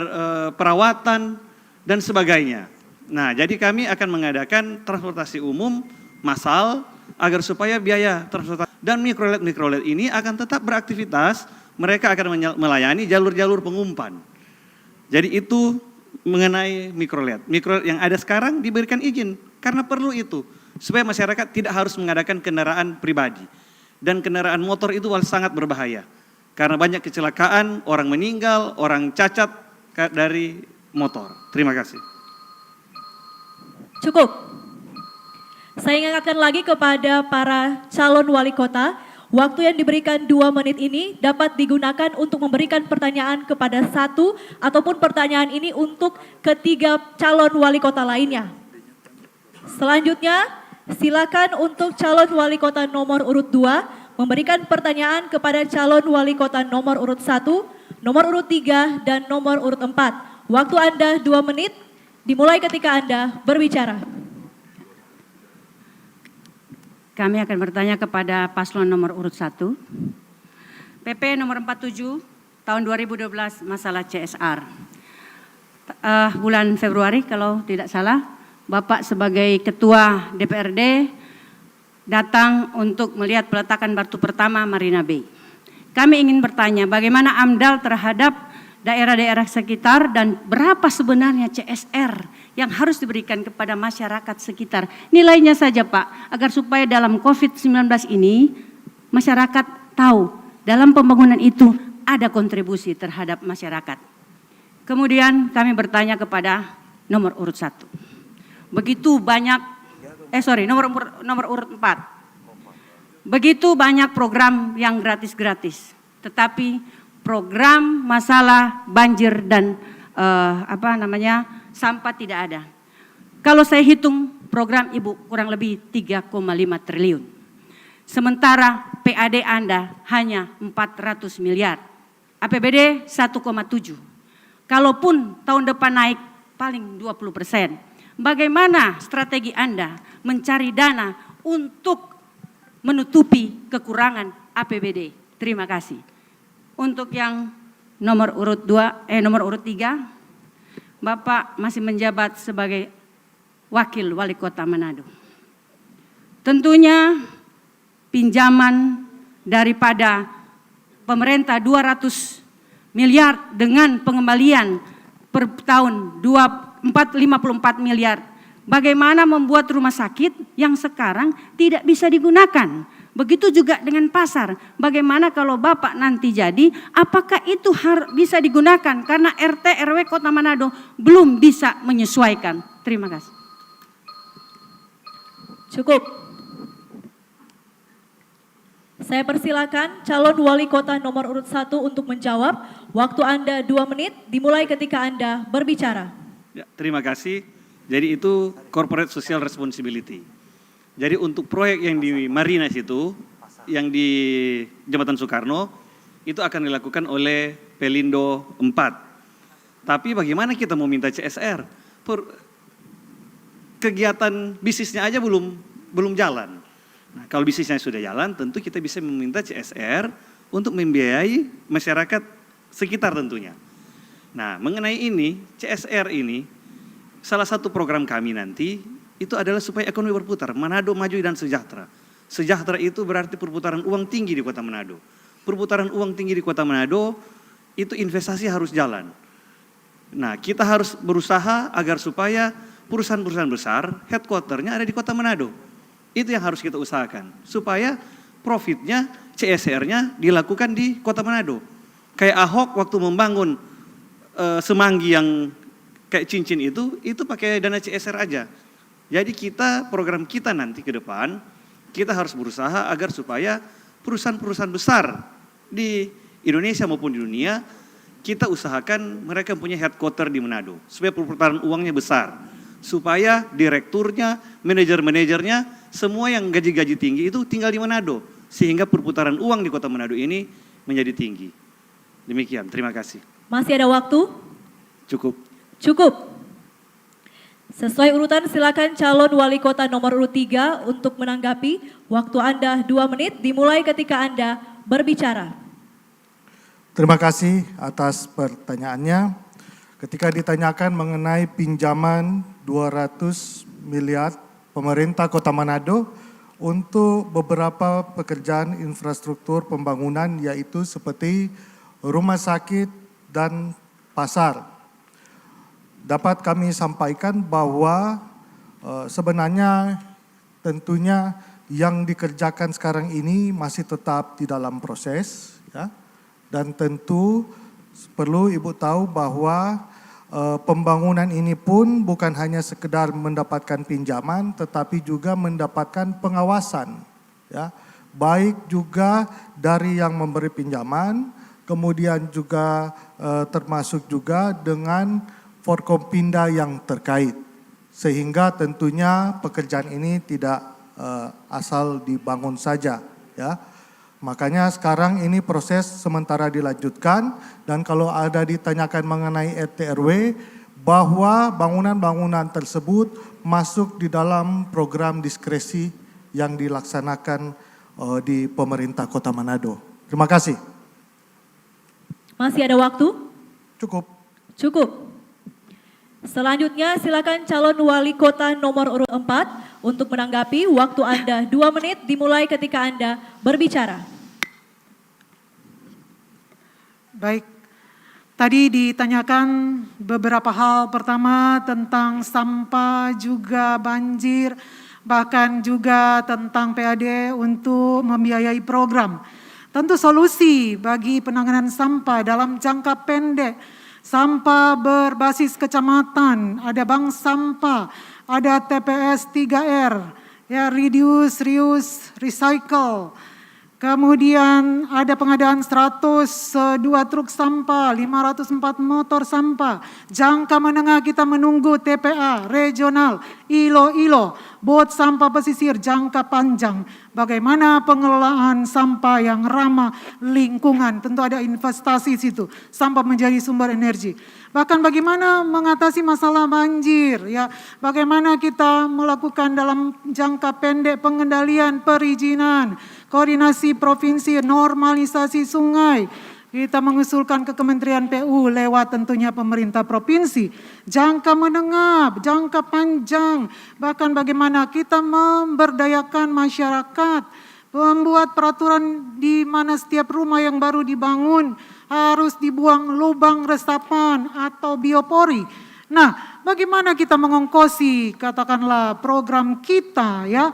perawatan, dan sebagainya. Nah, jadi kami akan mengadakan transportasi umum massal agar supaya biaya transportasi dan mikrolet ini akan tetap beraktivitas, mereka akan melayani jalur-jalur pengumpan. Jadi itu mengenai mikrolet. Mikrolet yang ada sekarang diberikan izin karena perlu itu supaya masyarakat tidak harus mengadakan kendaraan pribadi. Dan kendaraan motor itu sangat berbahaya karena banyak kecelakaan, orang meninggal, orang cacat dari motor. Terima kasih. Cukup. Saya ingatkan lagi kepada para calon wali kota, waktu yang diberikan 2 menit ini dapat digunakan untuk memberikan pertanyaan kepada satu ataupun pertanyaan ini untuk ketiga calon wali kota lainnya. Selanjutnya, silakan untuk calon wali kota nomor urut 2 memberikan pertanyaan kepada calon wali kota nomor urut 1, nomor urut 3, dan nomor urut 4. Waktu Anda 2 menit, dimulai ketika Anda berbicara. Kami akan bertanya kepada paslon nomor urut 1. PP nomor 47 tahun 2012 masalah CSR. Bulan Februari kalau tidak salah, Bapak sebagai Ketua DPRD datang untuk melihat peletakan batu pertama Marina Bay. Kami ingin bertanya bagaimana AMDAL terhadap daerah-daerah sekitar dan berapa sebenarnya CSR yang harus diberikan kepada masyarakat sekitar. Nilainya saja Pak, agar supaya dalam COVID-19 ini masyarakat tahu dalam pembangunan itu ada kontribusi terhadap masyarakat. Kemudian kami bertanya kepada nomor urut 1. Begitu banyak, nomor urut 4. Begitu banyak program yang gratis-gratis, tetapi program masalah banjir dan sampah tidak ada. Kalau saya hitung program Ibu kurang lebih 3,5 triliun. Sementara PAD Anda hanya 400 miliar. APBD 1,7. Kalaupun tahun depan naik paling 20%. Bagaimana strategi Anda mencari dana untuk menutupi kekurangan APBD? Terima kasih. Untuk yang nomor urut 3, Bapak masih menjabat sebagai Wakil Wali Kota Manado. Tentunya pinjaman daripada pemerintah 200 miliar dengan pengembalian per tahun 54 miliar. Bagaimana membuat rumah sakit yang sekarang tidak bisa digunakan? Begitu juga dengan pasar. Bagaimana kalau Bapak nanti jadi, apakah itu bisa digunakan? Karena RT RW Kota Manado belum bisa menyesuaikan. Terima kasih. Cukup. Saya persilakan calon wali kota nomor urut 1 untuk menjawab. Waktu Anda 2 menit, dimulai ketika Anda berbicara. Ya, terima kasih. Jadi itu corporate social responsibility. Jadi untuk proyek yang di Marinas itu, yang di Jembatan Soekarno, itu akan dilakukan oleh Pelindo 4. Tapi bagaimana kita mau minta CSR? Kegiatan bisnisnya aja belum jalan. Nah, kalau bisnisnya sudah jalan, tentu kita bisa meminta CSR untuk membiayai masyarakat sekitar tentunya. Nah, mengenai ini, CSR ini, salah satu program kami nanti, itu adalah supaya ekonomi berputar, Manado maju dan sejahtera. Sejahtera itu berarti perputaran uang tinggi di Kota Manado. Perputaran uang tinggi di Kota Manado, itu investasi harus jalan. Nah, kita harus berusaha agar supaya perusahaan-perusahaan besar, headquarternya ada di Kota Manado. Itu yang harus kita usahakan, supaya profitnya, CSR-nya dilakukan di Kota Manado. Kayak Ahok waktu membangun Semanggi yang kayak cincin itu pakai dana CSR aja. Jadi program kita nanti ke depan, kita harus berusaha agar supaya perusahaan-perusahaan besar di Indonesia maupun di dunia, kita usahakan mereka punya headquarter di Manado, supaya perputaran uangnya besar. Supaya direkturnya, manajer-manajernya, semua yang gaji-gaji tinggi itu tinggal di Manado. Sehingga perputaran uang di Kota Manado ini menjadi tinggi. Demikian, terima kasih. Masih ada waktu? Cukup. Cukup. Sesuai urutan silakan calon wali kota nomor urut 3 untuk menanggapi. Waktu Anda 2 menit dimulai ketika Anda berbicara. Terima kasih atas pertanyaannya. Ketika ditanyakan mengenai pinjaman 200 miliar pemerintah Kota Manado untuk beberapa pekerjaan infrastruktur pembangunan yaitu seperti rumah sakit dan pasar. Dapat kami sampaikan bahwa sebenarnya tentunya yang dikerjakan sekarang ini masih tetap di dalam proses, ya. Dan tentu perlu Ibu tahu bahwa pembangunan ini pun bukan hanya sekedar mendapatkan pinjaman, tetapi juga mendapatkan pengawasan, ya. Baik juga dari yang memberi pinjaman, kemudian juga termasuk juga dengan Forkompinda yang terkait. Sehingga tentunya pekerjaan ini tidak asal dibangun saja, ya. Makanya sekarang ini proses sementara dilanjutkan, dan kalau ada ditanyakan mengenai RT RW, bahwa bangunan-bangunan tersebut masuk di dalam program diskresi yang dilaksanakan di pemerintah Kota Manado. Terima kasih. Masih ada waktu? Cukup. Cukup. Selanjutnya silakan calon wali kota nomor urut 4 untuk menanggapi. Waktu Anda 2 menit dimulai ketika Anda berbicara. Baik, tadi ditanyakan beberapa hal. Pertama tentang sampah, juga banjir, bahkan juga tentang PAD untuk membiayai program. Tentu solusi bagi penanganan sampah dalam jangka pendek, sampah berbasis kecamatan, ada bank sampah, ada TPS 3R, ya, reduce, reuse, recycle. Kemudian ada pengadaan 102 truk sampah, 504 motor sampah. Jangka menengah kita menunggu TPA regional, ILO, bot sampah pesisir jangka panjang. Bagaimana pengelolaan sampah yang ramah lingkungan, tentu ada investasi situ. Sampah menjadi sumber energi. Bahkan bagaimana mengatasi masalah banjir, ya. Bagaimana kita melakukan dalam jangka pendek pengendalian perizinan, koordinasi provinsi, normalisasi sungai. Kita mengusulkan ke Kementerian PU lewat tentunya pemerintah provinsi. Jangka menengah, jangka panjang, bahkan bagaimana kita memberdayakan masyarakat, membuat peraturan di mana setiap rumah yang baru dibangun harus dibuang lubang resapan atau biopori. Nah, bagaimana kita mengongkosi katakanlah program kita, ya.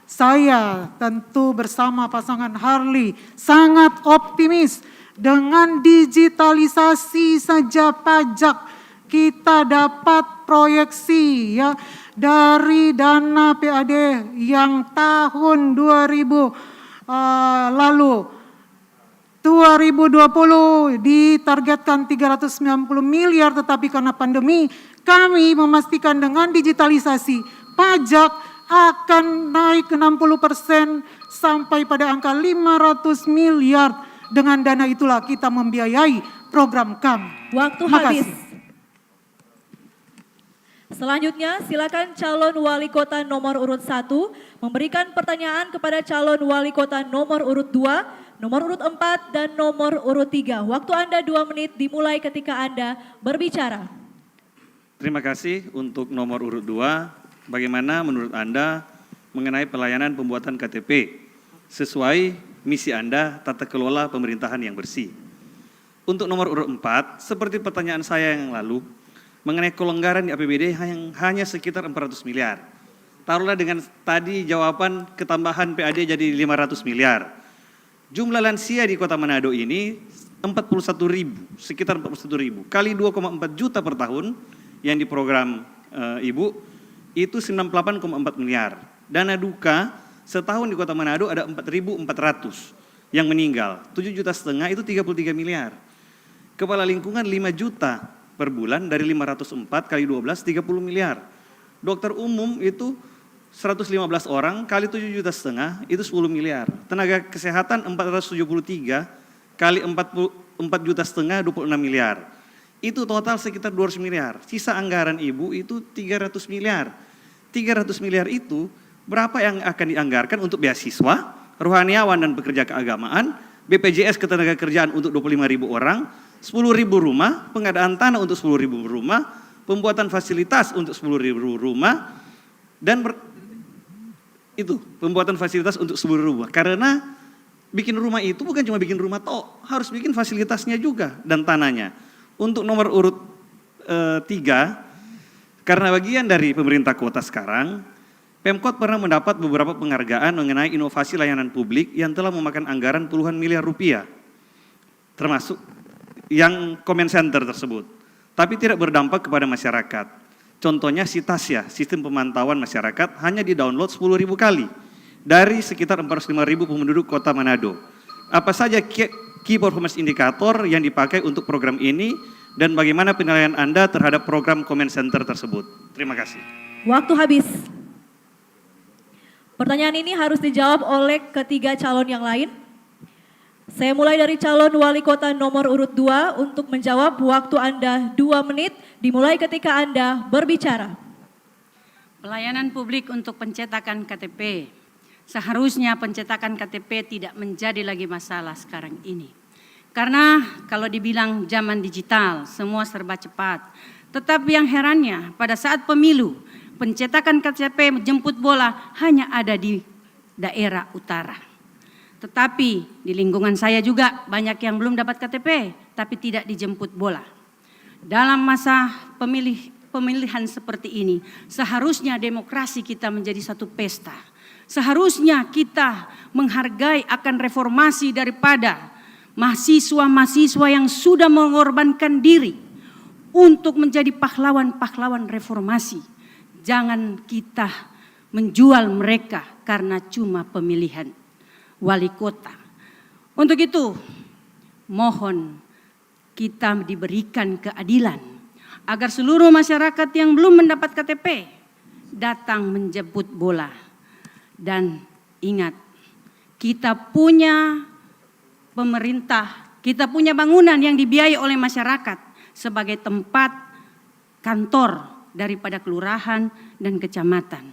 Saya tentu bersama pasangan Harley sangat optimis dengan digitalisasi saja pajak kita dapat proyeksi, ya, dari dana PAD yang tahun 2020 ditargetkan 390 miliar, tetapi karena pandemi kami memastikan dengan digitalisasi pajak akan naik ke 60% sampai pada angka 500 miliar. Dengan dana itulah kita membiayai program kami. Waktu habis. Selanjutnya silakan calon wali kota nomor urut 1 memberikan pertanyaan kepada calon wali kota nomor urut 2, nomor urut 4, dan nomor urut 3. Waktu Anda 2 menit dimulai ketika Anda berbicara. Terima kasih untuk nomor urut 2. Bagaimana menurut Anda mengenai pelayanan pembuatan KTP sesuai misi Anda tata kelola pemerintahan yang bersih? Untuk nomor urut 4, seperti pertanyaan saya yang lalu, mengenai kelonggaran di APBD yang hanya sekitar 400 miliar. Taruhlah dengan tadi jawaban ketambahan PAD jadi 500 miliar. Jumlah lansia di Kota Manado ini 41.000, sekitar 41.000. Kali 2,4 juta per tahun yang diprogram Ibu, itu 98,4 miliar. Dana duka setahun di Kota Manado ada 4.400 yang meninggal. 7,5 juta itu 33 miliar. Kepala lingkungan 5 juta per bulan dari 504 kali 12 30 miliar. Dokter umum itu 115 orang kali 7,5 juta itu 10 miliar. Tenaga kesehatan 473 kali 4 juta 26 miliar. Itu total sekitar 200 miliar. Sisa anggaran Ibu itu 300 miliar. 300 miliar itu berapa yang akan dianggarkan untuk beasiswa, rohaniawan dan pekerja keagamaan, BPJS ketenagakerjaan untuk 25.000 orang, 10.000 rumah, pengadaan tanah untuk 10.000 rumah, pembuatan fasilitas untuk 10.000 rumah dan pembuatan fasilitas untuk 10.000 rumah. Karena bikin rumah itu bukan cuma bikin rumah harus bikin fasilitasnya juga dan tanahnya. Untuk nomor urut 3, karena bagian dari pemerintah kota sekarang, Pemkot pernah mendapat beberapa penghargaan mengenai inovasi layanan publik yang telah memakan anggaran puluhan miliar rupiah, termasuk yang comment center tersebut, tapi tidak berdampak kepada masyarakat. Contohnya Sitasya, sistem pemantauan masyarakat hanya di-download 10.000 kali dari sekitar 405.000 penduduk kota Manado. Apa saja key performance indicator yang dipakai untuk program ini dan bagaimana penilaian Anda terhadap program comment center tersebut? Terima kasih. Waktu habis. Pertanyaan ini harus dijawab oleh ketiga calon yang lain. Saya mulai dari calon wali kota nomor urut 2 untuk menjawab. Waktu Anda 2 menit dimulai ketika Anda berbicara. Pelayanan publik untuk pencetakan KTP. Seharusnya pencetakan KTP tidak menjadi lagi masalah sekarang ini. Karena kalau dibilang zaman digital, semua serba cepat. Tetapi yang herannya pada saat pemilu, pencetakan KTP jemput bola hanya ada di daerah utara. Tetapi di lingkungan saya juga banyak yang belum dapat KTP, tapi tidak dijemput bola. Dalam masa pemilihan seperti ini, seharusnya demokrasi kita menjadi satu pesta. Seharusnya kita menghargai akan reformasi daripada mahasiswa-mahasiswa yang sudah mengorbankan diri untuk menjadi pahlawan-pahlawan reformasi. Jangan kita menjual mereka karena cuma pemilihan wali kota. Untuk itu, mohon kita diberikan keadilan agar seluruh masyarakat yang belum mendapat KTP datang menjemput bola. Dan ingat, kita punya pemerintah, kita punya bangunan yang dibiayai oleh masyarakat sebagai tempat kantor daripada kelurahan dan kecamatan.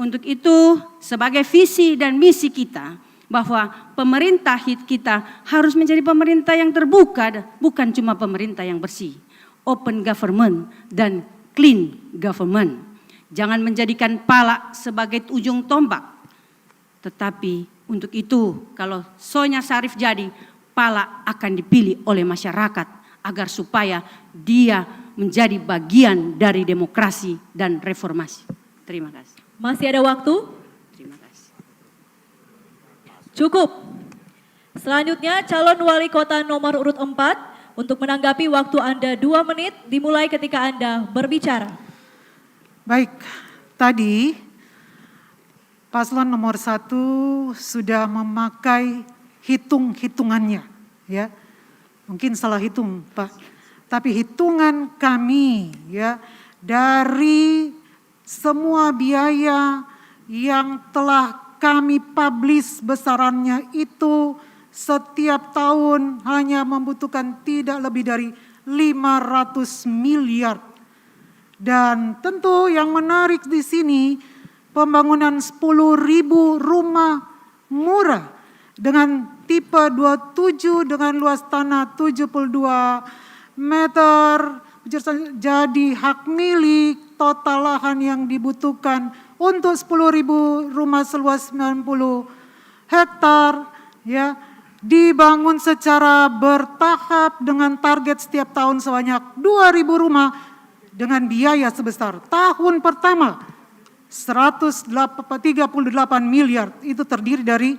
Untuk itu, sebagai visi dan misi kita, bahwa pemerintah kita harus menjadi pemerintah yang terbuka, bukan cuma pemerintah yang bersih. Open government dan clean government. Jangan menjadikan pala sebagai ujung tombak. Tetapi untuk itu, kalau Sonya Sarif jadi, pala akan dipilih oleh masyarakat agar supaya dia menjadi bagian dari demokrasi dan reformasi. Terima kasih. Masih ada waktu? Terima kasih. Cukup. Selanjutnya calon wali kota nomor urut 4 untuk menanggapi waktu Anda 2 menit dimulai ketika Anda berbicara. Baik, tadi paslon nomor 1 sudah memakai hitung-hitungannya, ya. Mungkin salah hitung, Pak. Tapi hitungan kami, ya, dari semua biaya yang telah kami publish besarannya itu setiap tahun hanya membutuhkan tidak lebih dari 500 miliar. Dan tentu yang menarik di sini pembangunan 10.000 rumah murah dengan tipe 27 dengan luas tanah 72 meter, jadi hak milik, total lahan yang dibutuhkan untuk 10.000 rumah seluas 90 hektar, ya, dibangun secara bertahap dengan target setiap tahun sebanyak 2.000 rumah dengan biaya sebesar tahun pertama 138 miliar, itu terdiri dari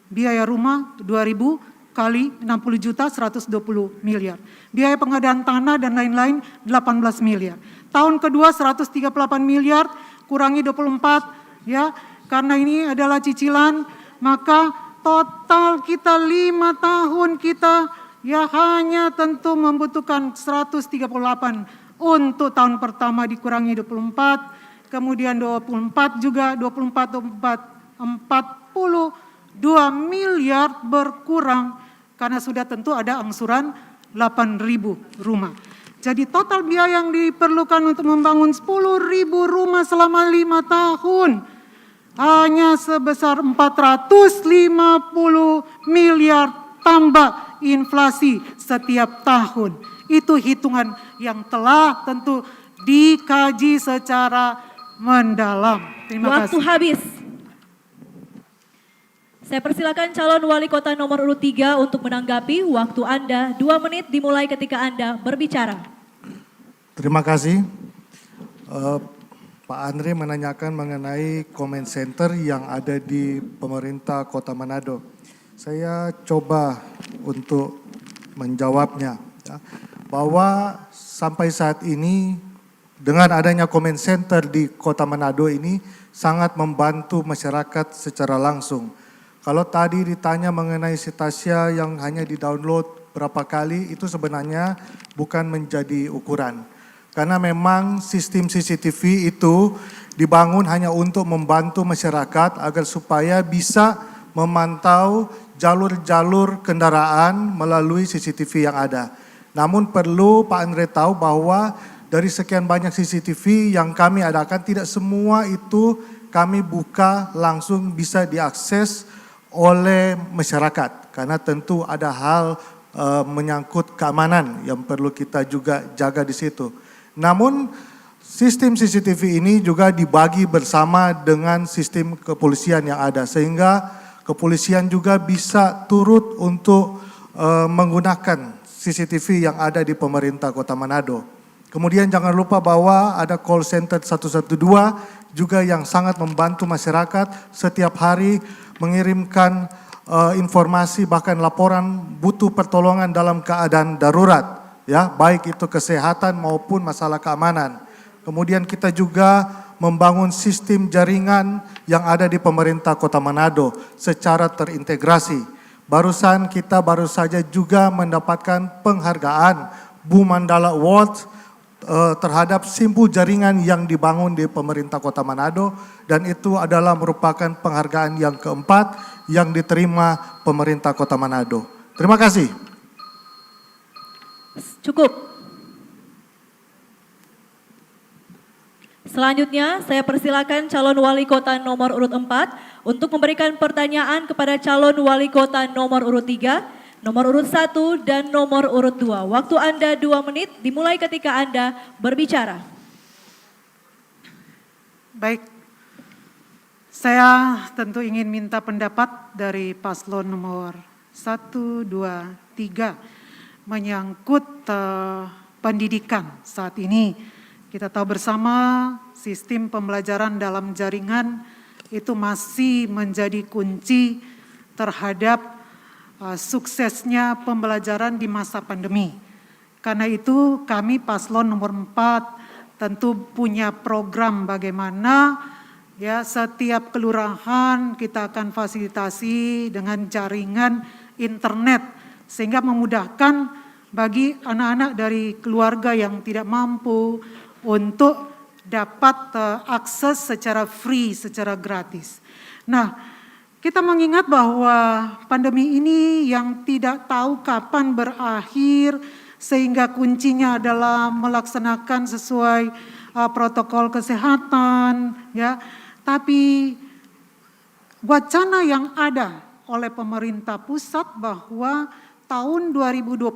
biaya rumah 2.000 kali 60 juta 120 miliar. Biaya pengadaan tanah dan lain-lain 18 miliar. Tahun kedua 138 miliar kurangi 24, ya, karena ini adalah cicilan, maka total kita 5 tahun kita ya hanya tentu membutuhkan 138 untuk tahun pertama dikurangi 24, kemudian 24 juga 24 42 miliar berkurang karena sudah tentu ada angsuran 8.000 rumah. Jadi total biaya yang diperlukan untuk membangun 10.000 rumah selama 5 tahun hanya sebesar 450 miliar tambah inflasi setiap tahun. Itu hitungan yang telah tentu dikaji secara mendalam. Terima Waktu kasih. habis. Saya persilakan calon wali kota nomor urut 3 untuk menanggapi. Waktu Anda 2 menit dimulai ketika Anda berbicara. Terima kasih. Pak Andre menanyakan mengenai comment center yang ada di pemerintah Kota Manado. Saya coba untuk menjawabnya, ya, bahwa sampai saat ini dengan adanya comment center di Kota Manado ini sangat membantu masyarakat secara langsung. Kalau tadi ditanya mengenai Cetasia yang hanya di-download berapa kali, itu sebenarnya bukan menjadi ukuran. Karena memang sistem CCTV itu dibangun hanya untuk membantu masyarakat agar supaya bisa memantau jalur-jalur kendaraan melalui CCTV yang ada. Namun perlu Pak Andre tahu bahwa dari sekian banyak CCTV yang kami adakan, tidak semua itu kami buka langsung bisa diakses oleh masyarakat. Karena tentu ada hal menyangkut keamanan yang perlu kita juga jaga di situ. Namun sistem CCTV ini juga dibagi bersama dengan sistem kepolisian yang ada. Sehingga kepolisian juga bisa turut untuk menggunakan CCTV yang ada di pemerintah Kota Manado. Kemudian jangan lupa bahwa ada call center 112 juga yang sangat membantu masyarakat setiap hari mengirimkan informasi bahkan laporan butuh pertolongan dalam keadaan darurat, ya, baik itu kesehatan maupun masalah keamanan. Kemudian kita juga membangun sistem jaringan yang ada di pemerintah Kota Manado secara terintegrasi. Barusan kita baru saja juga mendapatkan penghargaan Bu Mandala Award terhadap simpul jaringan yang dibangun di pemerintah Kota Manado, dan itu adalah merupakan penghargaan yang keempat yang diterima pemerintah Kota Manado. Terima kasih. Cukup. Selanjutnya saya persilakan calon wali kota nomor urut 4 untuk memberikan pertanyaan kepada calon wali kota nomor urut 3, nomor urut 1 dan nomor urut 2. Waktu Anda 2 menit dimulai ketika Anda berbicara. Baik, saya tentu ingin minta pendapat dari paslon nomor 1, 2, 3 menyangkut pendidikan saat ini. Kita tahu bersama sistem pembelajaran dalam jaringan itu masih menjadi kunci terhadap suksesnya pembelajaran di masa pandemi. Karena itu kami paslon nomor 4 tentu punya program bagaimana ya setiap kelurahan kita akan fasilitasi dengan jaringan internet sehingga memudahkan bagi anak-anak dari keluarga yang tidak mampu untuk dapat akses secara free, secara gratis. Nah, kita mengingat bahwa pandemi ini yang tidak tahu kapan berakhir, sehingga kuncinya adalah melaksanakan sesuai protokol kesehatan, ya. Tapi wacana yang ada oleh pemerintah pusat bahwa tahun 2021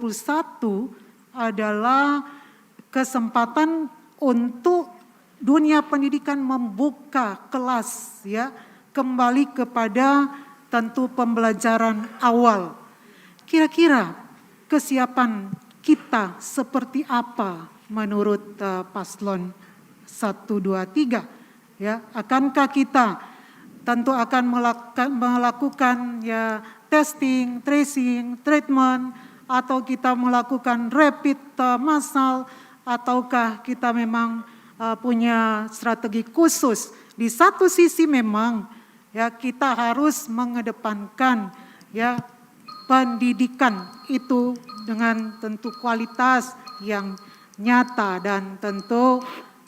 adalah kesempatan untuk dunia pendidikan membuka kelas, ya, kembali kepada tentu pembelajaran awal. Kira-kira kesiapan kita seperti apa menurut paslon 1, 2, 3? Ya, akankah kita tentu akan melakukan ya testing, tracing, treatment, atau kita melakukan rapid massal, ataukah kita memang punya strategi khusus? Di satu sisi memang ya kita harus mengedepankan ya pendidikan itu dengan tentu kualitas yang nyata dan tentu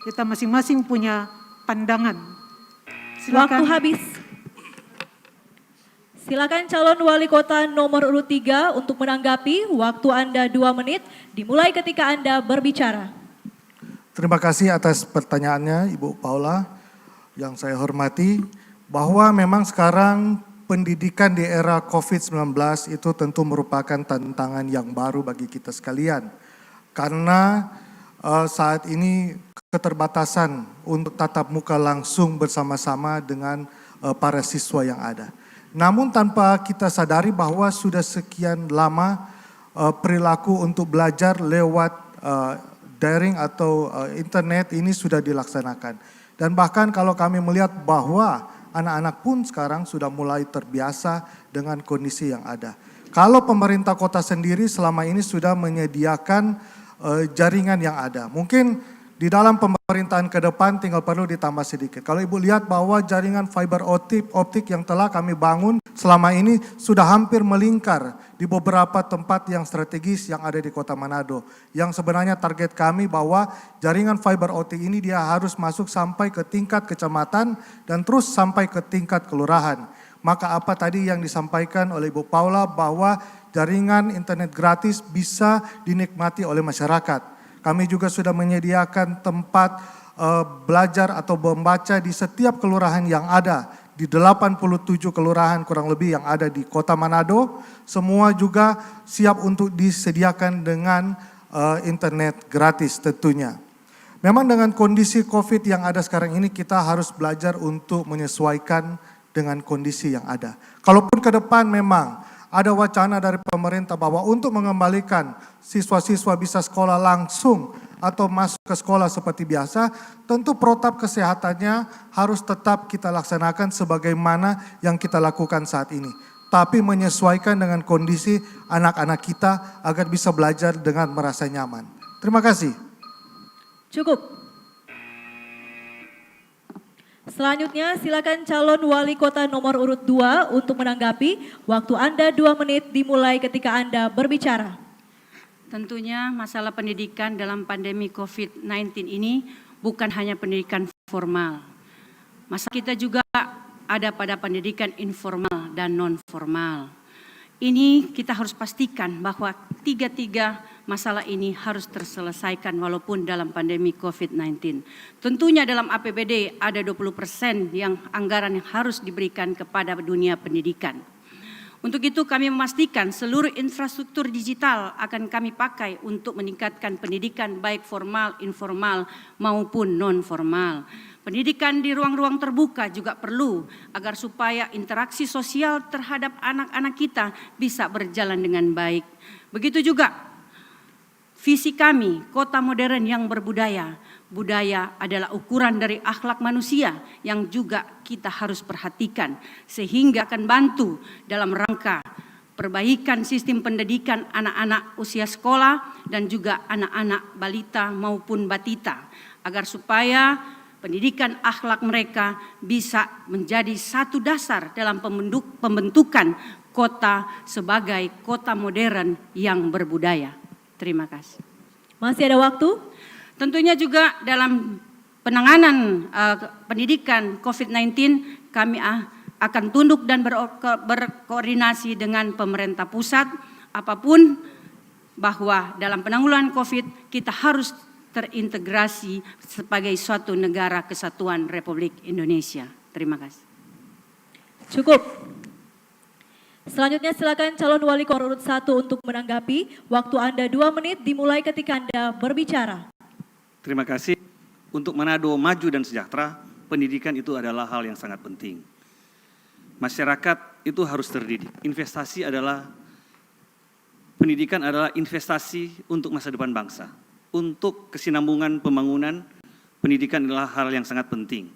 kita masing-masing punya pandangan. Waktu Silakan. habis. Silakan calon wali kota nomor urut 3 untuk menanggapi. Waktu Anda 2 menit dimulai ketika Anda berbicara. Terima kasih atas pertanyaannya Ibu Paula yang saya hormati, bahwa memang sekarang pendidikan di era COVID-19 itu tentu merupakan tantangan yang baru bagi kita sekalian. Karena saat ini keterbatasan untuk tatap muka langsung bersama-sama dengan para siswa yang ada. Namun tanpa kita sadari bahwa sudah sekian lama perilaku untuk belajar lewat daring atau internet ini sudah dilaksanakan. Dan bahkan kalau kami melihat bahwa anak-anak pun sekarang sudah mulai terbiasa dengan kondisi yang ada. Kalau pemerintah kota sendiri selama ini sudah menyediakan jaringan yang ada. Mungkin di dalam pemerintahan ke depan tinggal perlu ditambah sedikit. Kalau Ibu lihat bahwa jaringan fiber optik yang telah kami bangun selama ini sudah hampir melingkar di beberapa tempat yang strategis yang ada di Kota Manado. Yang sebenarnya target kami bahwa jaringan fiber optik ini dia harus masuk sampai ke tingkat kecamatan dan terus sampai ke tingkat kelurahan. Maka apa tadi yang disampaikan oleh Ibu Paula bahwa jaringan internet gratis bisa dinikmati oleh masyarakat. Kami juga sudah menyediakan tempat belajar atau membaca di setiap kelurahan yang ada. Di 87 kelurahan kurang lebih yang ada di Kota Manado. Semua juga siap untuk disediakan dengan internet gratis tentunya. Memang dengan kondisi COVID yang ada sekarang ini kita harus belajar untuk menyesuaikan dengan kondisi yang ada. Kalaupun ke depan memang ada wacana dari pemerintah bahwa untuk mengembalikan siswa-siswa bisa sekolah langsung atau masuk ke sekolah seperti biasa, tentu protap kesehatannya harus tetap kita laksanakan sebagaimana yang kita lakukan saat ini. Tapi menyesuaikan dengan kondisi anak-anak kita agar bisa belajar dengan merasa nyaman. Terima kasih. Cukup. Selanjutnya silakan calon wali kota nomor urut 2 untuk menanggapi. Waktu Anda 2 menit dimulai ketika Anda berbicara. Tentunya masalah pendidikan dalam pandemi COVID-19 ini bukan hanya pendidikan formal. Masalah kita juga ada pada pendidikan informal dan non-formal. Ini kita harus pastikan bahwa tiga masalah ini harus terselesaikan walaupun dalam pandemi COVID-19. Tentunya dalam APBD ada 20% yang anggaran yang harus diberikan kepada dunia pendidikan. Untuk itu kami memastikan seluruh infrastruktur digital akan kami pakai untuk meningkatkan pendidikan baik formal, informal maupun non-formal. Pendidikan di ruang-ruang terbuka juga perlu agar supaya interaksi sosial terhadap anak-anak kita bisa berjalan dengan baik. Begitu juga visi kami, kota modern yang berbudaya. Budaya adalah ukuran dari akhlak manusia yang juga kita harus perhatikan sehingga akan bantu dalam rangka perbaikan sistem pendidikan anak-anak usia sekolah dan juga anak-anak balita maupun batita agar supaya pendidikan akhlak mereka bisa menjadi satu dasar dalam pembentukan kota sebagai kota modern yang berbudaya. Terima kasih. Masih ada waktu? Tentunya juga dalam penanganan pendidikan COVID-19 kami akan tunduk dan berkoordinasi dengan pemerintah pusat apapun bahwa dalam penanggulangan COVID kita harus terintegrasi sebagai suatu negara kesatuan Republik Indonesia. Terima kasih. Cukup. Selanjutnya silakan calon wali kota urut 1 untuk menanggapi. Waktu Anda 2 menit dimulai ketika Anda berbicara. Terima kasih. Untuk Manado maju dan sejahtera, pendidikan itu adalah hal yang sangat penting. Masyarakat itu harus terdidik. Pendidikan adalah investasi untuk masa depan bangsa. Untuk kesinambungan pembangunan, pendidikan adalah hal yang sangat penting.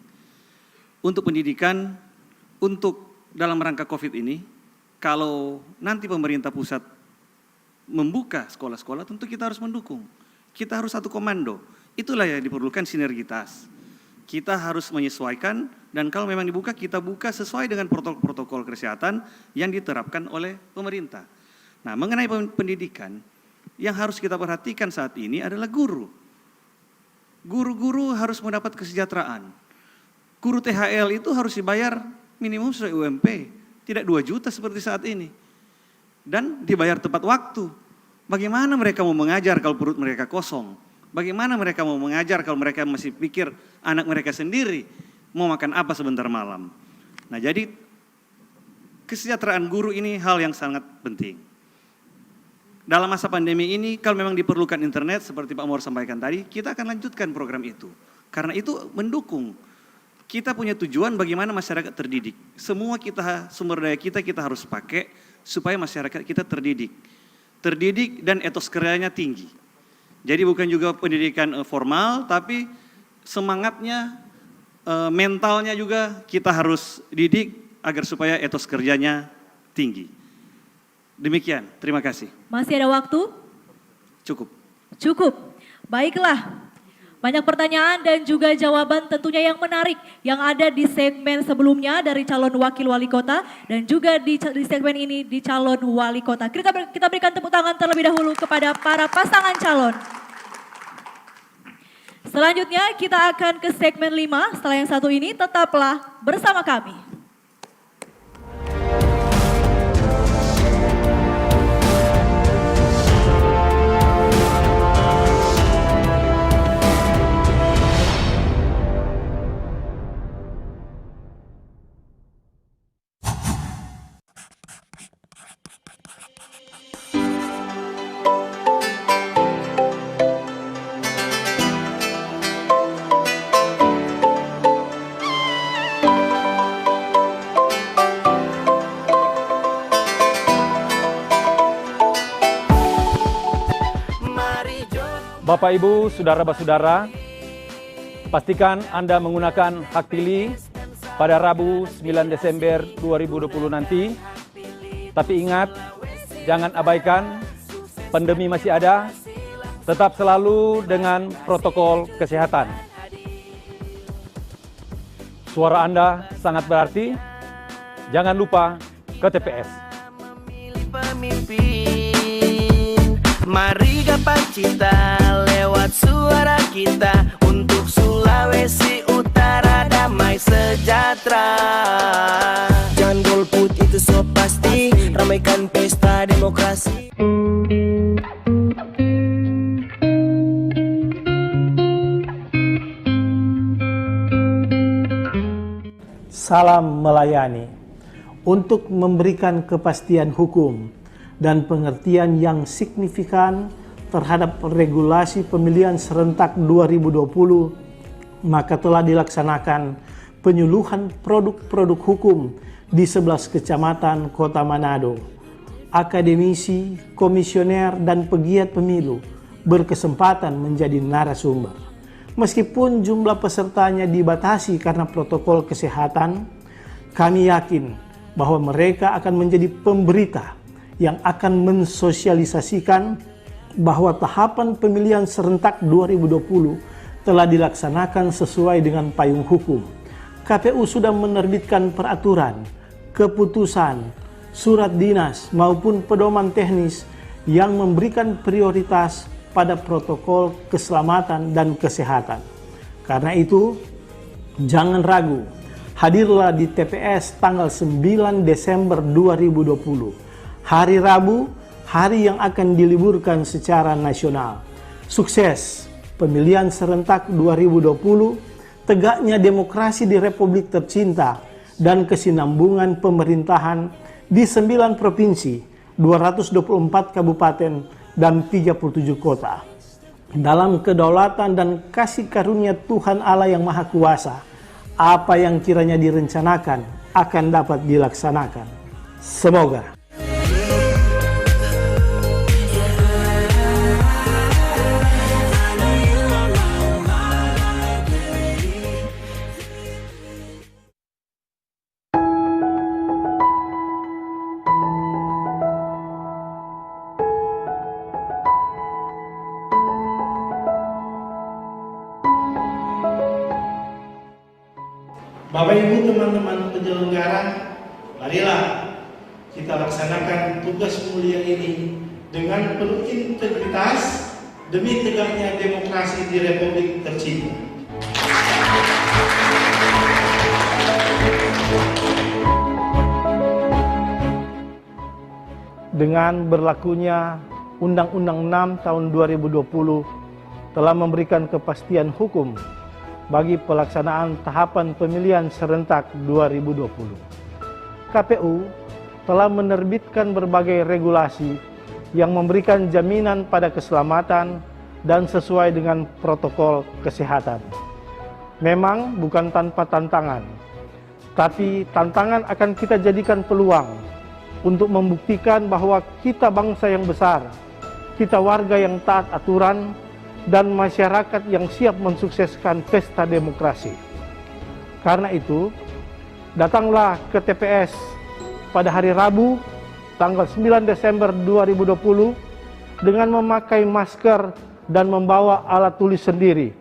Untuk pendidikan, untuk dalam rangka COVID ini, kalau nanti pemerintah pusat membuka sekolah-sekolah, tentu kita harus mendukung. Kita harus satu komando. Itulah yang diperlukan sinergitas. Kita harus menyesuaikan dan kalau memang dibuka, kita buka sesuai dengan protokol kesehatan yang diterapkan oleh pemerintah. Nah, mengenai pendidikan, yang harus kita perhatikan saat ini adalah guru. Guru-guru harus mendapat kesejahteraan. Guru THL itu harus dibayar minimum sesuai UMP, tidak 2 juta seperti saat ini. Dan dibayar tepat waktu. Bagaimana mereka mau mengajar kalau perut mereka kosong? Bagaimana mereka mau mengajar kalau mereka masih pikir anak mereka sendiri mau makan apa sebentar malam? Nah, jadi kesejahteraan guru ini hal yang sangat penting. dalam masa pandemi ini kalau memang diperlukan internet seperti Pak Mor sampaikan tadi, kita akan lanjutkan program itu. Karena itu mendukung. Kita punya tujuan bagaimana masyarakat terdidik. Semua sumber daya kita harus pakai supaya masyarakat kita terdidik. Terdidik dan etos kerjanya tinggi. Jadi bukan juga pendidikan formal, tapi semangatnya, mentalnya juga kita harus didik agar supaya etos kerjanya tinggi. Demikian, terima kasih. Masih ada waktu? Cukup. Cukup. Baiklah. Banyak pertanyaan dan juga jawaban tentunya yang menarik yang ada di segmen sebelumnya dari calon wakil wali kota dan juga di segmen ini di calon wali kota. Kita berikan tepuk tangan terlebih dahulu kepada para pasangan calon. Selanjutnya kita akan ke segmen 5. Setelah yang satu ini tetaplah bersama kami. Bapak Ibu, Saudara-saudara, pastikan Anda menggunakan hak pilih pada Rabu 9 Desember 2020 nanti. Tapi ingat, jangan abaikan, pandemi masih ada, tetap selalu dengan protokol kesehatan. Suara Anda sangat berarti, jangan lupa ke TPS. Mari gapai cita lewat suara kita untuk Sulawesi Utara damai sejahtera. Jangan golput itu so pasti, ramaikan pesta demokrasi. Salam melayani untuk memberikan kepastian hukum dan pengertian yang signifikan terhadap regulasi pemilihan serentak 2020, maka telah dilaksanakan penyuluhan produk-produk hukum di 11 kecamatan Kota Manado. Akademisi, komisioner, dan pegiat pemilu berkesempatan menjadi narasumber. Meskipun jumlah pesertanya dibatasi karena protokol kesehatan, kami yakin bahwa mereka akan menjadi pemberita yang akan mensosialisasikan bahwa tahapan pemilihan serentak 2020 telah dilaksanakan sesuai dengan payung hukum. KPU sudah menerbitkan peraturan, keputusan, surat dinas maupun pedoman teknis yang memberikan prioritas pada protokol keselamatan dan kesehatan. Karena itu, jangan ragu, hadirlah di TPS tanggal 9 Desember 2020. Hari Rabu, hari yang akan diliburkan secara nasional. Sukses pemilihan serentak 2020, tegaknya demokrasi di Republik tercinta, dan kesinambungan pemerintahan di 9 provinsi, 224 kabupaten, dan 37 kota. Dalam kedaulatan dan kasih karunia Tuhan Allah yang Maha Kuasa, apa yang kiranya direncanakan akan dapat dilaksanakan. Semoga. Bapak Ibu teman-teman penyelenggara, marilah kita laksanakan tugas mulia ini dengan penuh integritas demi tegaknya demokrasi di Republik tercinta. Dengan berlakunya Undang-Undang 6 tahun 2020 telah memberikan kepastian hukum bagi pelaksanaan tahapan pemilihan serentak 2020. KPU telah menerbitkan berbagai regulasi yang memberikan jaminan pada keselamatan dan sesuai dengan protokol kesehatan. Memang bukan tanpa tantangan, tapi tantangan akan kita jadikan peluang untuk membuktikan bahwa kita bangsa yang besar, kita warga yang taat aturan, dan masyarakat yang siap mensukseskan pesta demokrasi. Karena itu, datanglah ke TPS pada hari Rabu, tanggal 9 Desember 2020, dengan memakai masker dan membawa alat tulis sendiri.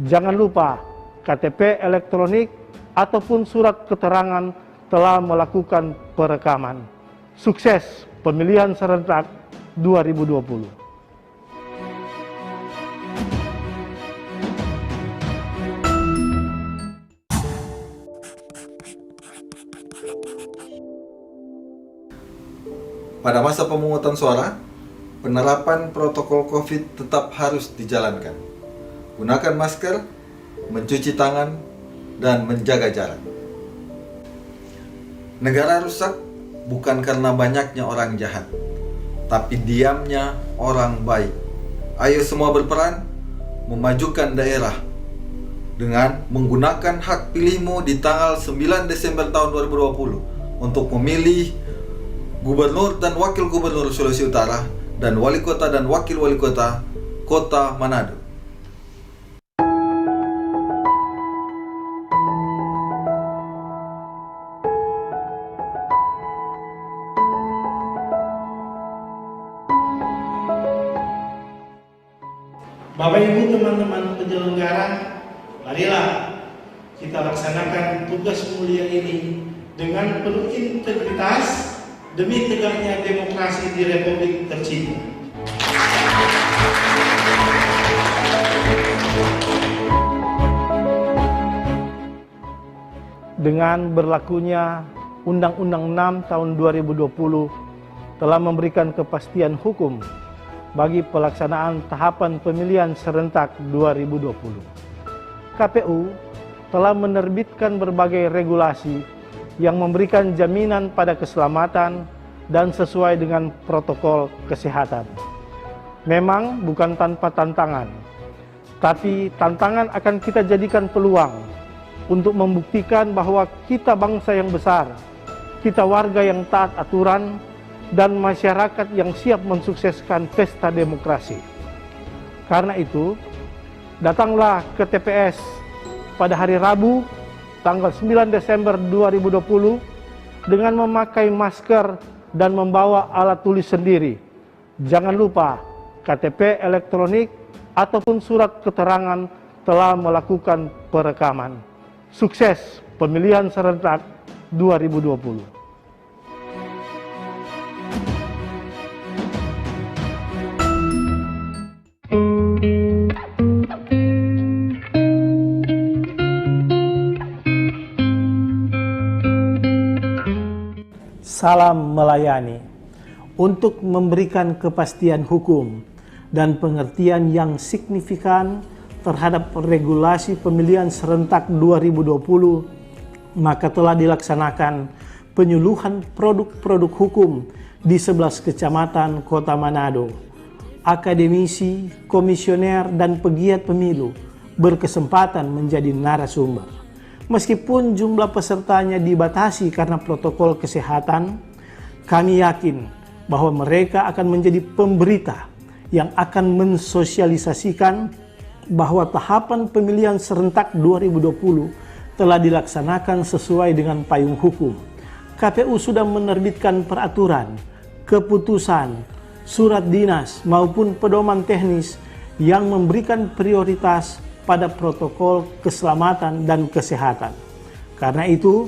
Jangan lupa, KTP elektronik ataupun surat keterangan telah melakukan perekaman. Sukses pemilihan serentak 2020. Pada masa pemungutan suara, penerapan protokol COVID tetap harus dijalankan. Gunakan masker, mencuci tangan, dan menjaga jarak. Negara rusak bukan karena banyaknya orang jahat, tapi diamnya orang baik. Ayo semua berperan memajukan daerah dengan menggunakan hak pilihmu di tanggal 9 Desember tahun 2020 untuk memilih Gubernur dan Wakil Gubernur Sulawesi Utara dan Wali Kota dan Wakil Wali Kota Kota Manado. Bapak Ibu teman-teman penyelenggara, marilah kita laksanakan tugas mulia ini dengan penuh integritas demi tegaknya demokrasi di Republik tercinta. Dengan berlakunya Undang-Undang 6 tahun 2020 telah memberikan kepastian hukum bagi pelaksanaan tahapan pemilihan serentak 2020. KPU telah menerbitkan berbagai regulasi yang memberikan jaminan pada keselamatan dan sesuai dengan protokol kesehatan. Memang bukan tanpa tantangan, tapi tantangan akan kita jadikan peluang untuk membuktikan bahwa kita bangsa yang besar, kita warga yang taat aturan, dan masyarakat yang siap mensukseskan pesta demokrasi. Karena itu, datanglah ke TPS pada hari Rabu, tanggal 9 Desember 2020, dengan memakai masker dan membawa alat tulis sendiri. Jangan lupa, KTP elektronik ataupun surat keterangan telah melakukan perekaman. Sukses pemilihan serentak 2020. Salam melayani untuk memberikan kepastian hukum dan pengertian yang signifikan terhadap regulasi pemilihan serentak 2020, maka telah dilaksanakan penyuluhan produk-produk hukum di 11 kecamatan Kota Manado. Akademisi, komisioner, dan pegiat pemilu berkesempatan menjadi narasumber. Meskipun jumlah pesertanya dibatasi karena protokol kesehatan, kami yakin bahwa mereka akan menjadi pemberita yang akan mensosialisasikan bahwa tahapan pemilihan serentak 2020 telah dilaksanakan sesuai dengan payung hukum. KPU sudah menerbitkan peraturan, keputusan, surat dinas maupun pedoman teknis yang memberikan prioritas pada protokol keselamatan dan kesehatan. Karena itu,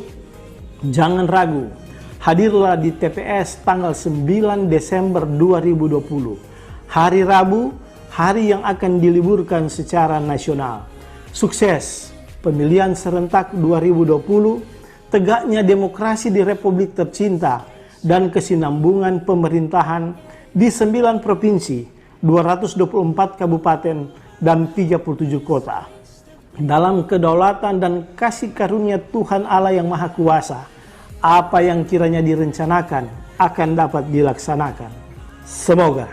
jangan ragu, hadirlah di TPS tanggal 9 Desember 2020, hari Rabu, hari yang akan diliburkan secara nasional. Sukses pemilihan serentak 2020, tegaknya demokrasi di Republik tercinta, dan kesinambungan pemerintahan di 9 provinsi, 224 kabupaten, dan 37 kota. Dalam kedaulatan dan kasih karunia Tuhan Allah yang Maha Kuasa, apa yang kiranya direncanakan akan dapat dilaksanakan. Semoga.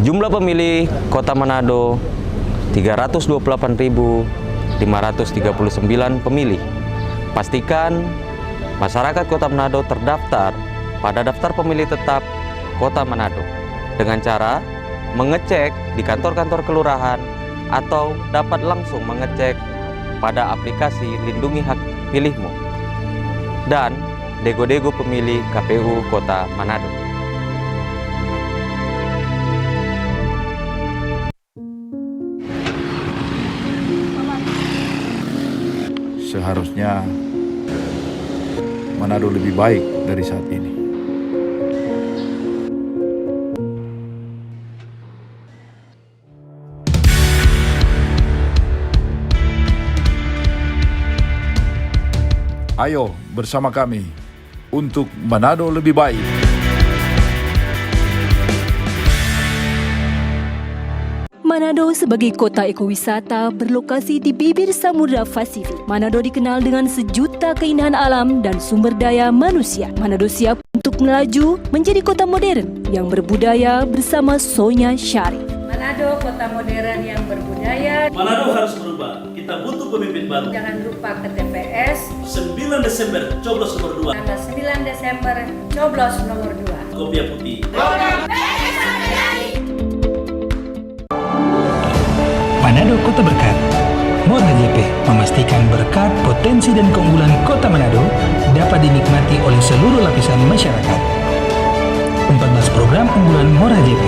Jumlah pemilih Kota Manado 328.539 pemilih. Pastikan masyarakat Kota Manado terdaftar pada daftar pemilih tetap Kota Manado dengan cara mengecek di kantor-kantor kelurahan atau dapat langsung mengecek pada aplikasi Lindungi Hak Pilihmu dan Dego-Dego Pemilih KPU Kota Manado. Seharusnya Manado lebih baik dari saat ini. Ayo bersama kami untuk Manado lebih baik. Manado sebagai kota ekowisata berlokasi di bibir Samudra Pasifik. Manado dikenal dengan sejuta keindahan alam dan sumber daya manusia. Manado siap untuk melaju menjadi kota modern yang berbudaya bersama Sonya Syarif. Manado kota modern yang berbudaya. Manado harus berubah. Kita butuh pemimpin baru. Jangan lupa ke TPS 9 Desember coblos nomor 2. tanggal 9 Desember coblos nomor 2. Kopiah putih. Manado Kota Berkat. More HJP memastikan berkat, potensi dan keunggulan Kota Manado dapat dinikmati oleh seluruh lapisan masyarakat. 14 program unggulan More HJP.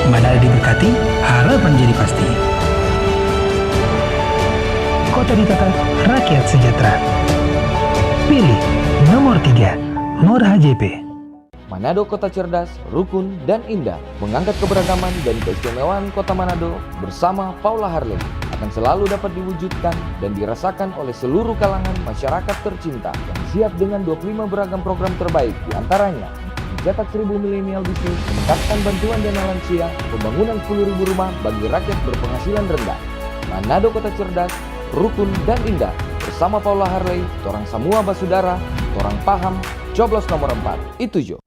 Manado diberkati, harapan jadi pasti. Kota ditata, rakyat sejahtera. Pilih nomor 3, More HJP. Manado Kota Cerdas, Rukun, dan Indah mengangkat keberagaman dan keistimewaan Kota Manado bersama Paula Harlem akan selalu dapat diwujudkan dan dirasakan oleh seluruh kalangan masyarakat tercinta yang siap dengan 25 beragam program terbaik, diantaranya mencetak 1000 milenial bisnis, meningkatkan bantuan dana lansia, pembangunan 10.000 rumah bagi rakyat berpenghasilan rendah. Manado Kota Cerdas, Rukun, dan Indah bersama Paula Harley, torang semua basudara, torang paham, coblos nomor 4, itu Jo.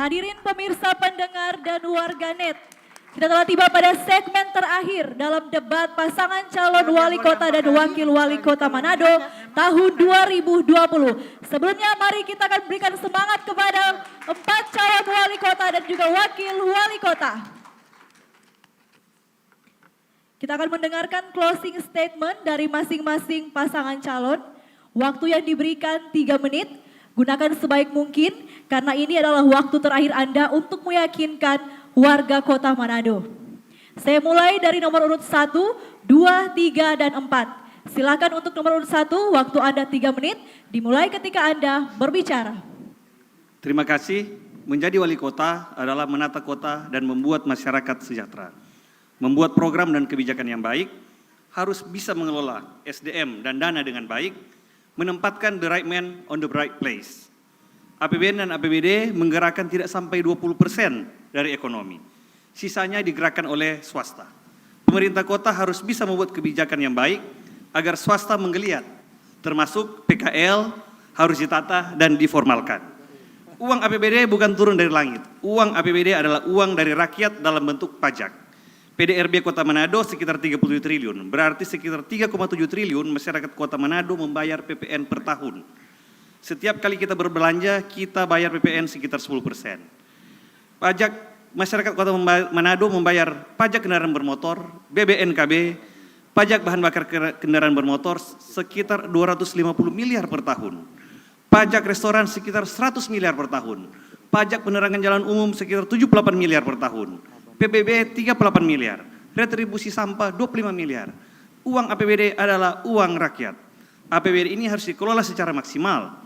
Hadirin pemirsa, pendengar, dan warganet, kita telah tiba pada segmen terakhir dalam debat pasangan calon wali kota dan wakil wali kota Manado tahun 2020. Sebelumnya mari kita akan berikan semangat kepada 4 calon wali kota dan juga wakil wali kota. Kita akan mendengarkan closing statement dari masing-masing pasangan calon. Waktu yang diberikan 3 menit. Gunakan sebaik mungkin karena ini adalah waktu terakhir Anda untuk meyakinkan warga kota Manado. Saya mulai dari nomor urut 1, 2, 3, dan 4. Silakan untuk nomor urut 1, waktu Anda 3 menit, dimulai ketika Anda berbicara. Terima kasih. Menjadi wali kota adalah menata kota dan membuat masyarakat sejahtera. Membuat program dan kebijakan yang baik, harus bisa mengelola SDM dan dana dengan baik, menempatkan the right man on the right place. APBN dan APBD menggerakkan tidak sampai 20% dari ekonomi. Sisanya digerakkan oleh swasta. Pemerintah kota harus bisa membuat kebijakan yang baik agar swasta menggeliat, termasuk PKL harus ditata dan diformalkan. Uang APBD bukan turun dari langit. Uang APBD adalah uang dari rakyat dalam bentuk pajak. PDRB Kota Manado sekitar 37 triliun, berarti sekitar 3,7 triliun masyarakat Kota Manado membayar PPN per tahun. Setiap kali kita berbelanja, kita bayar PPN sekitar 10%. Pajak masyarakat Kota Manado membayar pajak kendaraan bermotor, BBNKB, pajak bahan bakar kendaraan bermotor sekitar 250 miliar per tahun. Pajak restoran sekitar 100 miliar per tahun. Pajak penerangan jalan umum sekitar 78 miliar per tahun. PBB 38 miliar, retribusi sampah 25 miliar. Uang APBD adalah uang rakyat. APBD ini harus dikelola secara maksimal.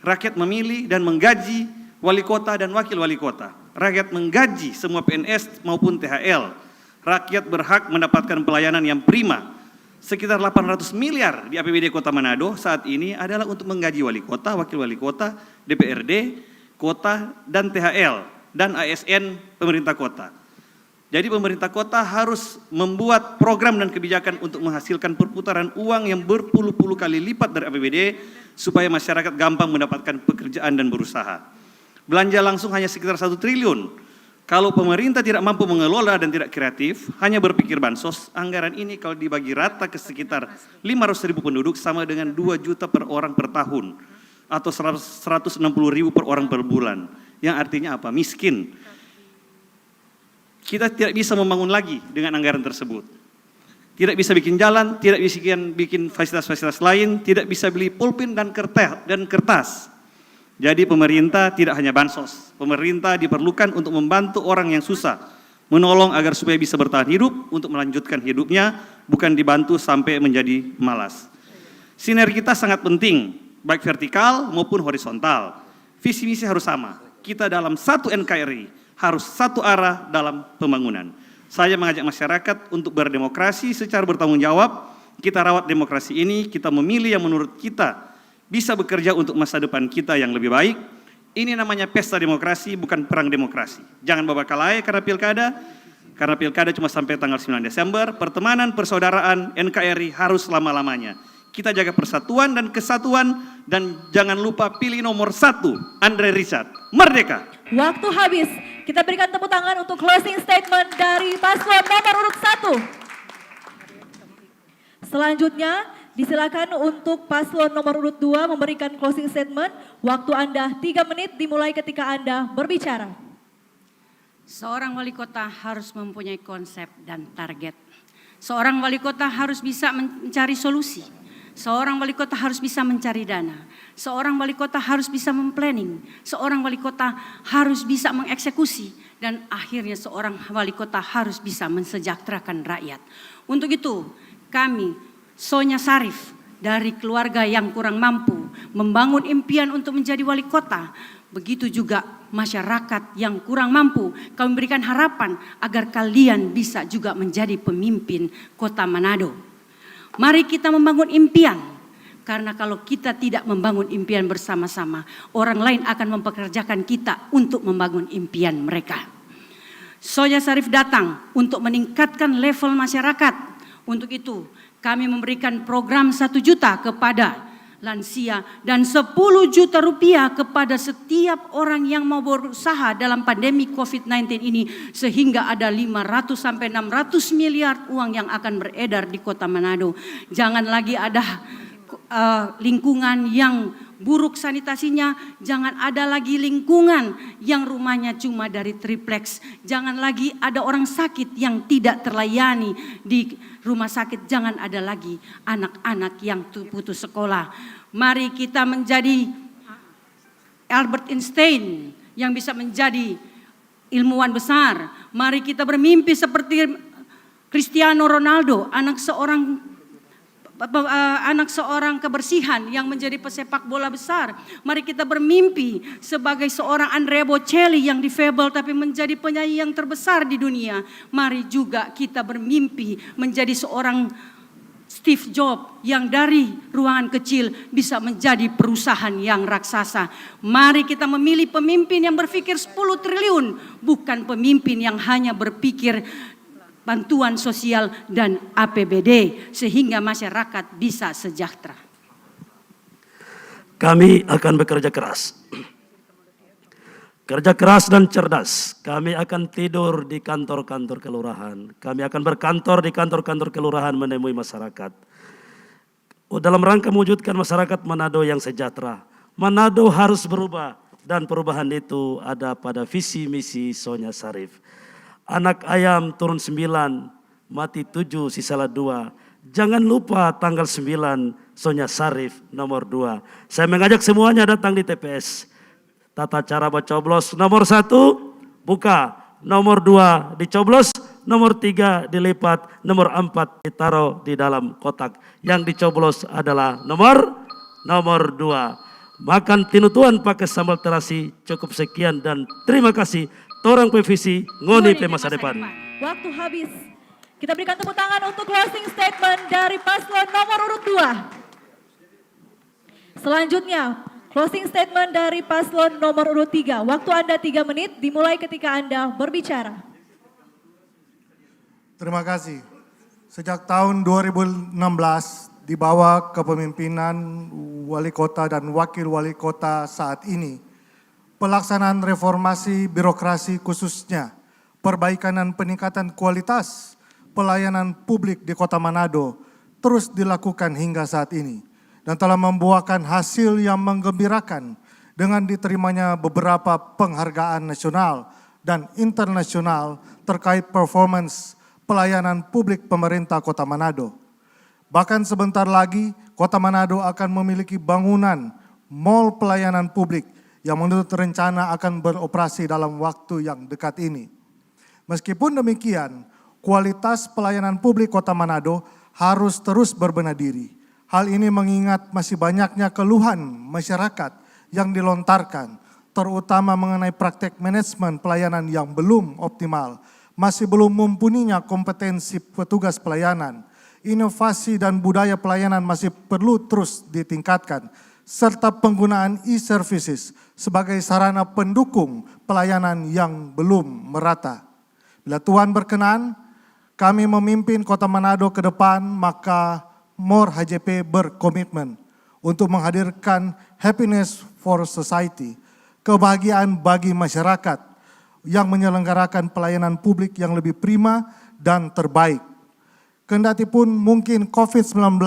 Rakyat memilih dan menggaji wali kota dan wakil wali kota. Rakyat menggaji semua PNS maupun THL. Rakyat berhak mendapatkan pelayanan yang prima. Sekitar 800 miliar di APBD Kota Manado saat ini adalah untuk menggaji wali kota, wakil wali kota, DPRD, kota, dan THL, dan ASN pemerintah kota. Jadi pemerintah kota harus membuat program dan kebijakan untuk menghasilkan perputaran uang yang berpuluh-puluh kali lipat dari APBD supaya masyarakat gampang mendapatkan pekerjaan dan berusaha. Belanja langsung hanya sekitar 1 triliun. Kalau pemerintah tidak mampu mengelola dan tidak kreatif, hanya berpikir bansos, anggaran ini kalau dibagi rata ke sekitar 500.000 penduduk sama dengan 2 juta per orang per tahun atau 160.000 per orang per bulan. Yang artinya apa? Miskin. Kita tidak bisa membangun lagi dengan anggaran tersebut. Tidak bisa bikin jalan, tidak bisa bikin fasilitas-fasilitas lain, tidak bisa beli pulpen dan kertas. Jadi pemerintah tidak hanya bansos. Pemerintah diperlukan untuk membantu orang yang susah, menolong agar supaya bisa bertahan hidup untuk melanjutkan hidupnya, bukan dibantu sampai menjadi malas. Sinergitas sangat penting, baik vertikal maupun horizontal. Visi misi harus sama. Kita dalam satu NKRI harus satu arah dalam pembangunan. Saya mengajak masyarakat untuk berdemokrasi secara bertanggung jawab. Kita rawat demokrasi ini, kita memilih yang menurut kita bisa bekerja untuk masa depan kita yang lebih baik. Ini namanya pesta demokrasi, bukan perang demokrasi. Jangan babakalae karena pilkada cuma sampai tanggal 9 Desember. Pertemanan, persaudaraan, NKRI harus lama-lamanya. Kita jaga persatuan dan kesatuan, dan jangan lupa pilih nomor 1, Andre Richard. Merdeka! Waktu habis. Kita berikan tepuk tangan untuk closing statement dari paslon nomor urut 1. Selanjutnya, disilakan untuk paslon nomor urut 2 memberikan closing statement. Waktu Anda 3 menit dimulai ketika Anda berbicara. Seorang wali kota harus mempunyai konsep dan target. Seorang wali kota harus bisa mencari solusi. Seorang wali kota harus bisa mencari dana. Seorang wali kota harus bisa memplanning. Seorang wali kota harus bisa mengeksekusi. Dan akhirnya seorang wali kota harus bisa mensejahterakan rakyat. Untuk itu kami, Sonya Sarif, dari keluarga yang kurang mampu, membangun impian untuk menjadi wali kota. Begitu juga masyarakat yang kurang mampu, kami berikan harapan agar kalian bisa juga menjadi pemimpin Kota Manado. Mari kita membangun impian, karena kalau kita tidak membangun impian bersama-sama, orang lain akan mempekerjakan kita untuk membangun impian mereka. Sonya Sarif datang untuk meningkatkan level masyarakat. Untuk itu kami memberikan program 1 juta kepada lansia dan 10 juta rupiah kepada setiap orang yang mau berusaha dalam pandemi COVID-19 ini, sehingga ada 500 sampai 600 miliar uang yang akan beredar di Kota Manado. Jangan lagi ada lingkungan yang buruk sanitasinya, jangan ada lagi lingkungan yang rumahnya cuma dari triplex, jangan lagi ada orang sakit yang tidak terlayani di rumah sakit, jangan ada lagi anak-anak yang putus sekolah. Mari kita menjadi Albert Einstein yang bisa menjadi ilmuwan besar. Mari kita bermimpi seperti Cristiano Ronaldo, anak seorang kebersihan yang menjadi pesepak bola besar. Mari kita bermimpi sebagai seorang Andrea Bocelli yang difabel tapi menjadi penyanyi yang terbesar di dunia. Mari juga kita bermimpi menjadi seorang Steve Jobs yang dari ruangan kecil bisa menjadi perusahaan yang raksasa. Mari kita memilih pemimpin yang berpikir 10 triliun, bukan pemimpin yang hanya berpikir bantuan sosial dan APBD, sehingga masyarakat bisa sejahtera. Kami akan bekerja keras. Kerja keras dan cerdas. Kami akan tidur di kantor-kantor kelurahan. Kami akan berkantor di kantor-kantor kelurahan menemui masyarakat. Dalam rangka mewujudkan masyarakat Manado yang sejahtera. Manado harus berubah, dan perubahan itu ada pada visi misi Sonya Sarif. Anak ayam turun 9, mati 7, sisalah 2. Jangan lupa tanggal 9 Sonya Sarif nomor 2. Saya mengajak semuanya datang di TPS. Tata cara bercoblos nomor 1 buka, nomor 2 dicoblos, nomor 3 dilipat, nomor 4 ditaruh di dalam kotak. Yang dicoblos adalah nomor 2. Makan tinutuan pakai sambal terasi. Cukup sekian dan terima kasih. Torang PVC ngoni pe masa depan. Waktu habis. Kita berikan tepuk tangan untuk closing statement dari paslon nomor urut 2. Selanjutnya, closing statement dari paslon nomor urut 3. Waktu Anda 3 menit dimulai ketika Anda berbicara. Terima kasih. Sejak tahun 2016 di bawah kepemimpinan wali kota dan wakil wali kota saat ini, pelaksanaan reformasi birokrasi khususnya perbaikan dan peningkatan kualitas pelayanan publik di Kota Manado terus dilakukan hingga saat ini dan telah membuahkan hasil yang menggembirakan dengan diterimanya beberapa penghargaan nasional dan internasional terkait performance pelayanan publik pemerintah Kota Manado. Bahkan sebentar lagi Kota Manado akan memiliki bangunan mall pelayanan publik yang menurut rencana akan beroperasi dalam waktu yang dekat ini. Meskipun demikian, kualitas pelayanan publik Kota Manado harus terus berbenah diri. Hal ini mengingat masih banyaknya keluhan masyarakat yang dilontarkan, terutama mengenai praktek manajemen pelayanan yang belum optimal, masih belum mumpuninya kompetensi petugas pelayanan, inovasi dan budaya pelayanan masih perlu terus ditingkatkan, serta penggunaan e-services sebagai sarana pendukung pelayanan yang belum merata. Bila Tuhan berkenan, kami memimpin Kota Manado ke depan, maka MOR HJP berkomitmen untuk menghadirkan happiness for society, kebahagiaan bagi masyarakat yang menyelenggarakan pelayanan publik yang lebih prima dan terbaik. Kendatipun mungkin COVID-19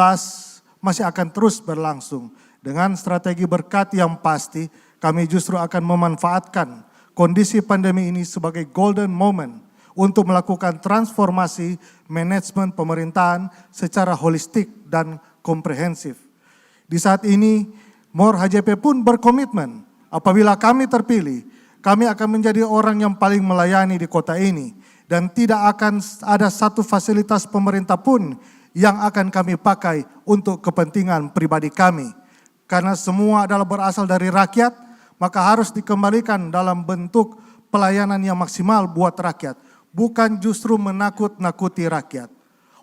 masih akan terus berlangsung, dengan strategi berkat yang pasti, kami justru akan memanfaatkan kondisi pandemi ini sebagai golden moment untuk melakukan transformasi manajemen pemerintahan secara holistik dan komprehensif. Di saat ini, MOR HJP pun berkomitmen apabila kami terpilih, kami akan menjadi orang yang paling melayani di kota ini dan tidak akan ada satu fasilitas pemerintah pun yang akan kami pakai untuk kepentingan pribadi kami. Karena semua adalah berasal dari rakyat, maka harus dikembalikan dalam bentuk pelayanan yang maksimal buat rakyat, bukan justru menakut-nakuti rakyat.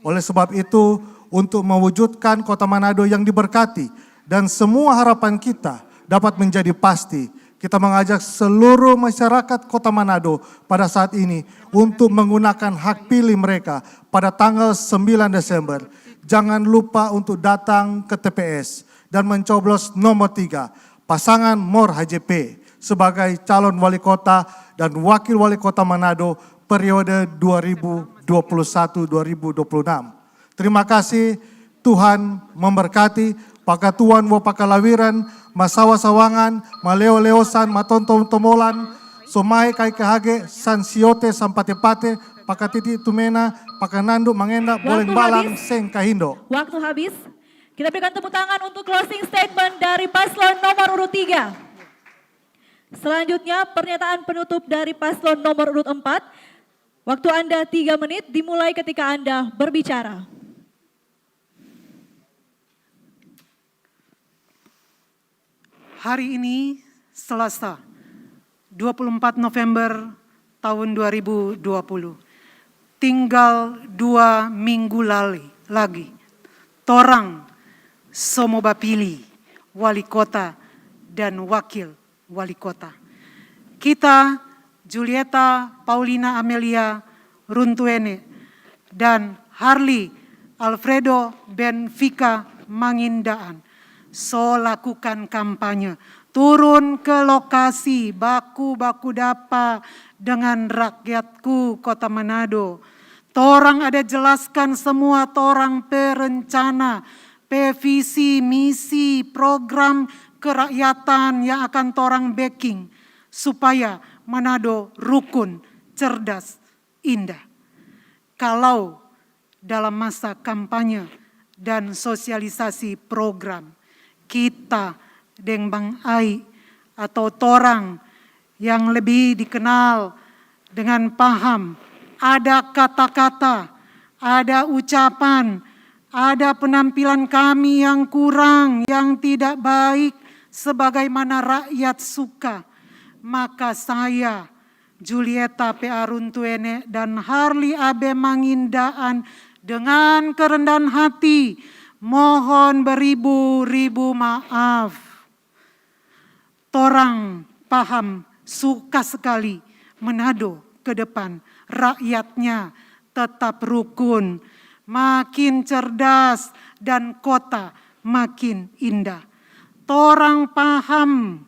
Oleh sebab itu, untuk mewujudkan Kota Manado yang diberkati dan semua harapan kita dapat menjadi pasti, kita mengajak seluruh masyarakat Kota Manado pada saat ini untuk menggunakan hak pilih mereka pada tanggal 9 Desember. Jangan lupa untuk datang ke TPS dan mencoblos nomor 3, pasangan MOR HJP sebagai calon wali kota dan wakil wali kota Manado periode 2021-2026. Terima kasih, Tuhan memberkati, Pakatuan wo Pakalawiran, Masawa Sawangan, Maleo Leosan, Matonton Tomolan, Somai Kai Kahage, San Siote, Sampate-pate, Pakatiti Tumena, Pakanando, Mangenda, Boleng Balang, Seng Kahindo. Waktu habis. Kita berikan tepuk tangan untuk closing statement dari paslon nomor urut 3. Selanjutnya pernyataan penutup dari paslon nomor urut 4. Waktu Anda 3 menit dimulai ketika Anda berbicara. Hari ini Selasa 24 November tahun 2020. Tinggal 2 minggu lagi. Torang Somoba pilih wali kota dan wakil wali kota. Kita Julieta Paulina Amelia Runtuene dan Harley Alfredo Benfica Mangindaan so lakukan kampanye, turun ke lokasi baku-baku dapa dengan rakyatku Kota Manado. Torang ada jelaskan semua torang perencana, visi, misi, program kerakyatan yang akan torang backing supaya Manado rukun, cerdas, indah. Kalau dalam masa kampanye dan sosialisasi program kita Deng Bang Ai atau torang yang lebih dikenal dengan paham ada kata-kata, ada ucapan, ada penampilan kami yang kurang, yang tidak baik, sebagaimana rakyat suka, maka saya, Julieta P.A. Runtuene dan Harli A.B. Mangindaan dengan kerendahan hati mohon beribu-ribu maaf. Torang paham suka sekali Manado ke depan, rakyatnya tetap rukun, makin cerdas dan kota makin indah. Torang paham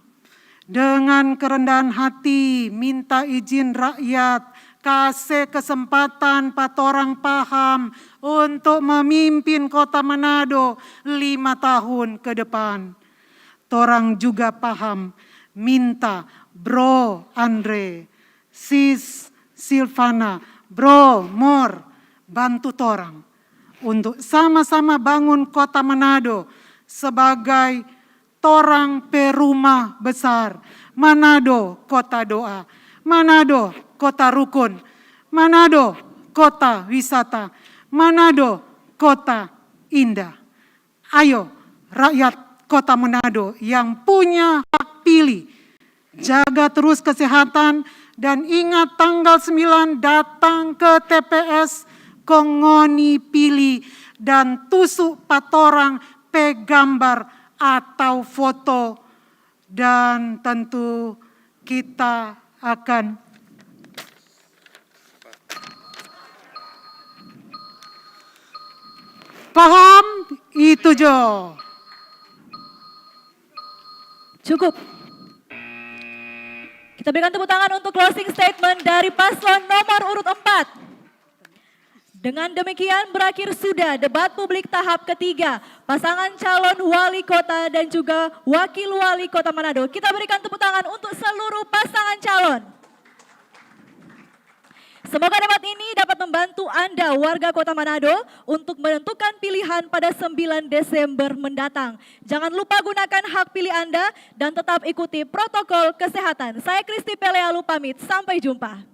dengan kerendahan hati minta izin rakyat, kasih kesempatan patorang paham untuk memimpin kota Manado 5 tahun ke depan. Torang juga paham minta Bro Andre, Sis Silvana, Bro Mor bantu torang untuk sama-sama bangun kota Manado sebagai torang perumah besar. Manado kota doa, Manado kota rukun, Manado kota wisata, Manado kota indah. Ayo rakyat kota Manado yang punya hak pilih, jaga terus kesehatan dan ingat tanggal 9 datang ke TPS, kongoni pilih dan tusuk patorang gambar atau foto, dan tentu kita akan paham itu Jo. Cukup. Kita berikan tepuk tangan untuk closing statement dari paslon nomor urut 4. Dengan demikian berakhir sudah debat publik tahap ketiga pasangan calon wali kota dan juga wakil wali kota Manado. Kita berikan tepuk tangan untuk seluruh pasangan calon. Semoga debat ini dapat membantu Anda warga kota Manado untuk menentukan pilihan pada 9 Desember mendatang. Jangan lupa gunakan hak pilih Anda dan tetap ikuti protokol kesehatan. Saya Kristi Pelealu pamit, sampai jumpa.